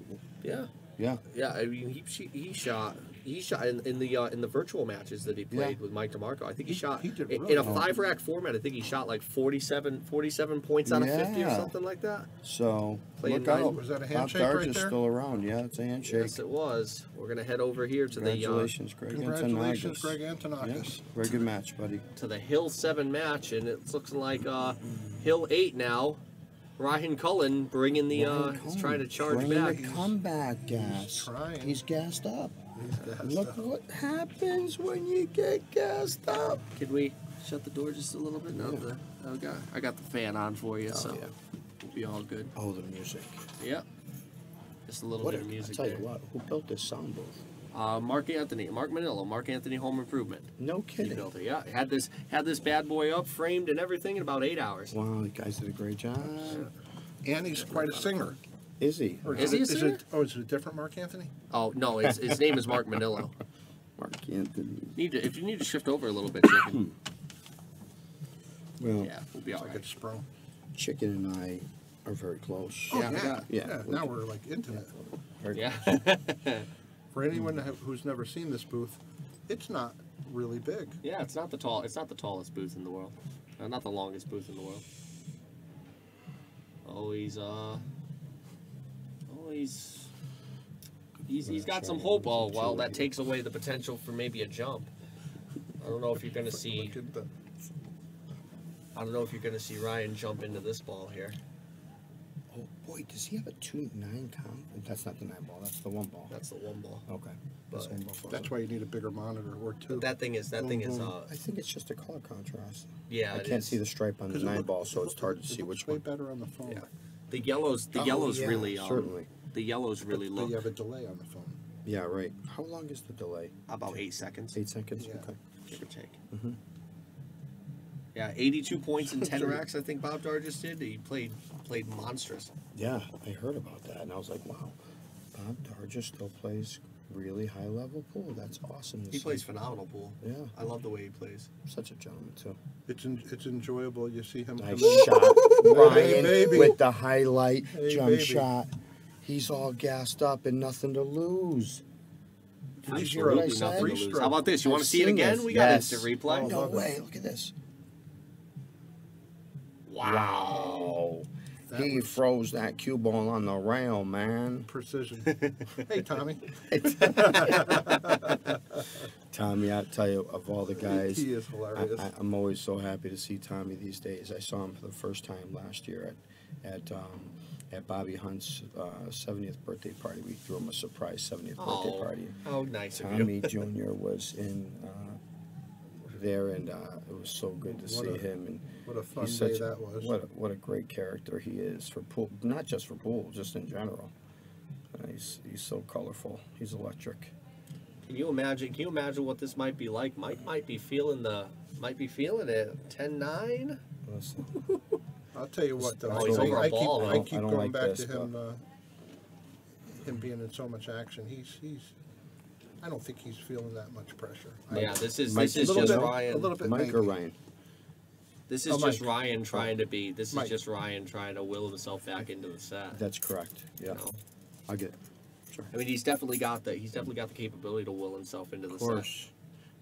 Yeah. Yeah. Yeah, I mean, he shot in the virtual matches that he played Yeah. with Mike DeMarco. I think he shot he did in really a well. 5-rack format. I think he shot like 47 points out of 50 or Yeah. something like that. So Playing look out. nine- Was that a Bob handshake right Dargis there? still around. Yeah, it's a handshake. Yes, it was. We're gonna head over here to Congratulations, Greg Congratulations, Antonakis. Greg Yeah, Antonakis. very good match, buddy. the Hill 7 match, and it looks like Hill 8 now. Ryan Cullen bringing the is trying to charge Bringing back. the comeback gas. trying. He's gassed up. gassed Look up. what happens when you get gassed up. Could we shut the door just a little bit? No, I got the fan on for you, so yeah. we'll be all good. Oh, the music. Yep. Just a little What bit a, of I music tell there. you what, who built this sound booth? Mark Manillo, Mark Anthony Home Improvement. No He kidding. built it. Yeah, had this bad boy up, framed and everything in about 8 hours. Wow, the guys did a great job. And he's quite a singer. Is he? Or Is he a singer? Is it a different Mark Anthony? Oh no, his name is Mark Manillo. Mark Anthony. If you need to shift over a little bit, Chicken. Well, Yeah, we'll be all Like right. it's sprung. Chicken and I are very close. Oh, Yeah, yeah. yeah. Now we're like intimate. Very Yeah. For anyone who's never seen this booth, it's not really big. Yeah, it's not the tallest booth in the world. Not the longest booth in the world. He's got some hope. Oh well, that takes away the potential for maybe a jump. I don't know if you're gonna see. Look at the- I don't know if you're gonna see Ryan jump into this ball here. Oh boy, does he have a 2-9 count? That's not the 9 ball. That's the 1 ball. That's the one ball. Okay. That's But- one ball. for That's him. why you need a bigger monitor or two. But that thing is I think it's just a color contrast. yeah. I it can't is. see the stripe on the 'Cause it 9 look- ball, so it it's look- hard to it see looks which way one. better on the phone. Yeah. The yellows yeah, really certainly. the yellows really But look you have a delay on the phone. Yeah, right. How long is the delay? about 8 seconds. 8 seconds? Yeah. Okay. Give or take. Mhm. Yeah, 82 points in 10 racks. I think Bob Dargis did. He played monstrous. Yeah, I heard about that, and I was like, wow. Bob Dargis still plays really high-level pool. That's awesome to He see. plays phenomenal pool. Yeah. I love the way he plays. Such a gentleman, too. It's enjoyable. You see him Nice come in. shot. Ryan baby. with the highlight Hey, jump baby. shot. He's all gassed up and nothing to lose. Free Absolutely stroke. nothing to Free lose. How about this? You want I've to see it seen again? this. We got Yes. instant replay. Oh, No love it. way, look at this. Wow. That He was froze that cue ball on the rail, man. precision. Hey, Tommy. Tommy, I tell you, of all the guys, He is hilarious. I'm always so happy to see Tommy these days. I saw him for the first time last year at Bobby Hunt's 70th birthday party. We threw him a surprise 70th birthday party. How nice of you. Tommy Jr. was in there, and it was so good to What see a- him. And What a fun he's day such that was. what a great character he is for pool, not just for pool, just in general. He's so colorful. He's electric. Can you imagine what this might be like? Mike might be feeling it. 10-9. Listen, I'll tell you what, though. Oh, he's over a I ball, though. keep I don't going like back this, to him being in so much action. He's. I don't think he's feeling that much pressure. Yeah, this is Mike, just a little bit- Ryan. A little bit, Mike maybe. or Ryan? This is Oh, just Mike. Ryan trying to be. This is Mike. just Ryan trying to will himself back into the set. That's correct. Yeah, You know? I get it. Sure. I mean, he's definitely got the capability to will himself into the Of course.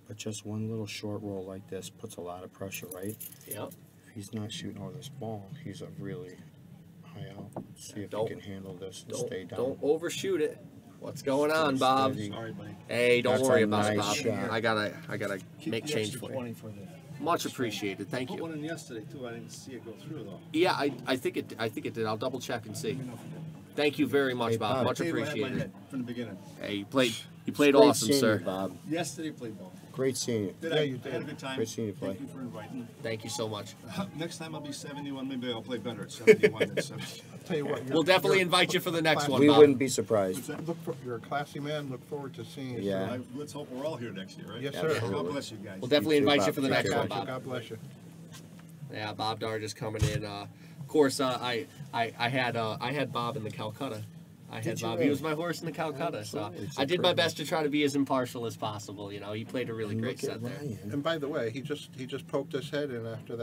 But just one little short roll like this puts a lot of pressure, right? set. Yep. If he's not shooting over this ball, he's a really high out. Let's see if Don't- he can handle this and stay down. Don't overshoot it. What's going on, Bob? Steady. Sorry, buddy. Hey, don't That's worry a about it, nice Bob. shot. I gotta Keep make the change extra for you. 20 for the. Much appreciated. Thank Put you. one in yesterday too. I didn't see it go through though. Yeah, I think it did. I'll double check and see. Let me know if it did. Thank you very much, Hey, Bob. Bob. Much Tell you what I had in my appreciated. head from the beginning. Hey, you played Great awesome, seeing sir. you, Bob. Yesterday played ball. Great seeing you. Did Yeah, I? you I did. had a good time. Great seeing you play. Thank you for inviting. Thank you so much. Next time I'll be 71. Maybe I'll play better at 71 than 70. I'll tell you what. We'll definitely invite you for the next one, We Bob. wouldn't be surprised. You're a classy man. Look forward to seeing you. Yeah. soon. Let's hope we're all here next year, right? Yes, Yeah, sir. absolutely. God bless you guys. We'll definitely You too, invite you Bob. for the Take next care. one, God Bob. bless you. Yeah, Bob Dargis coming in. Of course, I had Bob in the Calcutta. I had Did you Bob. really? He was my horse in the Calcutta, so Absolutely. It's I a did my privilege. best to try to be as impartial as possible. You know, he played a really And great look at set there. Ryan. And by the way, he just poked his head in after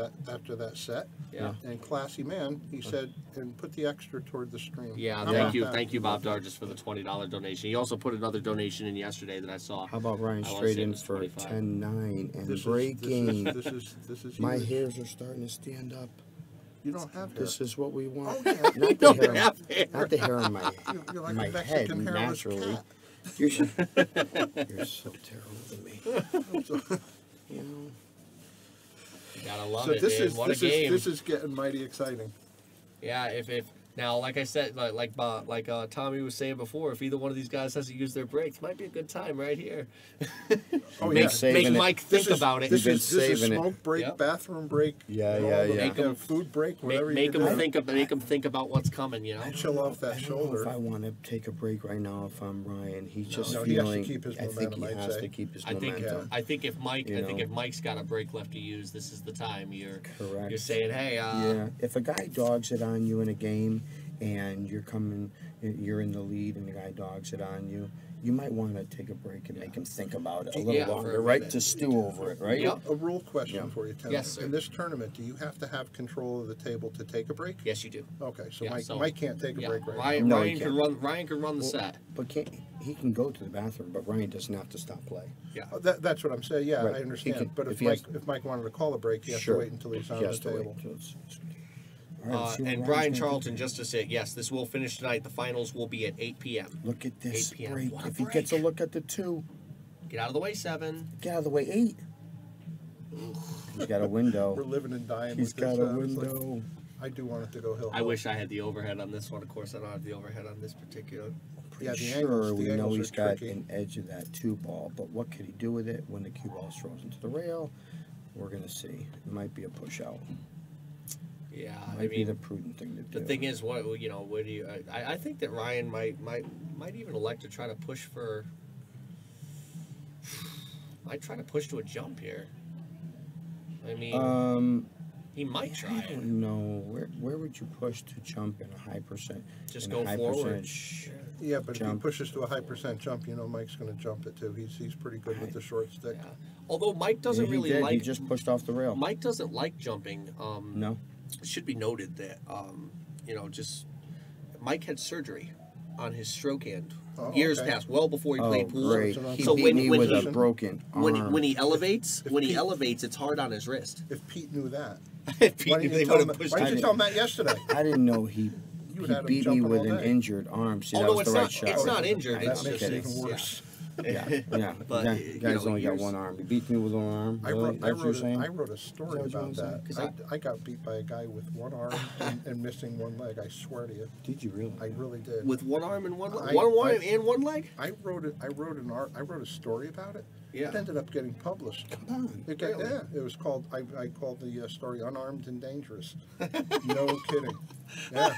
that set. Yeah. And classy man, he said, and put the extra toward the stream. Yeah, How thank about you, that? thank you, Bob Dargis, for the $20 donation. He also put another donation in yesterday that I saw. How about Ryan I wanna straight say it in was for 25. 10-9 and This is breaking? this is My huge. hairs are starting to stand up. You don't have hair. This is what we want. Oh, yeah. Not, don't the hair, have hair. not the hair on my, You're like my a head Mexican hairless naturally. cat. You're so, you're so terrible to me. You know, You gotta love So it, this man. is What this a is game. this is getting mighty exciting. Yeah, if now, like I said, like Tommy was saying before, if either one of these guys has to use their brakes, might be a good time right here. Oh make yeah. saving make it. Mike This think is- about it. This been is saving it. smoke break, Yep. bathroom break. Yeah, and yeah, all the- yeah. Make 'em- food break, whatever Make you him can do. make him think about what's coming. You know. Chill off that I don't know shoulder. if I want to take a break right now. If I'm Ryan, he's just No, he has to feeling. keep his I think he momentum, I'd has say. to keep his I think momentum. I think if Mike You know. Mike's got a break left to use, this is the time. You're Correct. saying, hey, Yeah, if a guy dogs it on you in a game and you're in the lead and the guy dogs it on you, you might want to take a break and make him think about it a little Yeah, for a longer, right? minute. To stew over it, right? Yep. A rule question Yeah. for you, Tim. Yes, sir. In this tournament, do you have to have control of the table to take a break? yes, you do. Okay, so Yeah, Mike so- Mike can't take a Yeah, break right Ryan, No, he Ryan can can't. run. Ryan can run the Well, set. But he can go to the bathroom, but Ryan doesn't have to stop play. Yeah. now. That's what I'm saying. Yeah, Right. I He understand. can- but if if he has- Mike wanted to call a break, he has to wait until he's on He has the to wait table. until it's- All right, let's see what And Ryan's Brian gonna do. Charlton, just to say, yes, this will finish tonight. The finals will be at 8 p.m. Look at this 8 p.m. break. What a If he gets a break. look at the 2, Get out of the way, 7. get out of the way 8. He's got a window. We're living and dying He's with got this. a honestly. window. I do want it to go hill. I wish I had the overhead on this one. Of course, I don't have the overhead on this particular. Yeah, Pretty the sure angles- we the know angles he's are got tricky. an edge of that 2 ball, but what could he do with it when the cue ball throws into the rail? We're gonna see. It might be a push out. Yeah, Might be the prudent thing to do. the thing is, what do you? I think that Ryan might even elect to try to push for. Might try to push to a jump here. I mean, he might try I it. don't know. Where would you push to jump in a high percent? Just in go a high forward. percentage Yeah, but if he jump? pushes to a high percent jump, you know Mike's going to jump it too. He's pretty good with the short stick. Yeah. Although Mike doesn't Yeah, he really did. He like. just pushed off the rail. Mike doesn't like jumping. No. It should be noted that just Mike had surgery on his stroke hand Oh, years okay. past, well before he Oh, played pool. great. So He So beat when- me when with he- a broken arm. When he elevates, Pete- it's hard on his wrist. If Pete knew that, Pete, why didn't they you tell would've him? pushed Why him. didn't you tell him that yesterday? I didn't know he would have him beat me jumping with all an day. injured arm. See, Oh, that no, was it's the right not- shot. it's not injured, I'm it's That makes just- it kidding. even worse. Yeah. But, Guy- you guy's know, only got years- one arm. He beat me with one arm. I Really? wrote, I, That's what you're wrote saying? a, I wrote a story Is that what you about wanna say? that. 'Cause I got beat by a guy with one arm and missing one leg. I swear to you, Did you really? I really did. With one arm and one leg? I- One arm I- and one leg? I wrote a story about it. Yeah. It ended up getting published. Come on. It got, Really? yeah, it was called. I called the story "Unarmed and Dangerous." No kidding. Yeah.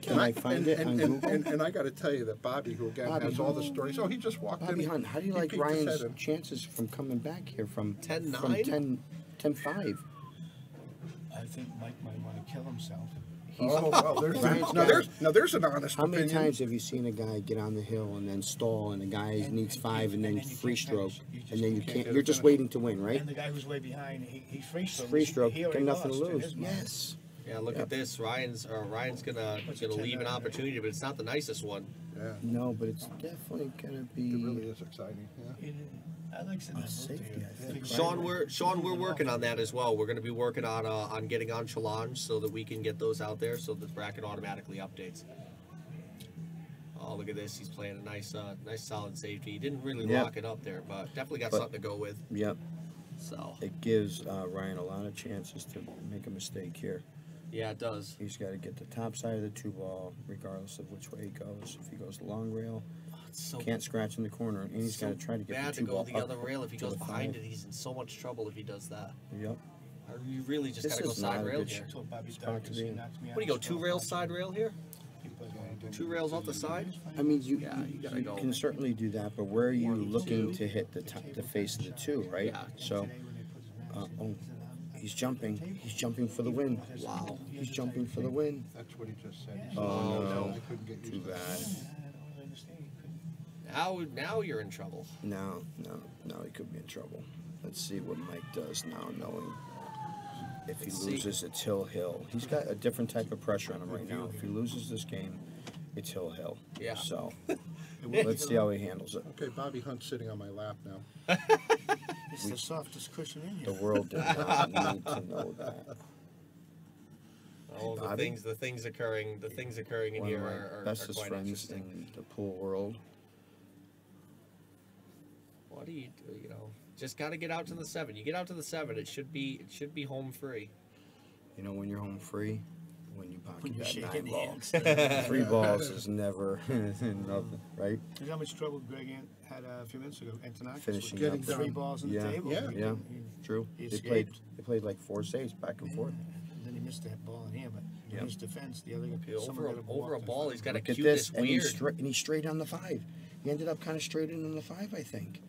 Can I find it on Google? And I got to tell you that Bobby, who again Bobby has all the Hunt. stories. Oh, he just walked Bobby in. Hunt, how do you he like peeked his Ryan's head in. chances from coming back here from 10-9? 10-5? I think Mike might want to kill himself. Oh well, Ryan's there's an honest How many opinion. times have you seen a guy get on the hill and then stall, and the guy needs 5 and then and then you free can't stroke, finish. You just and then you can't can't? get You're it just finished. waiting to win, right? And the guy who's way behind, he free strokes. Free stroke, He got already nothing to lost in lose. his mind. Yes. Yeah, look Yep. at this. Ryan's gonna What's it, leave an 10-9? opportunity, but it's not the nicest one. Yeah, No, but it's definitely gonna it be. really is exciting. Yeah. I like sitting A safety, I think. Sean, we're working on that as well. We're going to be working on getting on challenge so that we can get those out there so the bracket automatically updates. Oh, look at this! He's playing a nice solid safety. He didn't really Yep. lock it up there, but definitely got But- something to go with. Yep. So It gives Ryan a lot of chances to make a mistake here. yeah, it does. He's got to get the top side of the 2 ball, regardless of which way he goes. If he goes long rail, Oh, it's so can't scratch in the corner, and he's so got to try to get bad the to 2 go ball the up other rail. If he to goes the behind 5. it, he's in so much trouble if he does that. Yep. You really just This got to go is not side a rail good here. I told Bobby Spot to Dargis be he in. knocked me out. What do you go, 2 rails side rail here? 2 rails off the side? I mean, you, Yeah, you gotta go. can certainly do that, but where are you looking to hit the face of the 2, right? Yeah. So, oh, He's jumping. He's jumping for the win. Wow. He's jumping for the win. That's what he just said. Oh, no. I couldn't get Too used to that. bad. Now you're in trouble. No, he could be in trouble. Let's see what Mike does now, knowing if he loses, it's Hill. He's got a different type of pressure on him right now. If he loses this game, it's Hill. Yeah. So let's see how he handles it. Okay, Bobby Hunt's sitting on my lap now. It's the softest cushion in The here. world did not need to know that. All the Bobby? things occurring in One here of my are bestest quite friends interesting. in the pool world. What do you do? You know, just got to get out to the 7. You get out to the 7, it should be home free. You know when you're home free? When you pocket When you're that shaking 9 ball. hands. 3 balls is never nothing, right? You know how much trouble Greg had a few minutes ago? Antonakis Finishing with up. getting 3 balls on Yeah. the table. Yeah. True. He They escaped. played like 4 saves back and forth. And then he missed that ball in here, but in Yep. his defense, the other guy Over a ball, he's got to Look at cue this, this and weird. he's straight on the 5. He ended up kind of straight in on the 5, I think.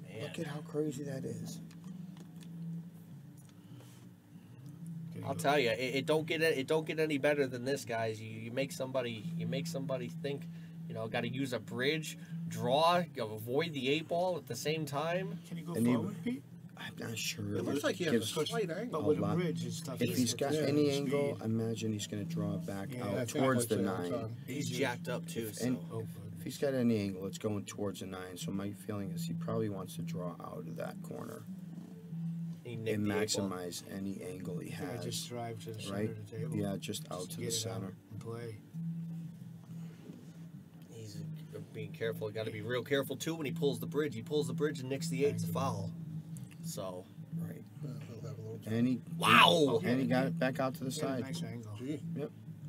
Man. Look at how crazy that is. I'll tell you, it don't get any better than this, guys. You make somebody think, you know, got to use a bridge, draw, avoid the 8 ball at the same time. Can he go And he- forward, Pete? I'm not sure. It looks like he has Gives- a slight angle. But with a lot. bridge, it's tough. If he's got Yeah, any speed. angle, I imagine he's going to draw it back Yeah, out that's towards the exactly what 9. it's on. He's jacked up too. And So Oh, good. if he's got any angle, it's going towards the 9. So my feeling is he probably wants to draw out of that corner he nicked and the 8 ball. maximize any angle he Yeah, has. just drive to the center right? of the table. Yeah, just out Just to the get it out center. and play. He's being careful. Got to be real careful too when he pulls the bridge. He pulls the bridge and nicks the 8. It's a foul. So Right. He'll have a little. And he wow! and he got it back out to the He had a side. nice angle. Gee,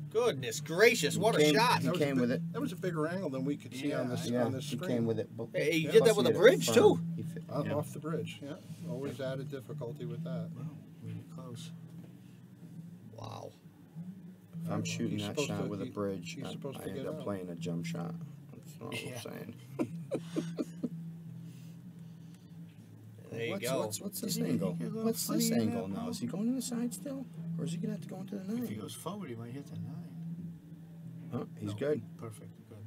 Goodness gracious! What He a came- shot! He that was a came big- with it. That was a bigger angle than we could see on this Yeah, on this he screen. came with it. Hey, he Yeah. did that Plus with he a hit it bridge firm. too. He fit- Off, yeah. off the bridge, yeah. Always added difficulty with that. Well, really close. Wow. If I'm shooting He's that supposed shot to- with a bridge, he's I supposed to end get up out. playing a jump shot. That's all Yeah. I'm saying. There you go. What's this Did he angle? think he was What's funny this in angle that now? ball? Is he going to the side still? Or is he going to have to go into the If he 9? goes forward, he might hit the 9. Oh, he's No, good. Perfect. Good.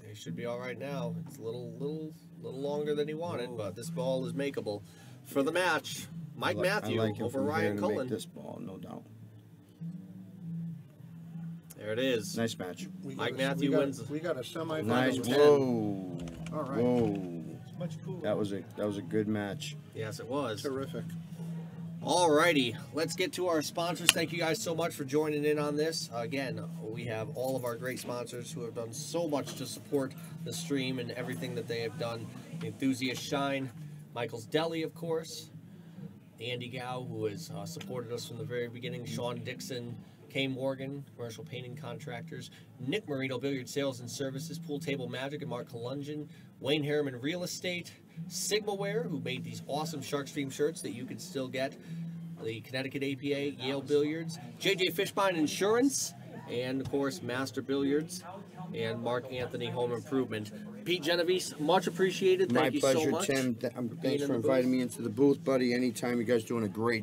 He should be all right now. It's a little longer than he wanted, but this ball is makeable for the match. Mike Matthew I like him over from Ryan here to Cullen. make this ball, no doubt. There it is. Nice match. We Mike got a- Matthew we got- wins. We got a semifinal. Nice. 10. Whoa. All right. Whoa. It's much cooler. That was a good match. Yes, it was. Terrific. Alrighty, let's get to our sponsors. Thank you guys so much for joining in on this. Again, we have all of our great sponsors who have done so much to support the stream and everything that they have done. Enthusiast Shine, Michael's Deli, of course, Andy Gow, who has supported us from the very beginning, Sean Dixon, Kay Morgan, Commercial Painting Contractors, Nick Marino, Billiard Sales and Services, Pool Table Magic, and Mark Kalungian, Wayne Harriman Real Estate, Sigmaware, who made these awesome SharkStream shirts that you can still get, the Connecticut APA, Yale Billiards, JJ Fishbein Insurance, and of course Master Billiards, and Mark Anthony Home Improvement. Pete Genovese, much appreciated. Thank My you pleasure, so much. Tim. being Thanks in for the inviting booth. me into the booth, buddy. Anytime. You guys doing a great